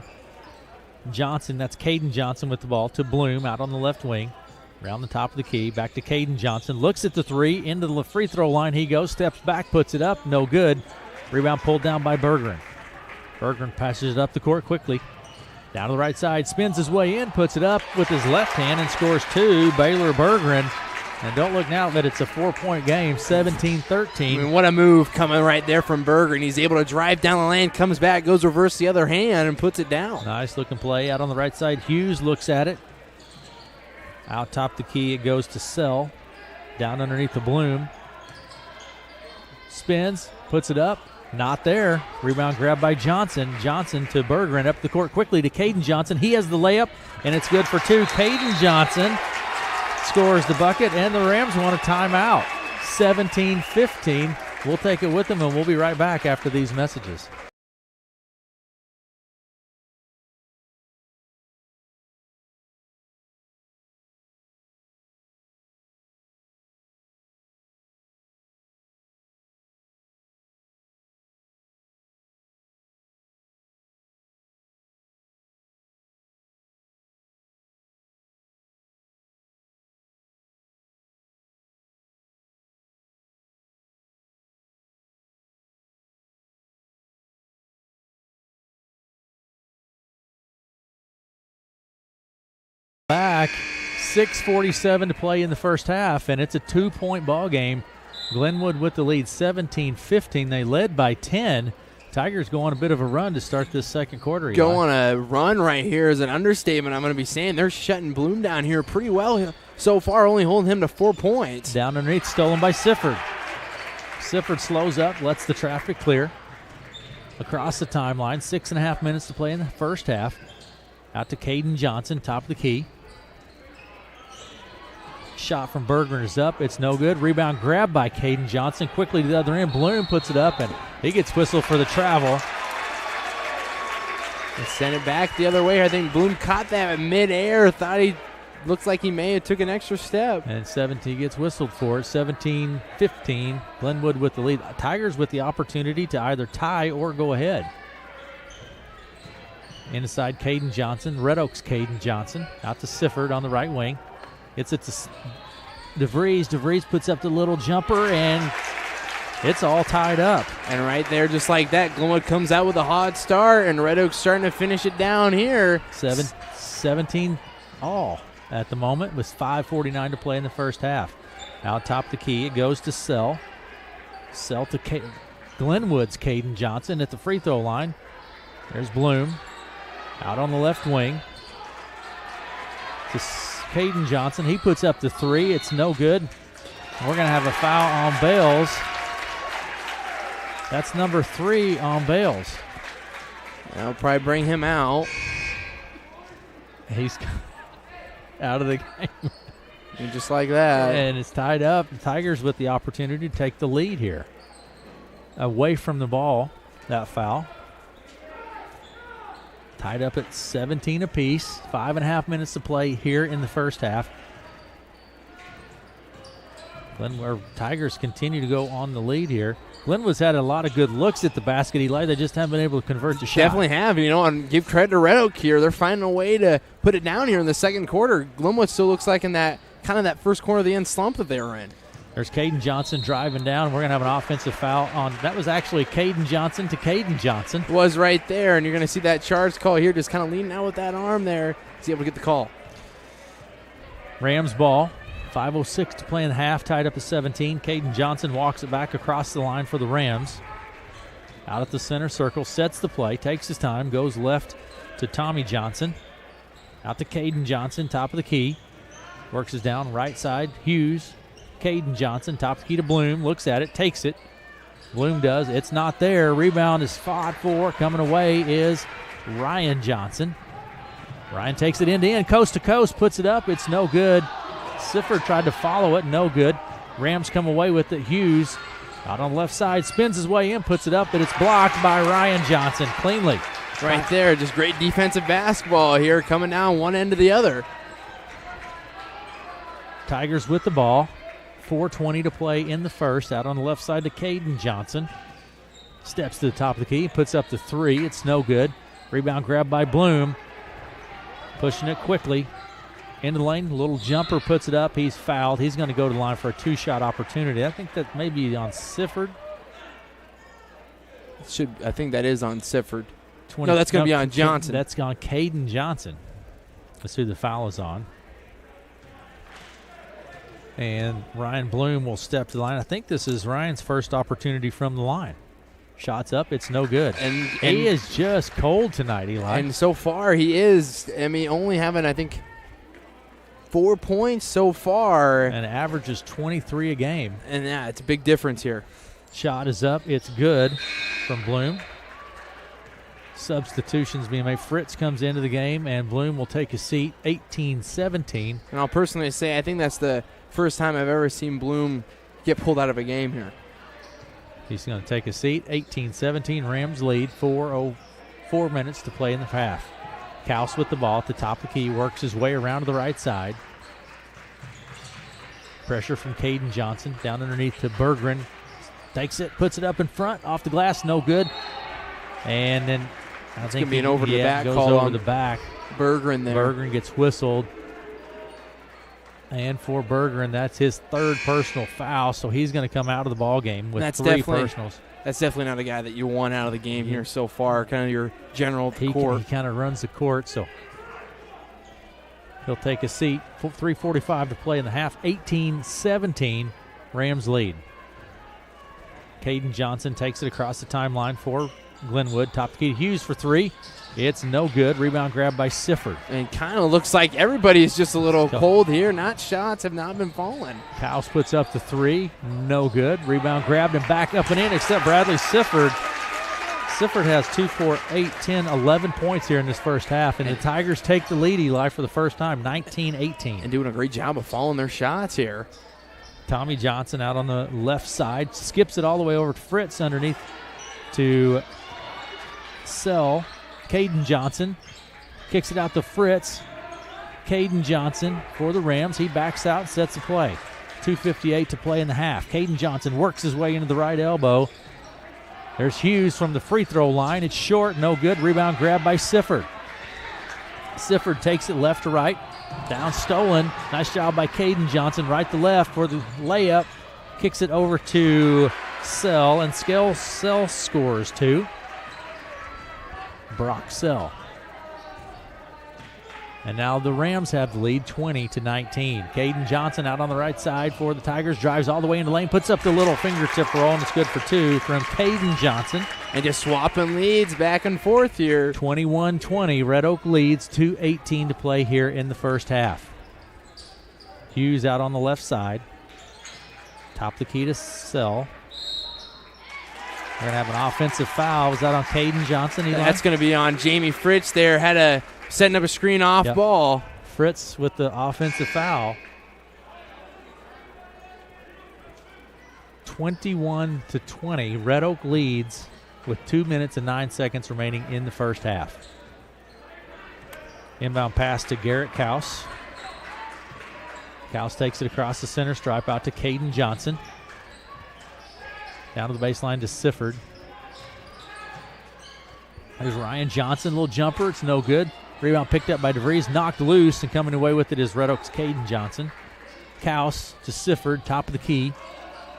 Johnson, that's Caden Johnson with the ball to Bloom out on the left wing. Around the top of the key. Back to Caden Johnson. Looks at the three. Into the free throw line he goes. Steps back. Puts it up. No good. Rebound pulled down by Berggren. Berggren passes it up the court quickly. Down to the right side, spins his way in, puts it up with his left hand and scores 2. Baylor Berggren. And don't look now that it's a 4-point game, 17-13. I mean, what a move coming right there from Berggren. He's able to drive down the lane, comes back, goes reverse the other hand, and puts it down. Nice looking play out on the right side. Hughes looks at it. Out top the key, it goes to Sell. Down underneath the Bloom. Spins, puts it up. Not there. Rebound grabbed by Johnson. Johnson to Berggren. Up the court quickly to Caden Johnson. He has the layup, and it's good for 2. Caden Johnson scores the bucket, and the Rams want a timeout. 17-15. We'll take it with them, and we'll be right back after these messages. Back, 6:47 to play in the first half, and it's a 2-point ball game. Glenwood with the lead, 17-15. They led by 10. Tigers go on a bit of a run to start this second quarter. Eli. Go on a run right here is an understatement. I'm going to be saying they're shutting Bloom down here pretty well so far, only holding him to 4 points. Down underneath, stolen by Sifford. Sifford slows up, lets the traffic clear. Across the timeline, 6.5 minutes to play in the first half. Out to Caden Johnson, top of the key. Shot from Berggren is up. It's no good. Rebound grabbed by Caden Johnson. Quickly to the other end. Bloom puts it up, and he gets whistled for the travel. And send it back the other way. I think Bloom caught that in midair. Thought he looks like he may have took an extra step. And 17 gets whistled for it. 17-15. Glenwood with the lead. Tigers with the opportunity to either tie or go ahead. Inside Caden Johnson. Red Oaks Caden Johnson. Out to Sifford on the right wing. It's to DeVries. DeVries puts up the little jumper, and it's all tied up. And right there, just like that, Glenwood comes out with a hot start, and Red Oaks starting to finish it down here. 17 all at the moment with 5:49 to play in the first half. Out top the key, it goes to Sell. Sell to Glenwood's Caden Johnson at the free throw line. There's Bloom. Out on the left wing. To Caden Johnson. He puts up the 3. It's no good. We're going to have a foul on Bales. That's number 3 on Bales. That'll probably bring him out. He's out of the game. And just like that. And it's tied up. The Tigers with the opportunity to take the lead here. Away from the ball, that foul. Tied up at 17 apiece. 5.5 minutes to play here in the first half. Glenwood Tigers continue to go on the lead here. Glenwood's had a lot of good looks at the basket, Eli. They just haven't been able to convert the shot. Definitely have, and give credit to Red Oak here. They're finding a way to put it down here in the second quarter. Glenwood still looks like in that kind of that first corner of the end slump that they were in. There's Caden Johnson driving down. We're going to have an offensive foul on. That was actually Caden Johnson to Caden Johnson. Was right there, and you're going to see that charge call here, just kind of leaning out with that arm there. He's able to get the call. Rams ball. 5:06 to play in the half, tied up at 17. Caden Johnson walks it back across the line for the Rams. Out at the center circle, sets the play, takes his time, goes left to Tommy Johnson. Out to Caden Johnson, top of the key. Works his down right side. Hughes. Caden Johnson. Top of the key to Bloom. Looks at it, takes it. Bloom does. It's not there. Rebound is fought for. Coming away is Ryan Johnson. Ryan takes it end to end, coast to coast, puts it up. It's no good. Sifford tried to follow it. No good. Rams come away with it. Hughes out on the left side, spins his way in, puts it up, but it's blocked by Ryan Johnson cleanly. Right there, just great defensive basketball here, coming down one end to the other. Tigers with the ball. 4:20 to play in the first. Out on the left side to Caden Johnson. Steps to the top of the key, puts up the three. It's no good. Rebound grab by Bloom. Pushing it quickly. Into the lane, little jumper, puts it up. He's fouled. He's going to go to the line for a two-shot opportunity. I think that may be on Sifford. I think that is on Sifford. No, that's going to be on Johnson. That's on Caden Johnson. That's who the foul is on. And Ryan Bloom will step to the line. I think this is Ryan's first opportunity from the line. Shots up, it's no good. And he is just cold tonight, Eli. And so far he is, only having, I think, 4 points so far. And averages 23 a game. And yeah, it's a big difference here. Shot is up, it's good from Bloom. Substitutions being made. Fritz comes into the game, and Bloom will take a seat, 18-17. And I'll personally say I think that's the first time I've ever seen Bloom get pulled out of a game here. He's going to take a seat, 18-17. Rams lead, 4 minutes to play in the half. Kaus with the ball at the top of the key, works his way around to the right side. Pressure from Caden Johnson, down underneath to Berggren. Takes it, puts it up in front, off the glass, no good. And then I think going to be an over the back goes call over on the back. Berggren there. Berggren gets whistled. And for Berggren, that's his third personal foul, so he's going to come out of the ball game with three personals. That's definitely not a guy that you want out of the game here so far, kind of your general court. He kind of runs the court, so he'll take a seat. 3:45 to play in the half. 18-17, Rams lead. Caden Johnson takes it across the timeline for Glenwood. Top of the key to Hughes for three. It's no good. Rebound grab by Sifford. And kind of looks like everybody is just a little cold here. Shots have not been falling. Kaus puts up the three. No good. Rebound grabbed and back up and in, except Bradley Sifford. Sifford has 2, 4, 8, 10, 11 points here in this first half, and the Tigers take the lead, Eli, for the first time, 19-18. And doing a great job of following their shots here. Tommy Johnson out on the left side, skips it all the way over to Fritz underneath to Sell. Caden Johnson kicks it out to Fritz. Caden Johnson for the Rams. He backs out, sets the play. 2:58 to play in the half. Caden Johnson works his way into the right elbow. There's Hughes from the free throw line. It's short, no good. Rebound grab by Sifford. Sifford takes it left to right. Down stolen. Nice job by Caden Johnson. Right to left for the layup. Kicks it over to Sell, and Sell scores two. Brock Sell. And now the Rams have the lead, 20-19. Caden Johnson out on the right side for the Tigers. Drives all the way into the lane. Puts up the little fingertip roll, and it's good for two from Caden Johnson. And just swapping leads back and forth here. 21-20. Red Oak leads, 2:18 to play here in the first half. Hughes out on the left side. Top of the key to Sell. We're going to have an offensive foul. Was that on Caden Johnson? Eli? That's going to be on Jamie Fritz there. Setting up a screen off ball. Fritz with the offensive foul. 21-20. Red Oak leads with 2 minutes and 9 seconds remaining in the first half. Inbound pass to Garrett Kaus. Kaus takes it across the center stripe out to Caden Johnson. Down to the baseline to Sifford. There's Ryan Johnson, little jumper. It's no good. Rebound picked up by DeVries, knocked loose, and coming away with it is Red Oak's Caden Johnson. Kaus to Sifford, top of the key.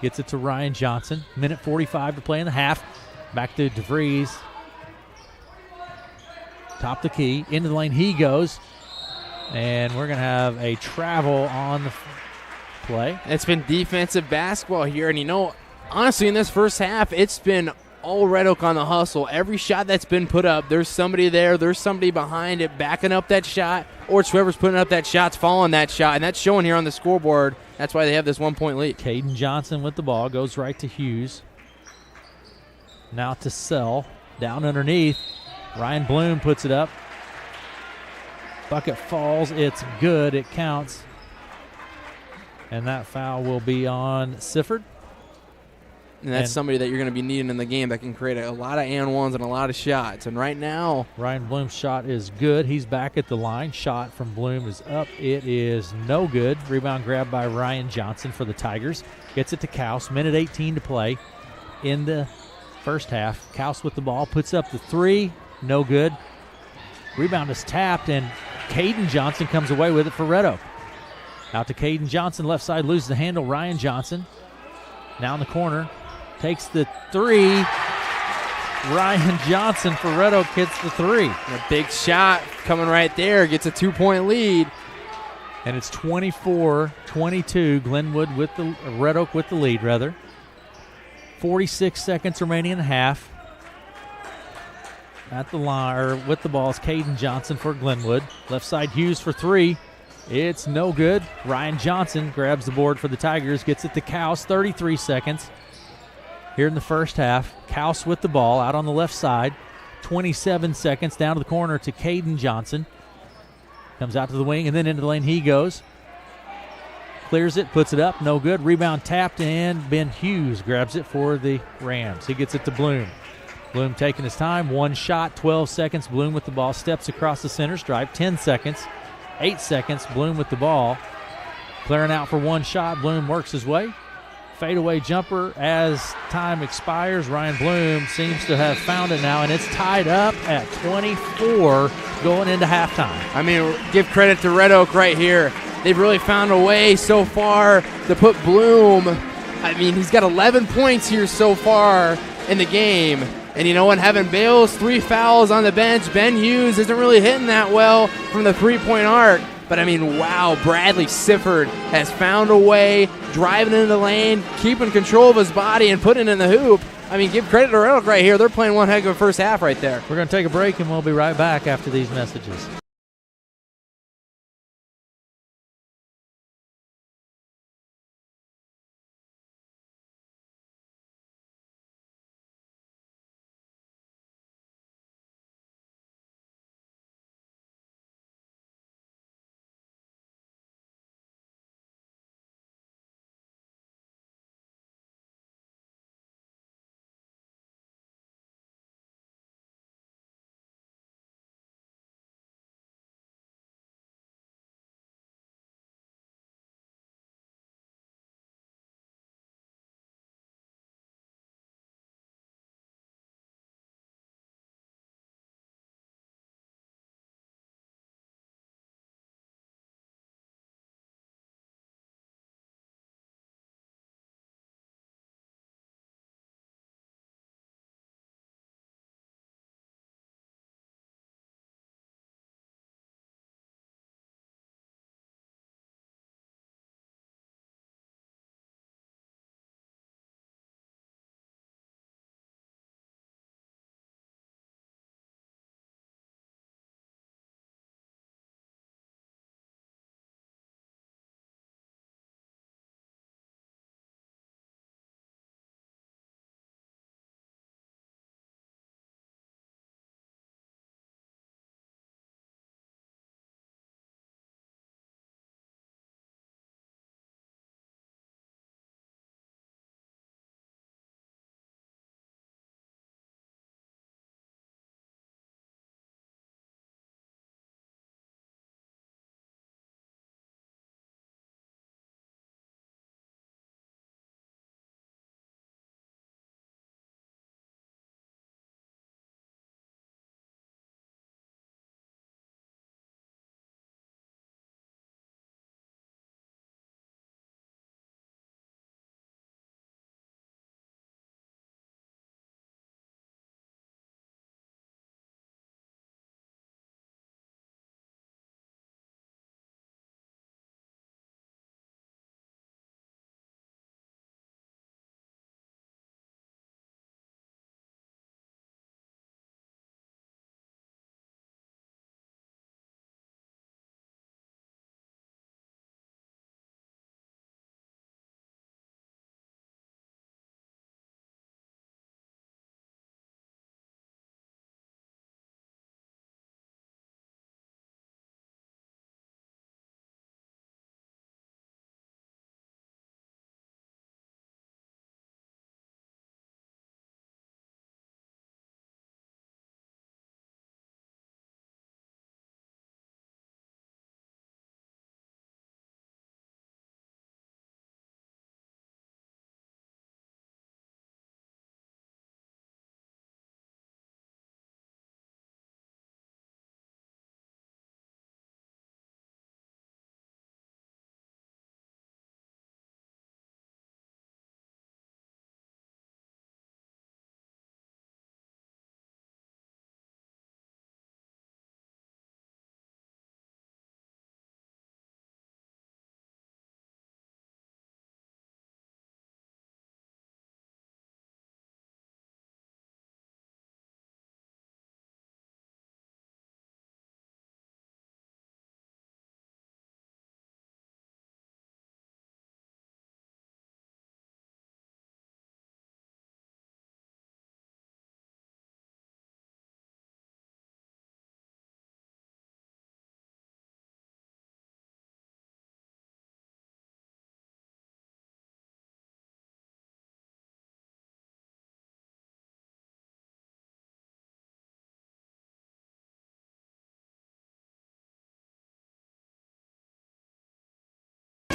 Gets it to Ryan Johnson. Minute 45 to play in the half. Back to DeVries. Top of the key. Into the lane he goes. And we're going to have a travel on the play. It's been defensive basketball here, and honestly, in this first half, it's been all Red Oak on the hustle. Every shot that's been put up, there's somebody there, there's somebody behind it backing up that shot, or it's whoever's putting up that shot's following that shot, and that's showing here on the scoreboard. That's why they have this 1-point lead. Caden Johnson with the ball, goes right to Hughes. Now to Sell, down underneath. Ryan Bloom puts it up. Bucket falls, it's good, it counts. And that foul will be on Sifford. And that's somebody that you're going to be needing in the game that can create a lot of and ones and a lot of shots. And right now, Ryan Bloom's shot is good. He's back at the line. Shot from Bloom is up. It is no good. Rebound grabbed by Ryan Johnson for the Tigers. Gets it to Kaus. Minute 18 to play in the first half. Kaus with the ball. Puts up the three. No good. Rebound is tapped, and Caden Johnson comes away with it for Red Oak. Out to Caden Johnson. Left side loses the handle. Ryan Johnson. Now in the corner. Takes the three. Ryan Johnson for Red Oak hits the three. A big shot coming right there. Gets a 2-point lead. And it's 24-22. Glenwood with the Red Oak with the lead, rather. 46 seconds remaining in the half. At the line, or with the ball is Caden Johnson for Glenwood. Left side Hughes for three. It's no good. Ryan Johnson grabs the board for the Tigers. Gets it to Kaus. 33 seconds. Here in the first half, Kaus with the ball out on the left side. 27 seconds down to the corner to Caden Johnson. Comes out to the wing and then into the lane he goes. Clears it, puts it up, no good. Rebound tapped, and Ben Hughes grabs it for the Rams. He gets it to Bloom. Bloom taking his time. One shot, 12 seconds. Bloom with the ball, steps across the center stripe. 10 seconds, 8 seconds. Bloom with the ball. Clearing out for one shot. Bloom works his way. Fadeaway jumper as time expires. Ryan Bloom seems to have found it now, and it's tied up at 24 going into halftime. I mean, give credit to Red Oak right here. They've really found a way so far to put Bloom. I mean, he's got 11 points here so far in the game. And you know what? Having Bales, 3 fouls on the bench. Ben Hughes isn't really hitting that well from the three-point arc. But, I mean, wow, Bradley Sifford has found a way, driving into the lane, keeping control of his body, and putting it in the hoop. I mean, give credit to Red Oak right here. They're playing one heck of a first half right there. We're going to take a break, and we'll be right back after these messages.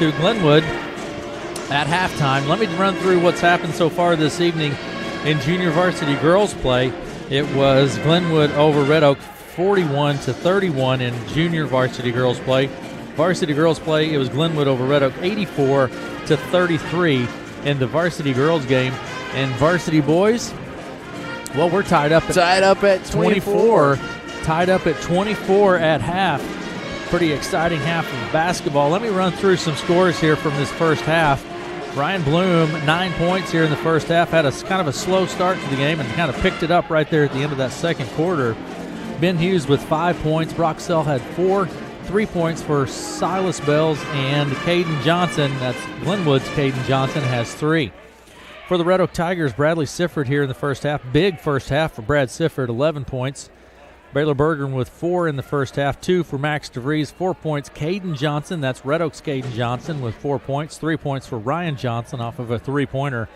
to Glenwood at halftime. Let me run through what's happened so far this evening in junior varsity girls play. It was Glenwood over Red Oak 41-31 in junior varsity girls play. Varsity girls play, it was Glenwood over Red Oak 84-33 in the varsity girls game. And varsity boys, well, we're tied up at 24. Tied up at 24 at half. Pretty exciting half of basketball. Let me run through some scores here from this first half. Ryan Bloom, 9 points here in the first half, had a kind of a slow start to the game and kind of picked it up right there at the end of that second quarter. Ben Hughes with 5 points. Brock Sell had 4. 3 points for Silas Bells, and Caden Johnson, that's Glenwood's Caden Johnson, has 3. For the Red Oak Tigers, Bradley Sifford here in the first half. Big first half for Brad Sifford, 11 points. Baylor Bergen with 4 in the first half. 2 for Max DeVries, 4 points. Caden Johnson, that's Red Oak's Caden Johnson with 4 points. 3 points for Ryan Johnson off of a 3-pointer.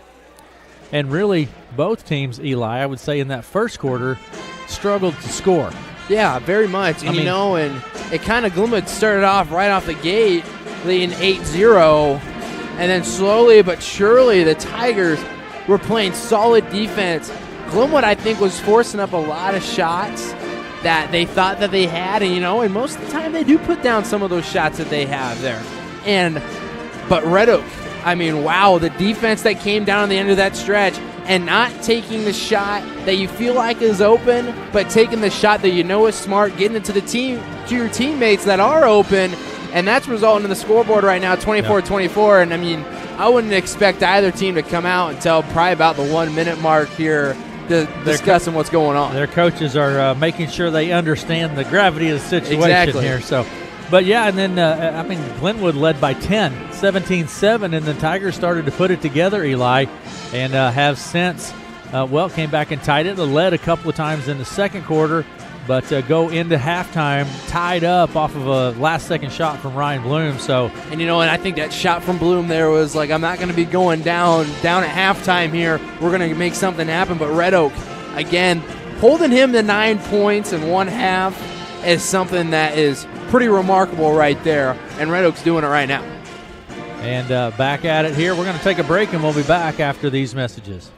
And really, both teams, Eli, I would say in that first quarter, struggled to score. Yeah, very much. And, and it kind of Glenwood started off right off the gate leading 8-0. And then slowly but surely the Tigers were playing solid defense. Glenwood, I think, was forcing up a lot of shots that they thought that they had. And, and most of the time they do put down some of those shots that they have there. But Red Oak, wow, the defense that came down at the end of that stretch and not taking the shot that you feel like is open, but taking the shot that is smart, getting it to your teammates that are open, and that's resulting in the scoreboard right now, 24-24. And I wouldn't expect either team to come out until probably about the 1 minute mark here discussing what's going on. Their coaches are making sure they understand the gravity of the situation here. So, but yeah, and then Glenwood led by 10, 17-7, and the Tigers started to put it together, Eli, and have since came back and tied it. They led a couple of times in the second quarter, but go into halftime tied up off of a last-second shot from Ryan Bloom. So, and I think that shot from Bloom there was like, I'm not going to be going down at halftime here. We're going to make something happen. But Red Oak, again, holding him to 9 points in one half is something that is pretty remarkable right there, and Red Oak's doing it right now. And back at it here. We're going to take a break, and we'll be back after these messages.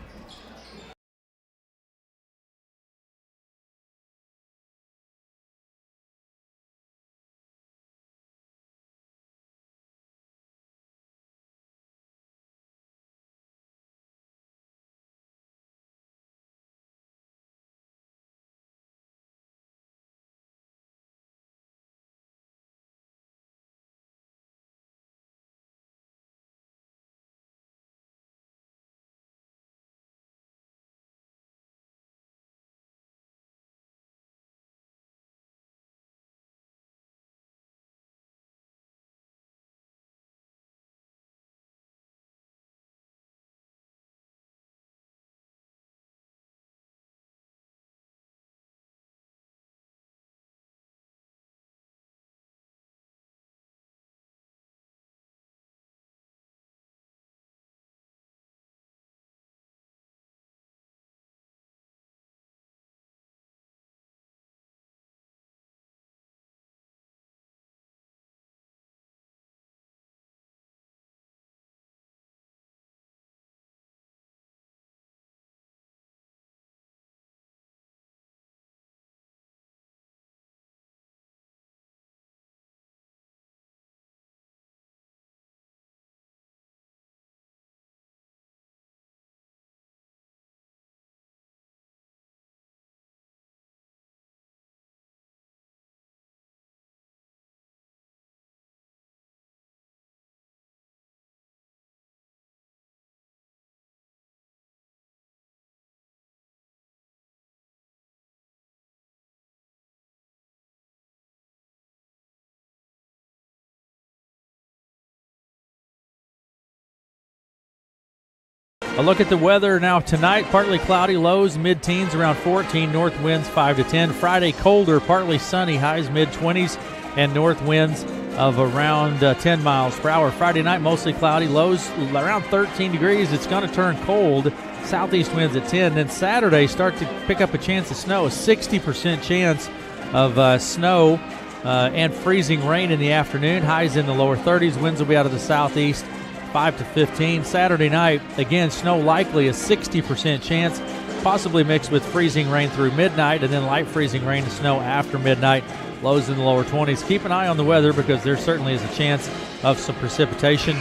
A look at the weather now tonight. Partly cloudy, lows mid-teens around 14, north winds 5 to 10. Friday colder, partly sunny, highs mid-20s, and north winds of around 10 miles per hour. Friday night mostly cloudy, lows around 13 degrees. It's going to turn cold. Southeast winds at 10. Then Saturday start to pick up a chance of snow, a 60% chance of snow and freezing rain in the afternoon. Highs in the lower 30s. Winds will be out of the southeast, 5 to 15. Saturday night, again, snow likely, a 60% chance, possibly mixed with freezing rain through midnight, and then light freezing rain and snow after midnight. Lows in the lower 20s. Keep an eye on the weather because there certainly is a chance of some precipitation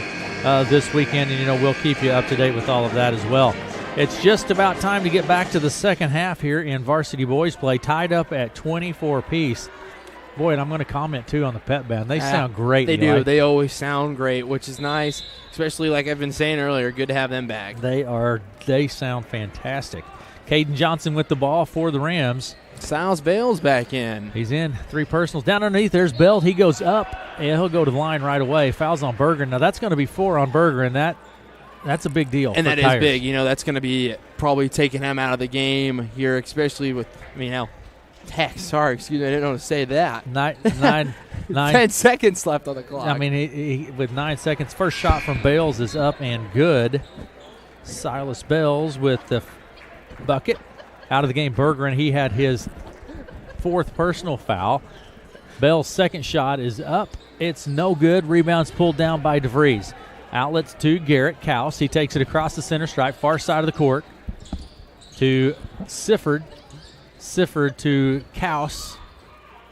this weekend, and we'll keep you up to date with all of that as well. It's just about time to get back to the second half here in varsity boys play, tied up at 24 apiece. Boy, and I'm going to comment too on the pep band. They sound great. They do. They always sound great, which is nice, especially like I've been saying earlier. Good to have them back. They sound fantastic. Caden Johnson with the ball for the Rams. Silas Bales back in. He's in. 3 personals. Down underneath, there's Belt. He goes up, and he'll go to the line right away. Fouls on Berger. Now, that's going to be 4 on Berger, and that's a big deal. And that Tigers. Is big. That's going to be probably taking him out of the game here, especially with, Tech. Sorry, excuse me, I didn't know to say that. 10 seconds left on the clock. I mean, he with 9 seconds, first shot from Bales is up and good. Silas Bales with the bucket. Out of the game, Berger, and he had his 4th personal foul. Bell's second shot is up. It's no good. Rebounds pulled down by DeVries. Outlets to Garrett Kaus. He takes it across the center stripe, far side of the court to Sifford. Sifford to Kaus.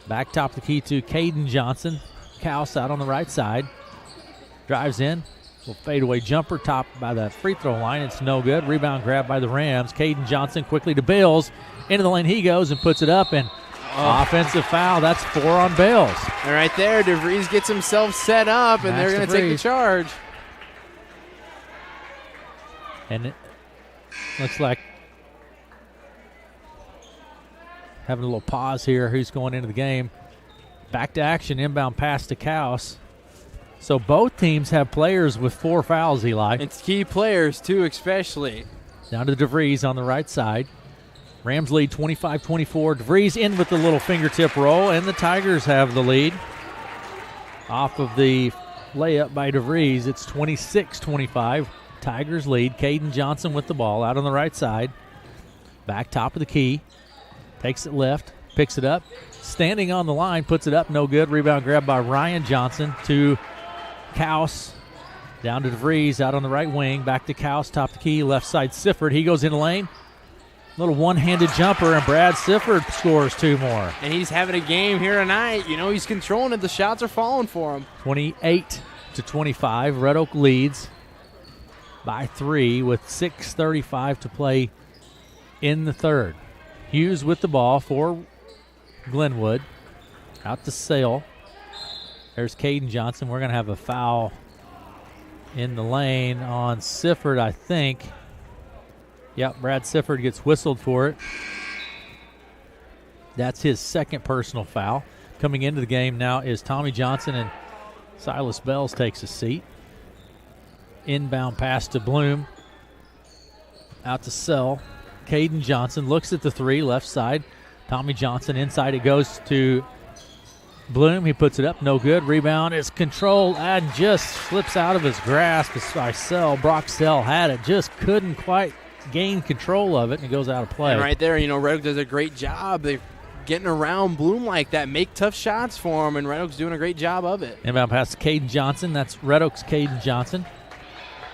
Back top of the key to Caden Johnson. Kaus out on the right side. Drives in. Little fadeaway jumper topped by the free throw line. It's no good. Rebound grab by the Rams. Caden Johnson quickly to Bales. Into the lane he goes and puts it up, and offensive foul. That's 4 on Bales. And right there, DeVries gets himself set up, and they're going to take the charge. And it looks like having a little pause here. Who's going into the game? Back to action. Inbound pass to Kaus. So both teams have players with 4 fouls, Eli. It's key players, too, especially. Down to DeVries on the right side. Rams lead 25-24. DeVries in with the little fingertip roll, and the Tigers have the lead. Off of the layup by DeVries, it's 26-25. Tigers lead. Caden Johnson with the ball out on the right side. Back top of the key. Takes it left, picks it up. Standing on the line, puts it up, no good. Rebound grab by Ryan Johnson to Kaus. Down to DeVries, out on the right wing. Back to Kaus, top of the key, left side Sifford. He goes in the lane. Little one-handed jumper, and Brad Sifford scores 2 more. And he's having a game here tonight. He's controlling it. The shots are falling for him. 28-25. Red Oak leads by 3 with 6:35 to play in the third. Hughes with the ball for Glenwood. Out to Sale. There's Caden Johnson. We're going to have a foul in the lane on Sifford, I think. Yep, Brad Sifford gets whistled for it. That's his second personal foul. Coming into the game now is Tommy Johnson, and Silas Bells takes a seat. Inbound pass to Bloom. Out to Sell. Caden Johnson looks at the 3, left side. Tommy Johnson inside. It goes to Bloom. He puts it up. No good. Rebound is controlled and just slips out of his grasp by Sell. Brock Sell had it. Just couldn't quite gain control of it, and it goes out of play. And right there, Red Oak does a great job. They're getting around Bloom like that, make tough shots for him, and Red Oak's doing a great job of it. Inbound pass to Caden Johnson. That's Red Oak's Caden Johnson.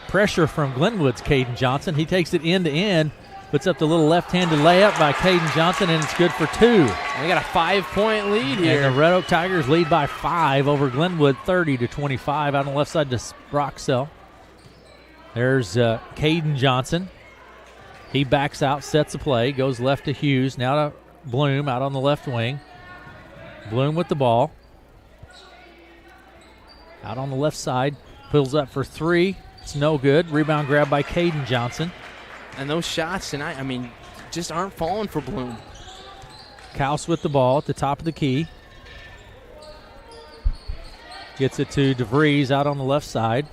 Pressure from Glenwood's Caden Johnson. He takes it end to end. Puts up the little left-handed layup by Caden Johnson, and it's good for 2. And they got a 5-point lead here. And the Red Oak Tigers lead by 5 over Glenwood, 30-25. Out on the left side to Broxell. There's Caden Johnson. He backs out, sets a play, goes left to Hughes. Now to Bloom out on the left wing. Bloom with the ball. Out on the left side. Pulls up for 3. It's no good. Rebound grab by Caden Johnson. And those shots tonight, just aren't falling for Bloom. Kaus with the ball at the top of the key. Gets it to DeVries out on the left side.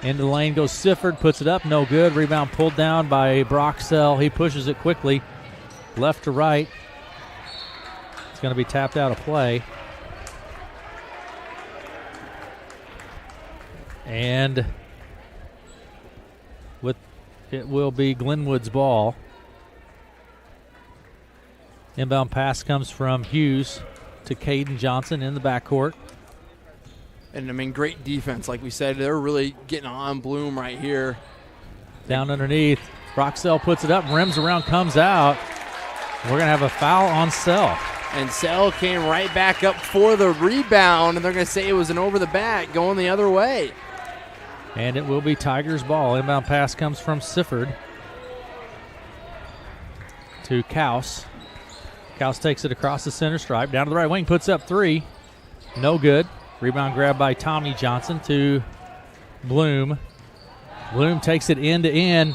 Into the lane goes Sifford, puts it up, no good. Rebound pulled down by Broxell. He pushes it quickly, left to right. It's going to be tapped out of play. And it will be Glenwood's ball. Inbound pass comes from Hughes to Caden Johnson in the backcourt. And, I mean, great defense. Like we said, they're really getting on Bloom right here. Down underneath. Roxell puts it up, rims around, comes out. We're going to have a foul on Sell. And Sell came right back up for the rebound, and they're going to say it was an over the back going the other way. And it will be Tigers ball. Inbound pass comes from Sifford to Kaus. Kaus takes it across the center stripe. Down to the right wing, puts up 3. No good. Rebound grab by Tommy Johnson to Bloom. Bloom takes it end to end.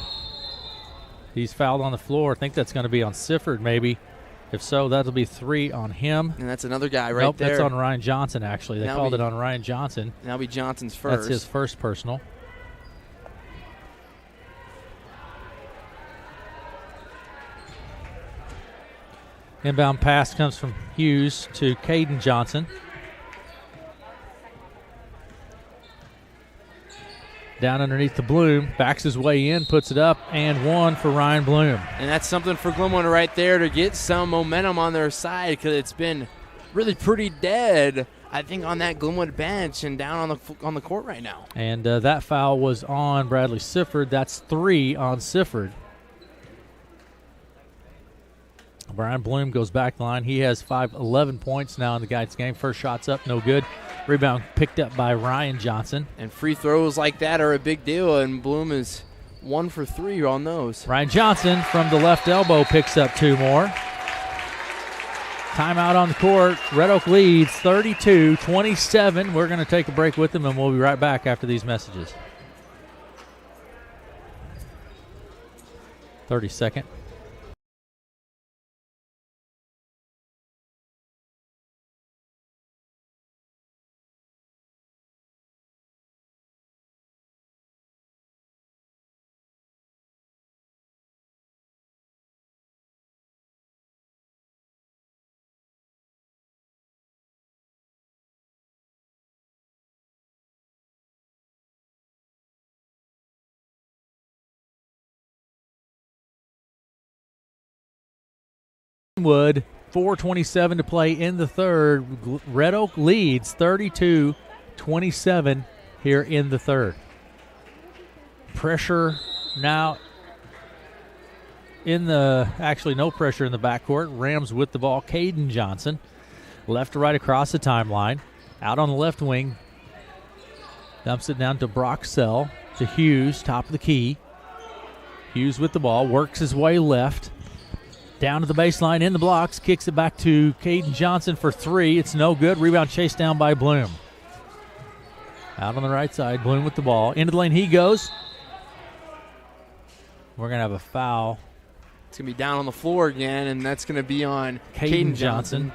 He's fouled on the floor. I think that's going to be on Sifford maybe. If so, that'll be 3 on him. And that's another guy right nope, there. That's on Ryan Johnson, actually. They called it on Ryan Johnson. That'll be Johnson's first. That's his first personal. Inbound pass comes from Hughes to Caden Johnson. Down underneath the Bloom, backs his way in, puts it up, and 1 for Ryan Bloom. And that's something for Glenwood right there to get some momentum on their side, because it's been really pretty dead, I think, on that Glenwood bench and down on the court right now. And that foul was on Bradley Sifford. That's 3 on Sifford. Brian Bloom goes back line. He has 11 points now in the Guides game. First shot's up, no good. Rebound picked up by Ryan Johnson. And free throws like that are a big deal, and Bloom is 1 for 3 on those. Ryan Johnson from the left elbow picks up 2 more. Timeout on the court. Red Oak leads 32-27. We're going to take a break with them, and we'll be right back after these messages. 30-second. Glenwood, 4:27 to play in the third. Red Oak leads 32-27 here in the third. Pressure now actually no pressure in the backcourt. Rams with the ball. Caden Johnson, left to right across the timeline. Out on the left wing. Dumps it down to Broxell, to Hughes, top of the key. Hughes with the ball, works his way left. Down to the baseline, in the blocks, kicks it back to Caden Johnson for 3. It's no good. Rebound chased down by Bloom. Out on the right side, Bloom with the ball. Into the lane he goes. We're going to have a foul. It's going to be down on the floor again, and that's going to be on Caden Johnson.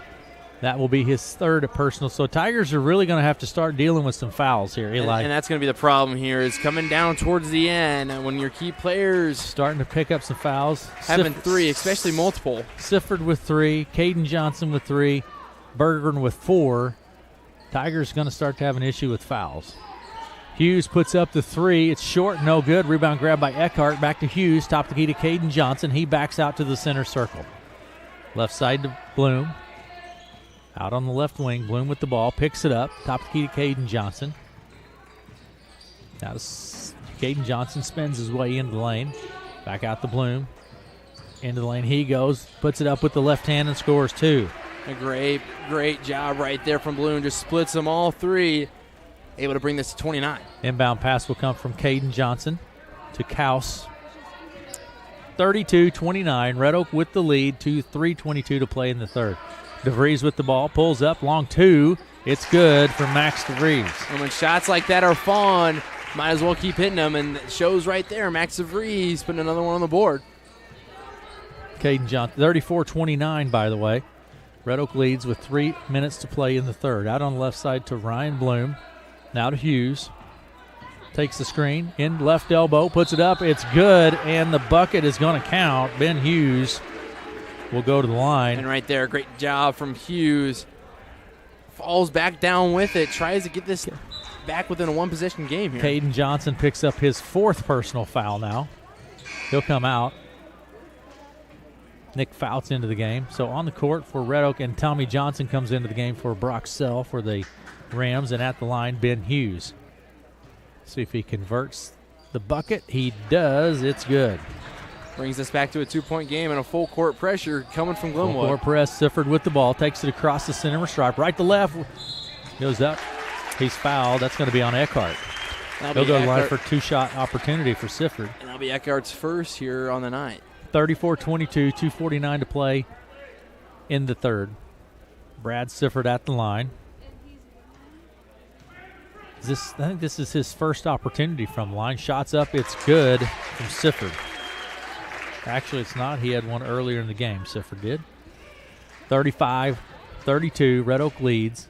That will be his third personal. So Tigers are really going to have to start dealing with some fouls here, Eli. And that's going to be the problem here, is coming down towards the end when your key players starting to pick up some fouls. Having 3, especially multiple. Sifford with 3, Caden Johnson with 3, Bergeron with 4. Tigers going to start to have an issue with fouls. Hughes puts up the 3. It's short, no good. Rebound grab by Eckhart. Back to Hughes. Top of the key to Caden Johnson. He backs out to the center circle. Left side to Bloom. Out on the left wing, Bloom with the ball, picks it up. Top of the key to Caden Johnson. Now Caden Johnson spins his way into the lane. Back out to Bloom. Into the lane he goes, puts it up with the left hand and scores 2. A great job right there from Bloom. Just splits them all 3. Able to bring this to 29. Inbound pass will come from Caden Johnson to Kaus. 32-29. Red Oak with the lead. 3:22 to play in the third. DeVries with the ball, pulls up, long 2. It's good for Max DeVries. And when shots like that are falling, might as well keep hitting them, and it shows right there. Max DeVries putting another one on the board. Caden Johnson, 34-29, by the way. Red Oak leads with 3 minutes to play in the third. Out on the left side to Ryan Bloom. Now to Hughes. Takes the screen, in left elbow, puts it up. It's good, and the bucket is going to count. Ben Hughes will go to the line. And right there, great job from Hughes. Falls back down with it. Tries to get this back within a one-possession game here. Caden Johnson picks up his 4th personal foul now. He'll come out. Nick Fouts into the game. So on the court for Red Oak, and Tommy Johnson comes into the game for Brock Sell for the Rams, and at the line, Ben Hughes. See if he converts the bucket. He does. It's good. Brings us back to a 2-point game and a full court pressure coming from Glenwood. Full court press. Sifford with the ball. Takes it across the center stripe. Right to left. Goes up. He's fouled. That's going to be on Eckhart. He'll go to the line for 2-shot opportunity for Sifford. And that'll be Eckhart's first here on the night. 34-22, 2:49 to play in the third. Brad Sifford at the line. I think this is his first opportunity from the line. Shots up, it's good from Sifford. Actually, it's not. He had one earlier in the game, Sifford did. 35-32, Red Oak leads.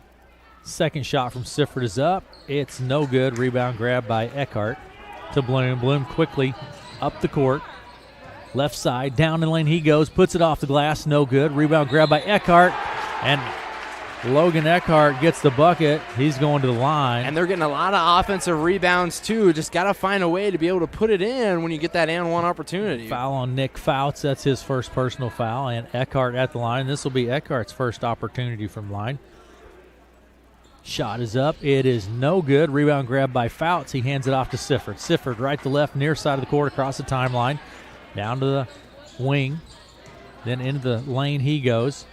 Second shot from Sifford is up. It's no good. Rebound grab by Eckhart to Bloom. Bloom quickly up the court. Left side, down the lane he goes, puts it off the glass, no good. Rebound grab by Eckhart, and Logan Eckhart gets the bucket. He's going to the line. And they're getting a lot of offensive rebounds, too. Just got to find a way to be able to put it in when you get that and one opportunity. Foul on Nick Fouts. That's his first personal foul. And Eckhart at the line. This will be Eckhart's first opportunity from line. Shot is up. It is no good. Rebound grab by Fouts. He hands it off to Sifford. Sifford right to left, near side of the court, across the timeline. Down to the wing. Then into the lane he goes.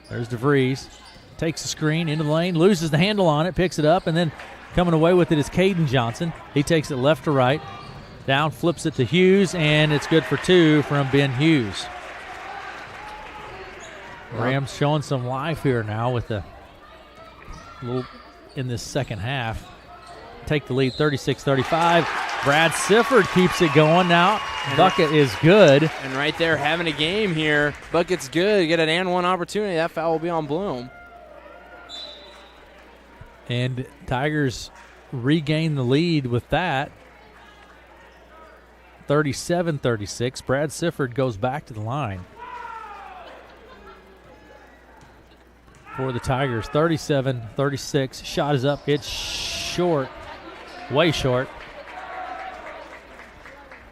There's DeVries. Takes the screen into the lane, loses the handle on it, picks it up, and then coming away with it is Caden Johnson. He takes it left to right. Down, flips it to Hughes, and it's good for 2 from Ben Hughes. Rams showing some life here now with a little in this second half. Take the lead 36-35. Brad Sifford keeps it going now. Bucket is good. And right there having a game here. Bucket's good. Get an and one opportunity. That foul will be on Bloom. And Tigers regain the lead with that. 37-36. Brad Sifford goes back to the line. For the Tigers, 37-36. Shot is up. It's short. Way short.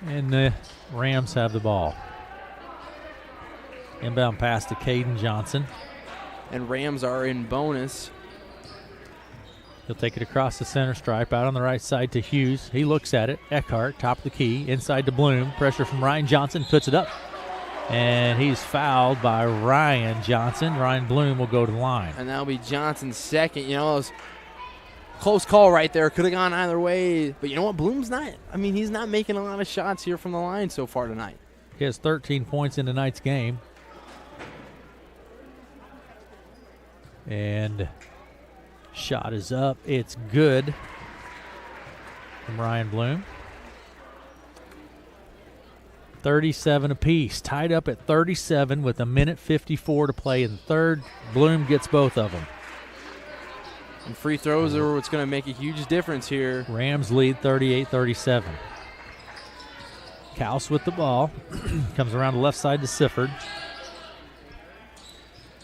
And the Rams have the ball. Inbound pass to Caden Johnson. And Rams are in bonus. He'll take it across the center stripe, out on the right side to Hughes. He looks at it. Eckhart, top of the key, inside to Bloom. Pressure from Ryan Johnson, puts it up. And he's fouled by Ryan Johnson. Ryan Bloom will go to the line. And that'll be Johnson's second. You know, it was close call right there. Could have gone either way. But you know what? Bloom's not. I mean, he's not making a lot of shots here from the line so far tonight. He has 13 points in tonight's game. And shot is up. It's good from Ryan Bloom. 37 apiece. Tied up at 37 with 1:54 to play in the third. Bloom gets both of them. And free throws are what's going to make a huge difference here. Rams lead 38-37. Kaus with the ball. Comes around the left side to Sifford.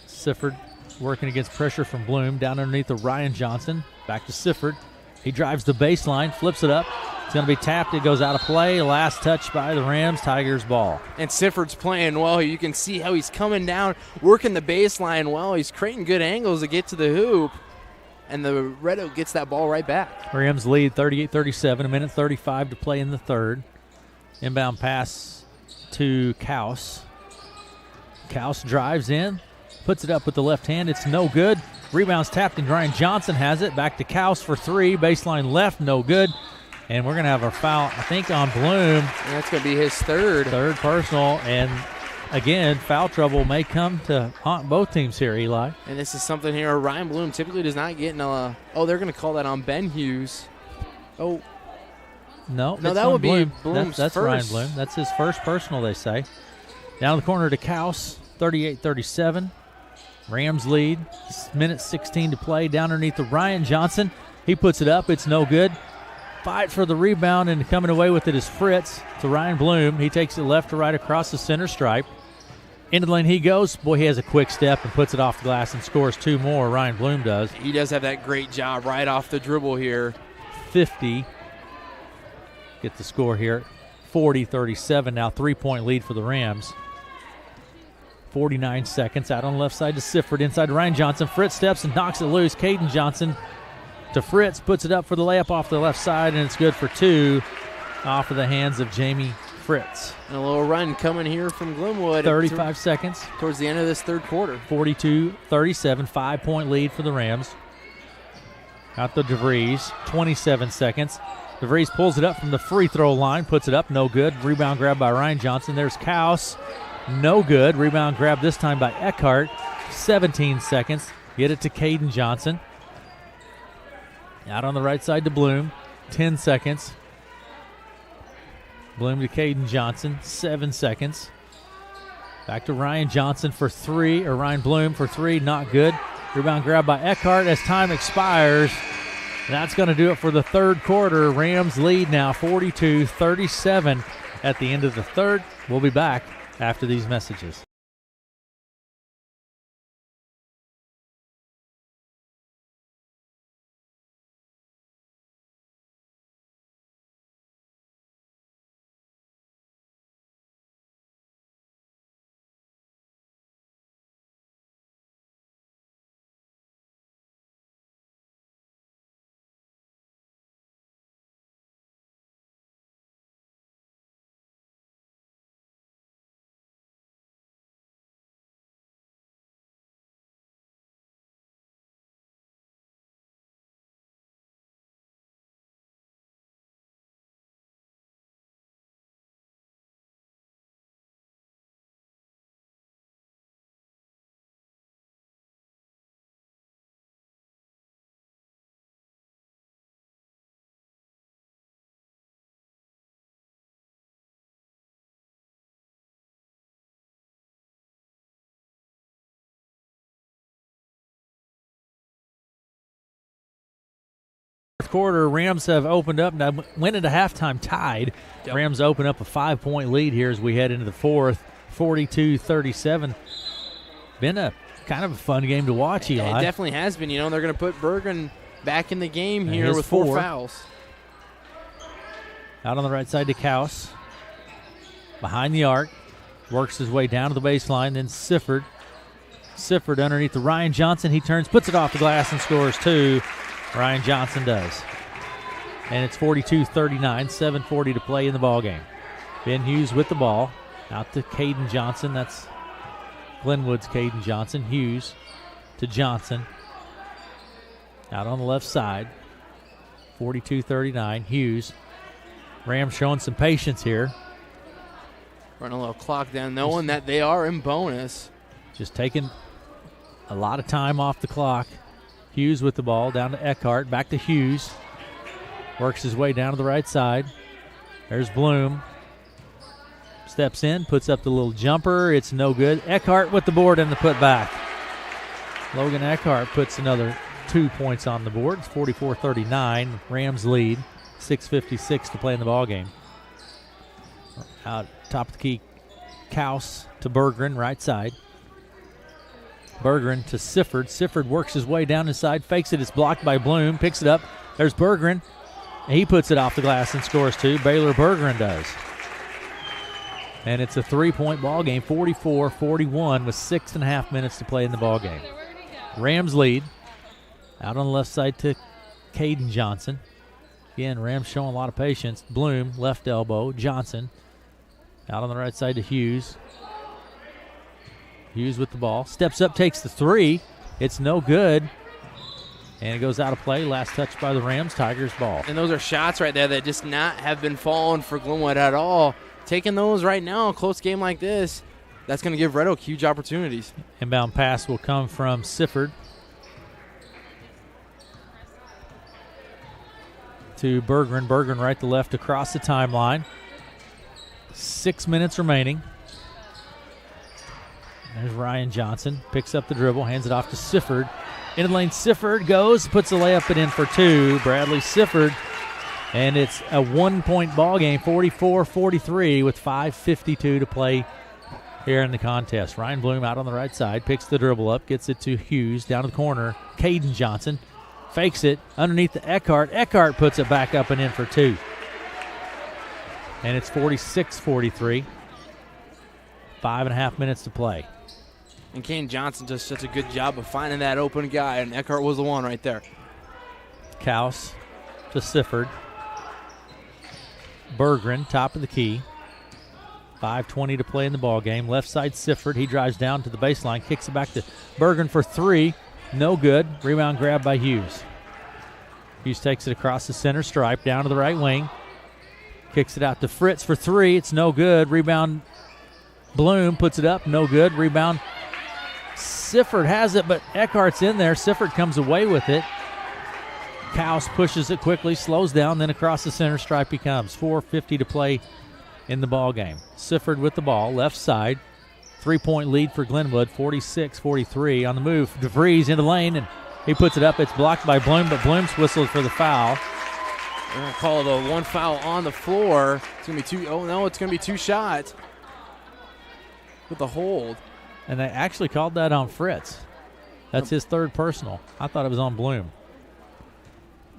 Sifford working against pressure from Bloom. Down underneath the Ryan Johnson. Back to Sifford. He drives the baseline, flips it up. It's going to be tapped. It goes out of play. Last touch by the Rams. Tigers ball. And Sifford's playing well. You can see how he's coming down, working the baseline well. He's creating good angles to get to the hoop. And the Red Oak gets that ball right back. Rams lead 38-37, 1:35 to play in the third. Inbound pass to Kaus. Kaus drives in, puts it up with the left hand. It's no good. Rebounds tapped, and Ryan Johnson has it. Back to Kaus for 3. Baseline left, no good. And we're going to have a foul, I think, on Bloom. And that's going to be his third. Third personal. And, again, foul trouble may come to haunt both teams here, Eli. And this is something here Ryan Bloom typically does not get in a – oh, they're going to call that on Ben Hughes. Oh. No, that would Bloom. be Bloom's That's first. Ryan Bloom. That's his first personal, they say. Down the corner to Kaus, 38-37. Rams lead. Minute 16 to play. Down underneath the Ryan Johnson. He puts it up. It's no good. Fight for the rebound, and coming away with it is Fritz to Ryan Bloom. He takes it left to right across the center stripe. Into the lane he goes. Boy, he has a quick step and puts it off the glass and scores 2 more. Ryan Bloom does. He does have that great job right off the dribble here. 50. Get the score here. 40-37 now. 3-point lead for the Rams. 49 seconds. Out on the left side to Sifford. Inside to Ryan Johnson. Fritz steps and knocks it loose. Caden Johnson to Fritz. Puts it up for the layup off the left side, and it's good for 2 off of the hands of Jamie Fritz. And a little run coming here from Glenwood. 35 seconds. Towards the end of this third quarter. 42-37, 5-point lead for the Rams. Out to DeVries, 27 seconds. DeVries pulls it up from the free throw line, puts it up, no good. Rebound grab by Ryan Johnson. There's Kaus, no good. Rebound grab this time by Eckhart, 17 seconds. Get it to Caden Johnson. Out on the right side to Bloom, 10 seconds. Bloom to Caden Johnson, 7 seconds. Back to Ryan Johnson for 3, or Ryan Bloom for 3, not good. Rebound grab by Eckhart as time expires. That's going to do it for the third quarter. Rams lead now 42-37 at the end of the third. We'll be back after these messages. Quarter, Rams have opened up. Now went into halftime tied. Yep. Rams open up a 5-point lead here as we head into the fourth, 42-37. Been a kind of a fun game to watch, Eli. Yeah, it definitely has been. You know, they're going to put Bergen back in the game and here with 4 fouls. Out on the right side to Kaus. Behind the arc. Works his way down to the baseline. Then Sifford. Sifford underneath to Ryan Johnson. He turns, puts it off the glass, and scores 2. Ryan Johnson does. And it's 42-39, 7:40 to play in the ballgame. Ben Hughes with the ball. Out to Caden Johnson. That's Glenwood's Caden Johnson. Hughes to Johnson. Out on the left side. 42-39. Hughes. Rams showing some patience here. Running a little clock down, knowing that they are in bonus. Just taking a lot of time off the clock. Hughes with the ball, down to Eckhart, back to Hughes. Works his way down to the right side. There's Bloom. Steps in, puts up the little jumper. It's no good. Eckhart with the board and the putback. Logan Eckhart puts another 2 points on the board. It's 44-39. Rams lead. 6:56 to play in the ballgame. Out top of the key, Kaus to Berggren, right side. Berggren to Sifford. Sifford works his way down inside, fakes it. It's blocked by Bloom. Picks it up. There's Berggren. He puts it off the glass and scores 2. Baylor Berggren does. And it's a 3-point ball game, 44-41 with 6.5 minutes to play in the ball game. Rams lead. Out on the left side to Caden Johnson. Again, Rams showing a lot of patience. Bloom, left elbow. Johnson. Out on the right side to Hughes. Hughes with the ball. Steps up, takes the 3. It's no good. And it goes out of play. Last touch by the Rams. Tigers ball. And those are shots right there that just not have been falling for Glenwood at all. Taking those right now, a close game like this, that's going to give Red Oak huge opportunities. Inbound pass will come from Sifford to Berggren. Berggren right to left across the timeline. 6 minutes remaining. There's Ryan Johnson. Picks up the dribble, hands it off to Sifford. In the lane, Sifford goes, puts the layup in for 2. Bradley Sifford. And it's a 1-point ball game, 44-43 with 5:52 to play here in the contest. Ryan Bloom out on the right side, picks the dribble up, gets it to Hughes, down to the corner. Caden Johnson fakes it underneath the Eckhart. Eckhart puts it back up and in for 2. And it's 46-43. 5.5 minutes to play. And Kane Johnson does such a good job of finding that open guy, and Eckhart was the one right there. Kaus to Sifford. Berggren, top of the key. 5:20 to play in the ball game. Left side Sifford. He drives down to the baseline, kicks it back to Berggren for three. No good. Rebound grab by Hughes. Hughes takes it across the center stripe, down to the right wing. Kicks it out to Fritz for three. It's no good. Rebound Bloom puts it up. No good. Rebound Sifford has it, but Eckhart's in there. Sifford comes away with it. Kaus pushes it quickly, slows down, then across the center stripe he comes. 4:50 to play in the ball game. Sifford with the ball, left side. 3-point lead for Glenwood, 46-43. On the move, DeVries into the lane, and he puts it up. It's blocked by Bloom, but Bloom's whistled for the foul. They're going to call it a one foul on the floor. It's going to be two. Oh, no, it's going to be two shots with the hold. And they actually called that on Fritz. That's his third personal. I thought it was on Bloom.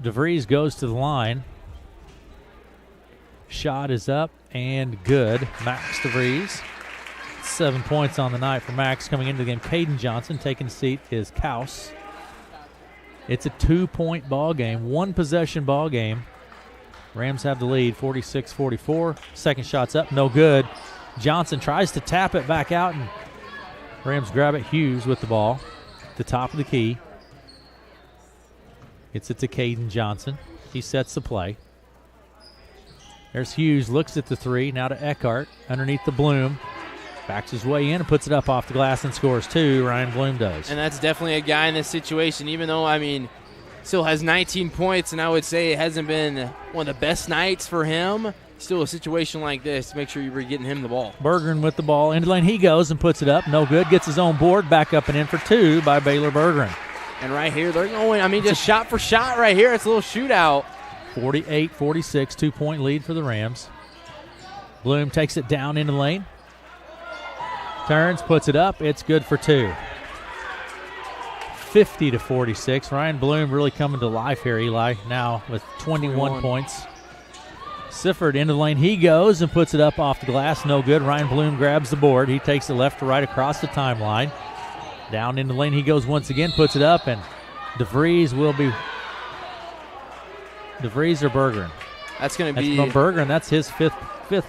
DeVries goes to the line. Shot is up and good. Max DeVries. 7 points on the night for Max. Coming into the game, Caden Johnson. Taking a seat is Kaus. It's a 2-point ball game, one possession ball game. Rams have the lead, 46-44. Second shot's up, no good. Johnson tries to tap it back out, and Rams grab it. Hughes with the ball at the top of the key. Gets it to Caden Johnson. He sets the play. There's Hughes, looks at the three, now to Eckhart, underneath the Bloom. Backs his way in and puts it up off the glass and scores two. Ryan Bloom does. And that's definitely a guy in this situation, even though, still has 19 points, and I would say it hasn't been one of the best nights for him. Still a situation like this, make sure you're getting him the ball. Berggren with the ball. Into lane he goes and puts it up. No good. Gets his own board. Back up and in for two by Baylor Berggren. And right here, they're going, just shot for shot right here. It's a little shootout. 48-46, 2-point lead for the Rams. Bloom takes it down into the lane. Turns, puts it up. It's good for two. 50-46. Ryan Bloom really coming to life here, Eli, now with 21 points. Sifford into the lane. He goes and puts it up off the glass. No good. Ryan Bloom grabs the board. He takes it left to right across the timeline. Down in the lane he goes once again, puts it up, and DeVries will be DeVries or Berggren. That's going to be Berggren. That's his fifth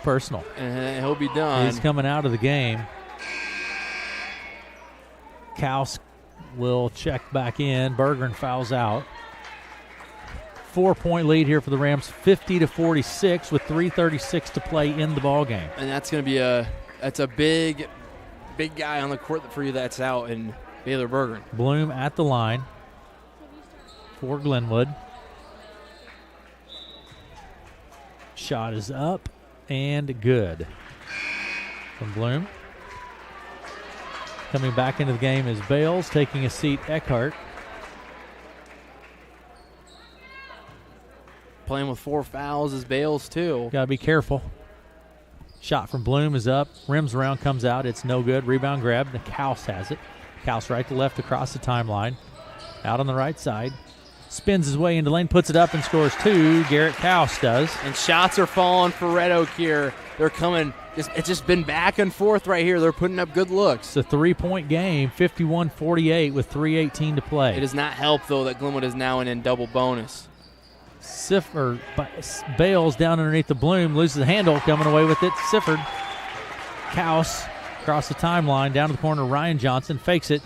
personal. And he'll be done. He's coming out of the game. Kaus will check back in. Berggren fouls out. 4-point lead here for the Rams, 50-46 with 3:36 to play in the ball game. And that's going to be a big guy on the court for you that's out in Baylor Berggren. Bloom at the line for Glenwood. Shot is up and good from Bloom. Coming back into the game is Bales, taking a seat Eckhart. Playing with 4 fouls is Bales too. Got to be careful. Shot from Bloom is up. Rims around, comes out. It's no good. Rebound grab. The Kaus has it. Kaus right to left across the timeline. Out on the right side. Spins his way into lane, puts it up and scores two. Garrett Kaus does. And shots are falling for Red Oak here. They're coming. It's just been back and forth right here. They're putting up good looks. It's a 3-point game, 51-48 with 3:18 to play. It does not help, though, that Glenwood is now in double bonus. Bales down underneath the Bloom, loses the handle, coming away with it. Sifford. Kaus across the timeline, down to the corner. Ryan Johnson fakes it,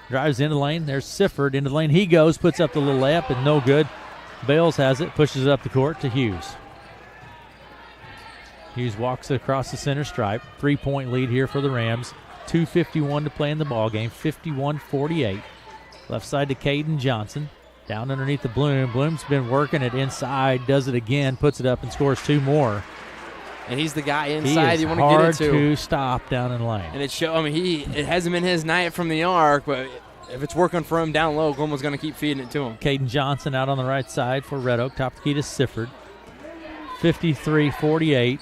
drives into the lane. There's Sifford into the lane. He goes, puts up the little layup, and no good. Bales has it, pushes it up the court to Hughes. Hughes walks it across the center stripe. 3-point lead here for the Rams. 2:51 to play in the ball game. 51-48. Left side to Caden Johnson. Down underneath the Bloom. Bloom's been working it inside, does it again, puts it up and scores two more. And he's the guy inside you want to get into. Hard to stop down in lane. And it hasn't been his night from the arc, but if it's working for him down low, Glenwood's going to keep feeding it to him. Caden Johnson out on the right side for Red Oak. Top of the key to Sifford. 53-48.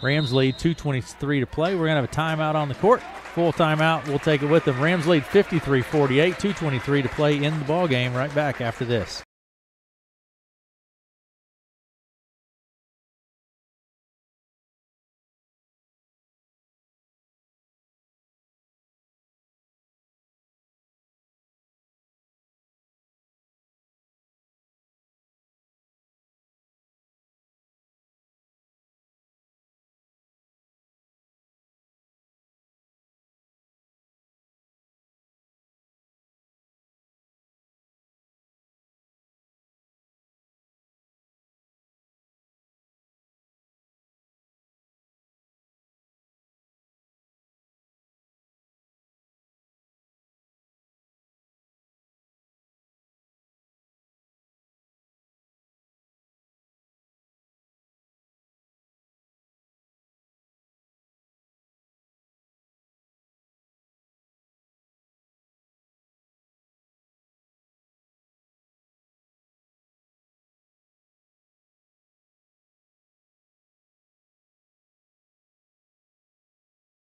Rams lead, 2:23 to play. We're going to have a timeout on the court. Full timeout. We'll take it with them. Rams lead 53-48, 2:23 to play in the ball game. Right back after this.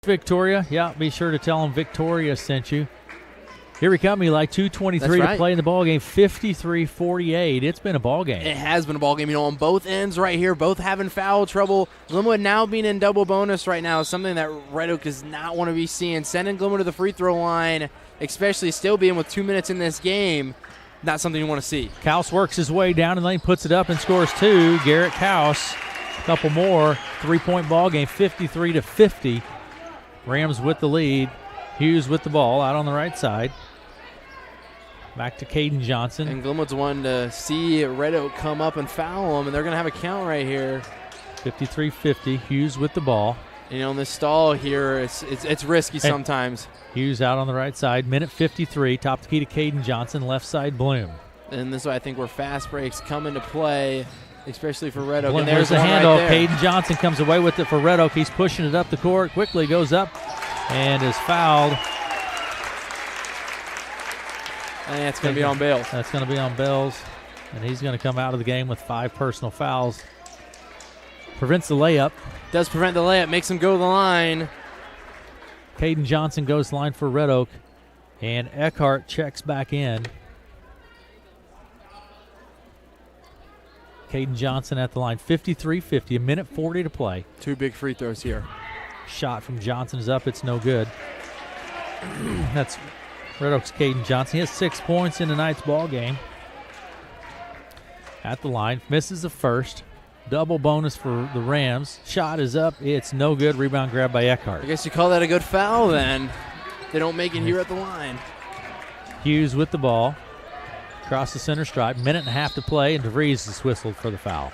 Victoria. Yeah, be sure to tell them Victoria sent you. Here we come, Eli. 2:23 to play in the ball game. 53-48. It's been a ball game. It has been a ball game. On both ends right here, both having foul trouble. Glenwood now being in double bonus right now, something that Red Oak does not want to be seeing. Sending Glenwood to the free throw line, especially still being with 2 minutes in this game, not something you want to see. Kaus works his way down the lane, puts it up, and scores 2. Garrett Kaus, a couple more. 3-point ball game, 53-50. Rams with the lead. Hughes with the ball out on the right side. Back to Caden Johnson. And Glenwood's wanting to see Red Oak come up and foul him, and they're going to have a count right here. 53-50. Hughes with the ball. In this stall here, it's risky sometimes. Hughes out on the right side. Minute 53. Top the key to Caden Johnson. Left side, Bloom. And this is why I think where fast breaks come into play, especially for Red Oak. And there's the handoff. Right, Caden Johnson comes away with it for Red Oak. He's pushing it up the court. Quickly goes up and is fouled. And it's going to be on Bales. That's going to be on Bales. And he's going to come out of the game with 5 personal fouls. Prevents the layup. Does prevent the layup. Makes him go to the line. Caden Johnson goes to the line for Red Oak. And Eckhart checks back in. Caden Johnson at the line. 53-50. A minute 40 to play. 2 big free throws here. Shot from Johnson is up. It's no good. That's Red Oak's Caden Johnson. He has 6 points in tonight's ball game. At the line. Misses the first. Double bonus for the Rams. Shot is up. It's no good. Rebound grab by Eckhart. I guess you call that a good foul then. They don't make it here at the line. Hughes with the ball. Across the center stripe. Minute and a half to play, and DeVries is whistled for the foul.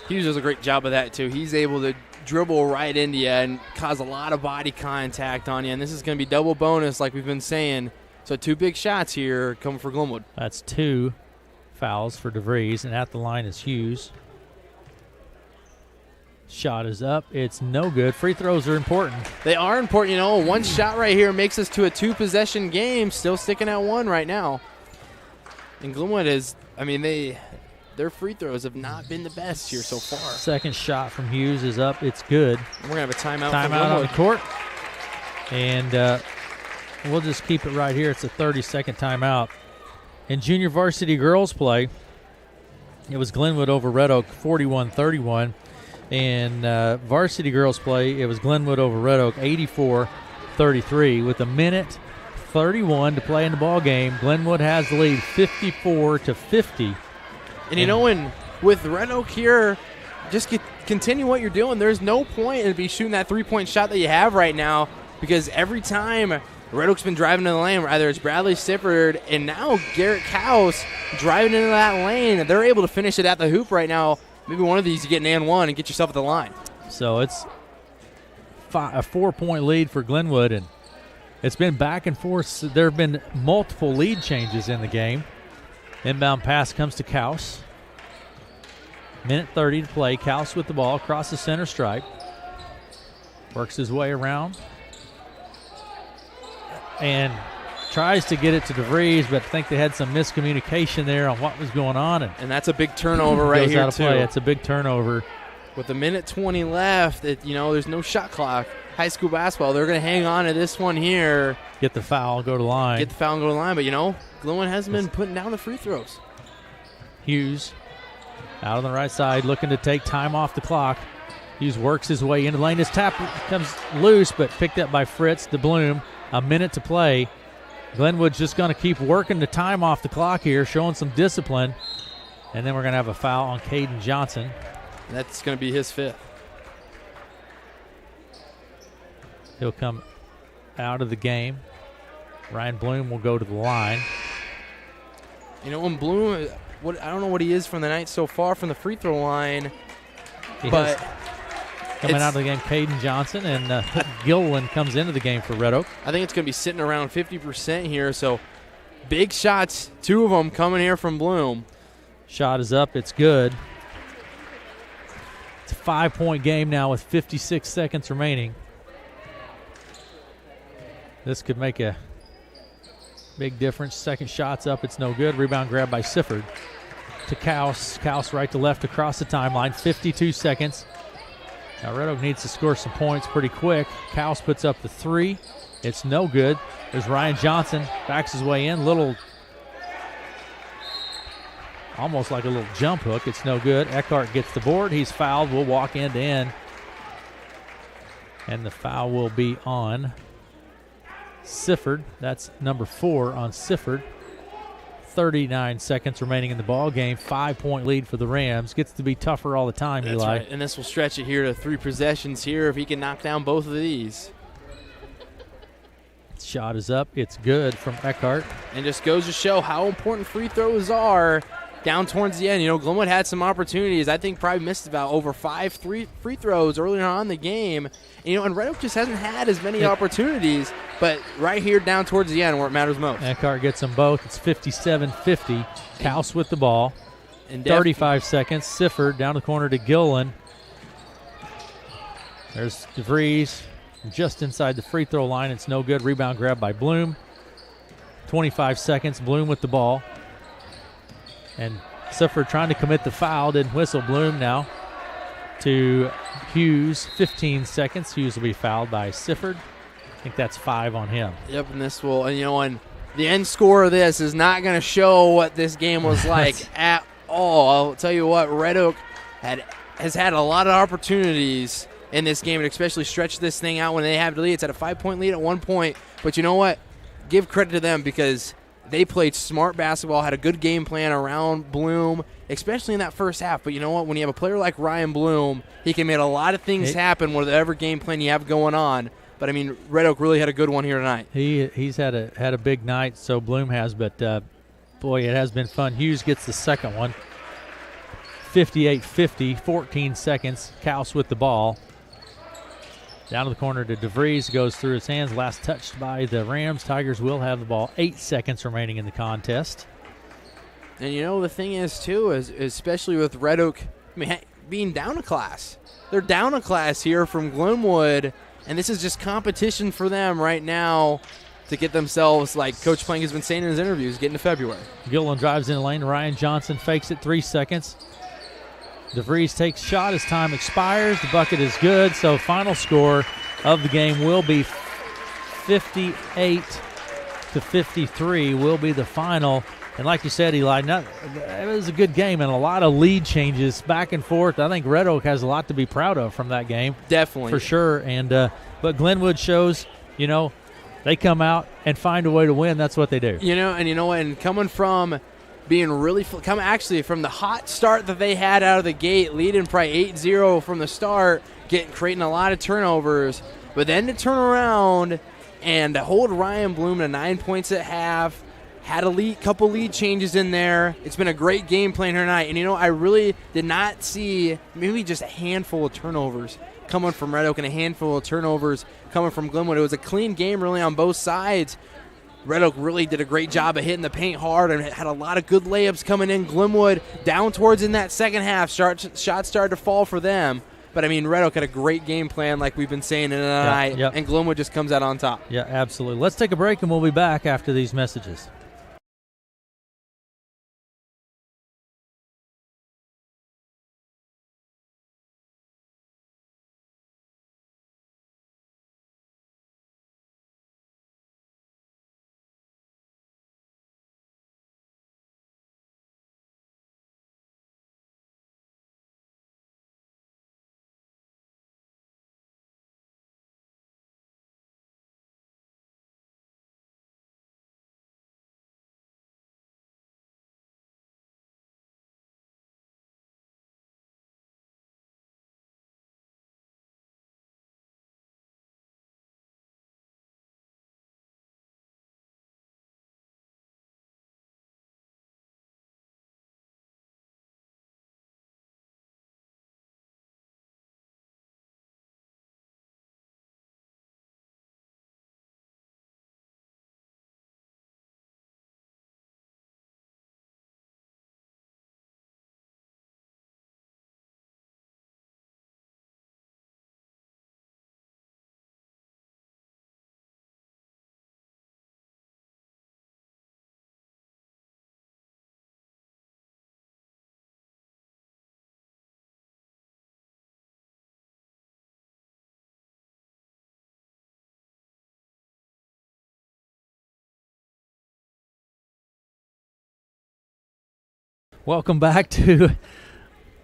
Hughes does a great job of that, too. He's able to dribble right into you and cause a lot of body contact on you, and this is going to be double bonus like we've been saying. So 2 big shots here coming for Glenwood. That's 2 fouls for DeVries, and at the line is Hughes. Shot is up. It's no good. Free throws are important. They are important. One shot right here makes us to a 2-possession game. Still sticking at 1 right now. And Glenwood is, their free throws have not been the best here so far. Second shot from Hughes is up. It's good. We're going to have a timeout. Timeout on the court. And we'll just keep it right here. It's a 30-second timeout. In junior varsity girls play, it was Glenwood over Red Oak 41-31. In varsity girls play, it was Glenwood over Red Oak 84-33 with a minute 31 to play in the ball game. Glenwood has the lead 54-50. And with Red Oak here, just continue what you're doing. There's no point in be shooting that 3-point shot that you have right now, because every time Red Oak's been driving in the lane, either it's Bradley Sifford and now Garrett Kaus driving into that lane, they're able to finish it at the hoop right now. Maybe one of these you get an and 1 and get yourself at the line. So it's a 4-point lead for Glenwood, and it's been back and forth. There have been multiple lead changes in the game. Inbound pass comes to Kaus. Minute 30 to play. Kaus with the ball across the center stripe. Works his way around. And tries to get it to DeVries, but I think they had some miscommunication there on what was going on. And that's a big turnover right here, out of play. It's a big turnover. With a minute 20 left, there's no shot clock. High school basketball, they're going to hang on to this one here. Get the foul, go to line. Get the foul and go to line, but, Glenwood hasn't been putting down the free throws. Hughes out on the right side looking to take time off the clock. Hughes works his way into the lane. His tap comes loose, but picked up by Fritz to Bloom. A minute to play. Glenwood's just going to keep working the time off the clock here, showing some discipline. And then we're going to have a foul on Caden Johnson. That's going to be his 5th. He'll come out of the game. Ryan Bloom will go to the line. When Bloom, I don't know what he is from the night so far from the free throw line. Coming out of the game, Caden Johnson, and Gilliland comes into the game for Red Oak. I think it's going to be sitting around 50% here, so big shots, 2 of them coming here from Bloom. Shot is up. It's good. It's a 5-point game now with 56 seconds remaining. This could make a big difference. Second shot's up. It's no good. Rebound grab by Sifford to Kaus. Kaus right to left across the timeline. 52 seconds. Now Red Oak needs to score some points pretty quick. Cowles puts up the 3. It's no good. There's Ryan Johnson, backs his way in. Almost like a little jump hook. It's no good. Eckhart gets the board. He's fouled. We'll walk end to end. And the foul will be on Sifford. That's number 4 on Sifford. 39 seconds remaining in the ball game. 5-point lead for the Rams. Gets to be tougher all the time, That's Eli. right. And this will stretch it here to 3 possessions here if he can knock down both of these. Shot is up. It's good from Eckhart. And just goes to show how important free throws are down towards the end. Glenwood had some opportunities. I think probably missed about over 5 free throws earlier on in the game. And Red Oak just hasn't had as many opportunities, but right here down towards the end where it matters most. Eckhart gets them both. It's 57-50. Cowles with the ball. And 35 seconds. Sifford down the corner to Gillen. There's DeVries just inside the free throw line. It's no good. Rebound grab by Bloom. 25 seconds. Bloom with the ball. And Sifford trying to commit the foul. Didn't whistle. Bloom now to Hughes. 15 seconds. Hughes will be fouled by Sifford. I think that's 5 on him. Yep, and this will, and the end score of this is not going to show what this game was like at all. I'll tell you what, Red Oak has had a lot of opportunities in this game, and especially stretch this thing out when they have the lead. It's at a 5-point lead at one point. But you know what? Give credit to them because they played smart basketball, had a good game plan around Bloom, especially in that first half. But you know what? When you have a player like Ryan Bloom, he can make a lot of things happen with whatever game plan you have going on. But, Red Oak really had a good one here tonight. He's had a big night, so Bloom has. But, boy, it has been fun. Hughes gets the second one. 58-50, 14 seconds. Cowles with the ball. Down to the corner to DeVries, goes through his hands. Last touched by the Rams. Tigers will have the ball. 8 seconds remaining in the contest. And the thing is, too, is especially with Red Oak being down a class. They're down a class here from Glenwood, and this is just competition for them right now to get themselves, like Coach Plank has been saying in his interviews, get into February. Gillen drives in the lane. Ryan Johnson fakes it. 3 seconds. DeVries takes shot as time expires. The bucket is good, so final score of the game will be 58-53 will be the final. And like you said, Eli, it was a good game and a lot of lead changes back and forth. I think Red Oak has a lot to be proud of from that game. Definitely. For sure. And but Glenwood shows, they come out and find a way to win. That's what they do. And coming from being really actually from the hot start that they had out of the gate, leading probably 8-0 from the start, creating a lot of turnovers, but then to turn around and to hold Ryan Bloom to 9 points at half, had a couple lead changes in there. It's been a great game plan here tonight. And I really did not see maybe just a handful of turnovers coming from Red Oak and a handful of turnovers coming from Glenwood. It was a clean game really on both sides. Red Oak really did a great job of hitting the paint hard and had a lot of good layups coming in. Glenwood down towards in that second half. Shots started to fall for them. But, Red Oak had a great game plan like we've been saying tonight, and Glenwood just comes out on top. Yeah, absolutely. Let's take a break, and we'll be back after these messages. Welcome back to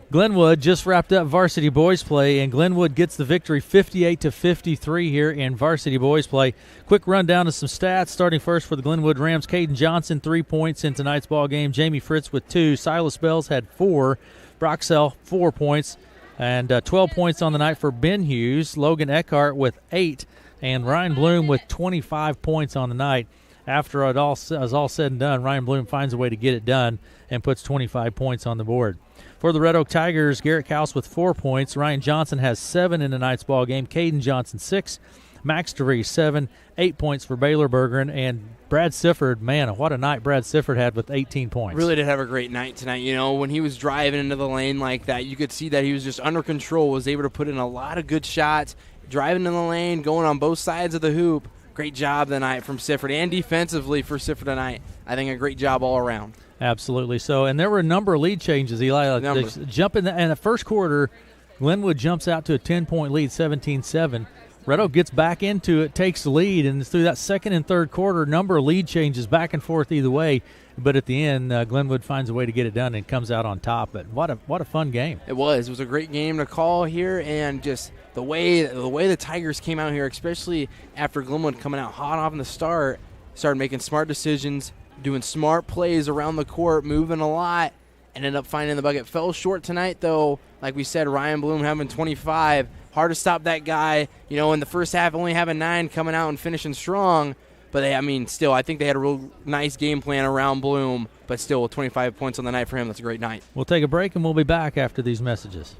Glenwood. Just wrapped up varsity boys play, and Glenwood gets the victory 58-53 here in varsity boys play. Quick rundown of some stats, starting first for the Glenwood Rams. Caden Johnson, 3 points in tonight's ball game. Jamie Fritz with 2. Silas Bells had 4. Broxell, 4 points. And 12 points on the night for Ben Hughes. Logan Eckhart with 8. And Ryan Bloom with 25 points on the night. After it all is all said and done, Ryan Bloom finds a way to get it done and puts 25 points on the board. For the Red Oak Tigers, Garrett Kaus with 4 points. Ryan Johnson has 7 in tonight's ball game. Caden Johnson, 6. Max DeVries, 7. 8 points for Baylor Bergeron. And Brad Sifford, man, what a night Brad Sifford had with 18 points. Really did have a great night tonight. You know, when he was driving into the lane like that, you could see that he was just under control, was able to put in a lot of good shots, driving in the lane, going on both sides of the hoop. Great job tonight from Sifford, and defensively for Sifford tonight. I think a great job all around. Absolutely. So, and there were a number of lead changes, Eli. Jump in the first quarter, Glenwood jumps out to a 10-point lead, 17-7. Red Oak gets back into it, takes the lead, and through that second and third quarter, number of lead changes back and forth either way. But at the end, Glenwood finds a way to get it done and comes out on top. But what a fun game! It was. It was a great game to call here, and just the way the Tigers came out here, especially after Glenwood coming out hot off in the start, started making smart decisions, doing smart plays around the court, moving a lot, and ended up finding the bucket. Fell short tonight, though. Like we said, Ryan Bloom having 25. Hard to stop that guy. You know, in the first half, only having 9, coming out and finishing strong. But, still, I think they had a real nice game plan around Bloom. But still, with 25 points on the night for him, that's a great night. We'll take a break, and we'll be back after these messages.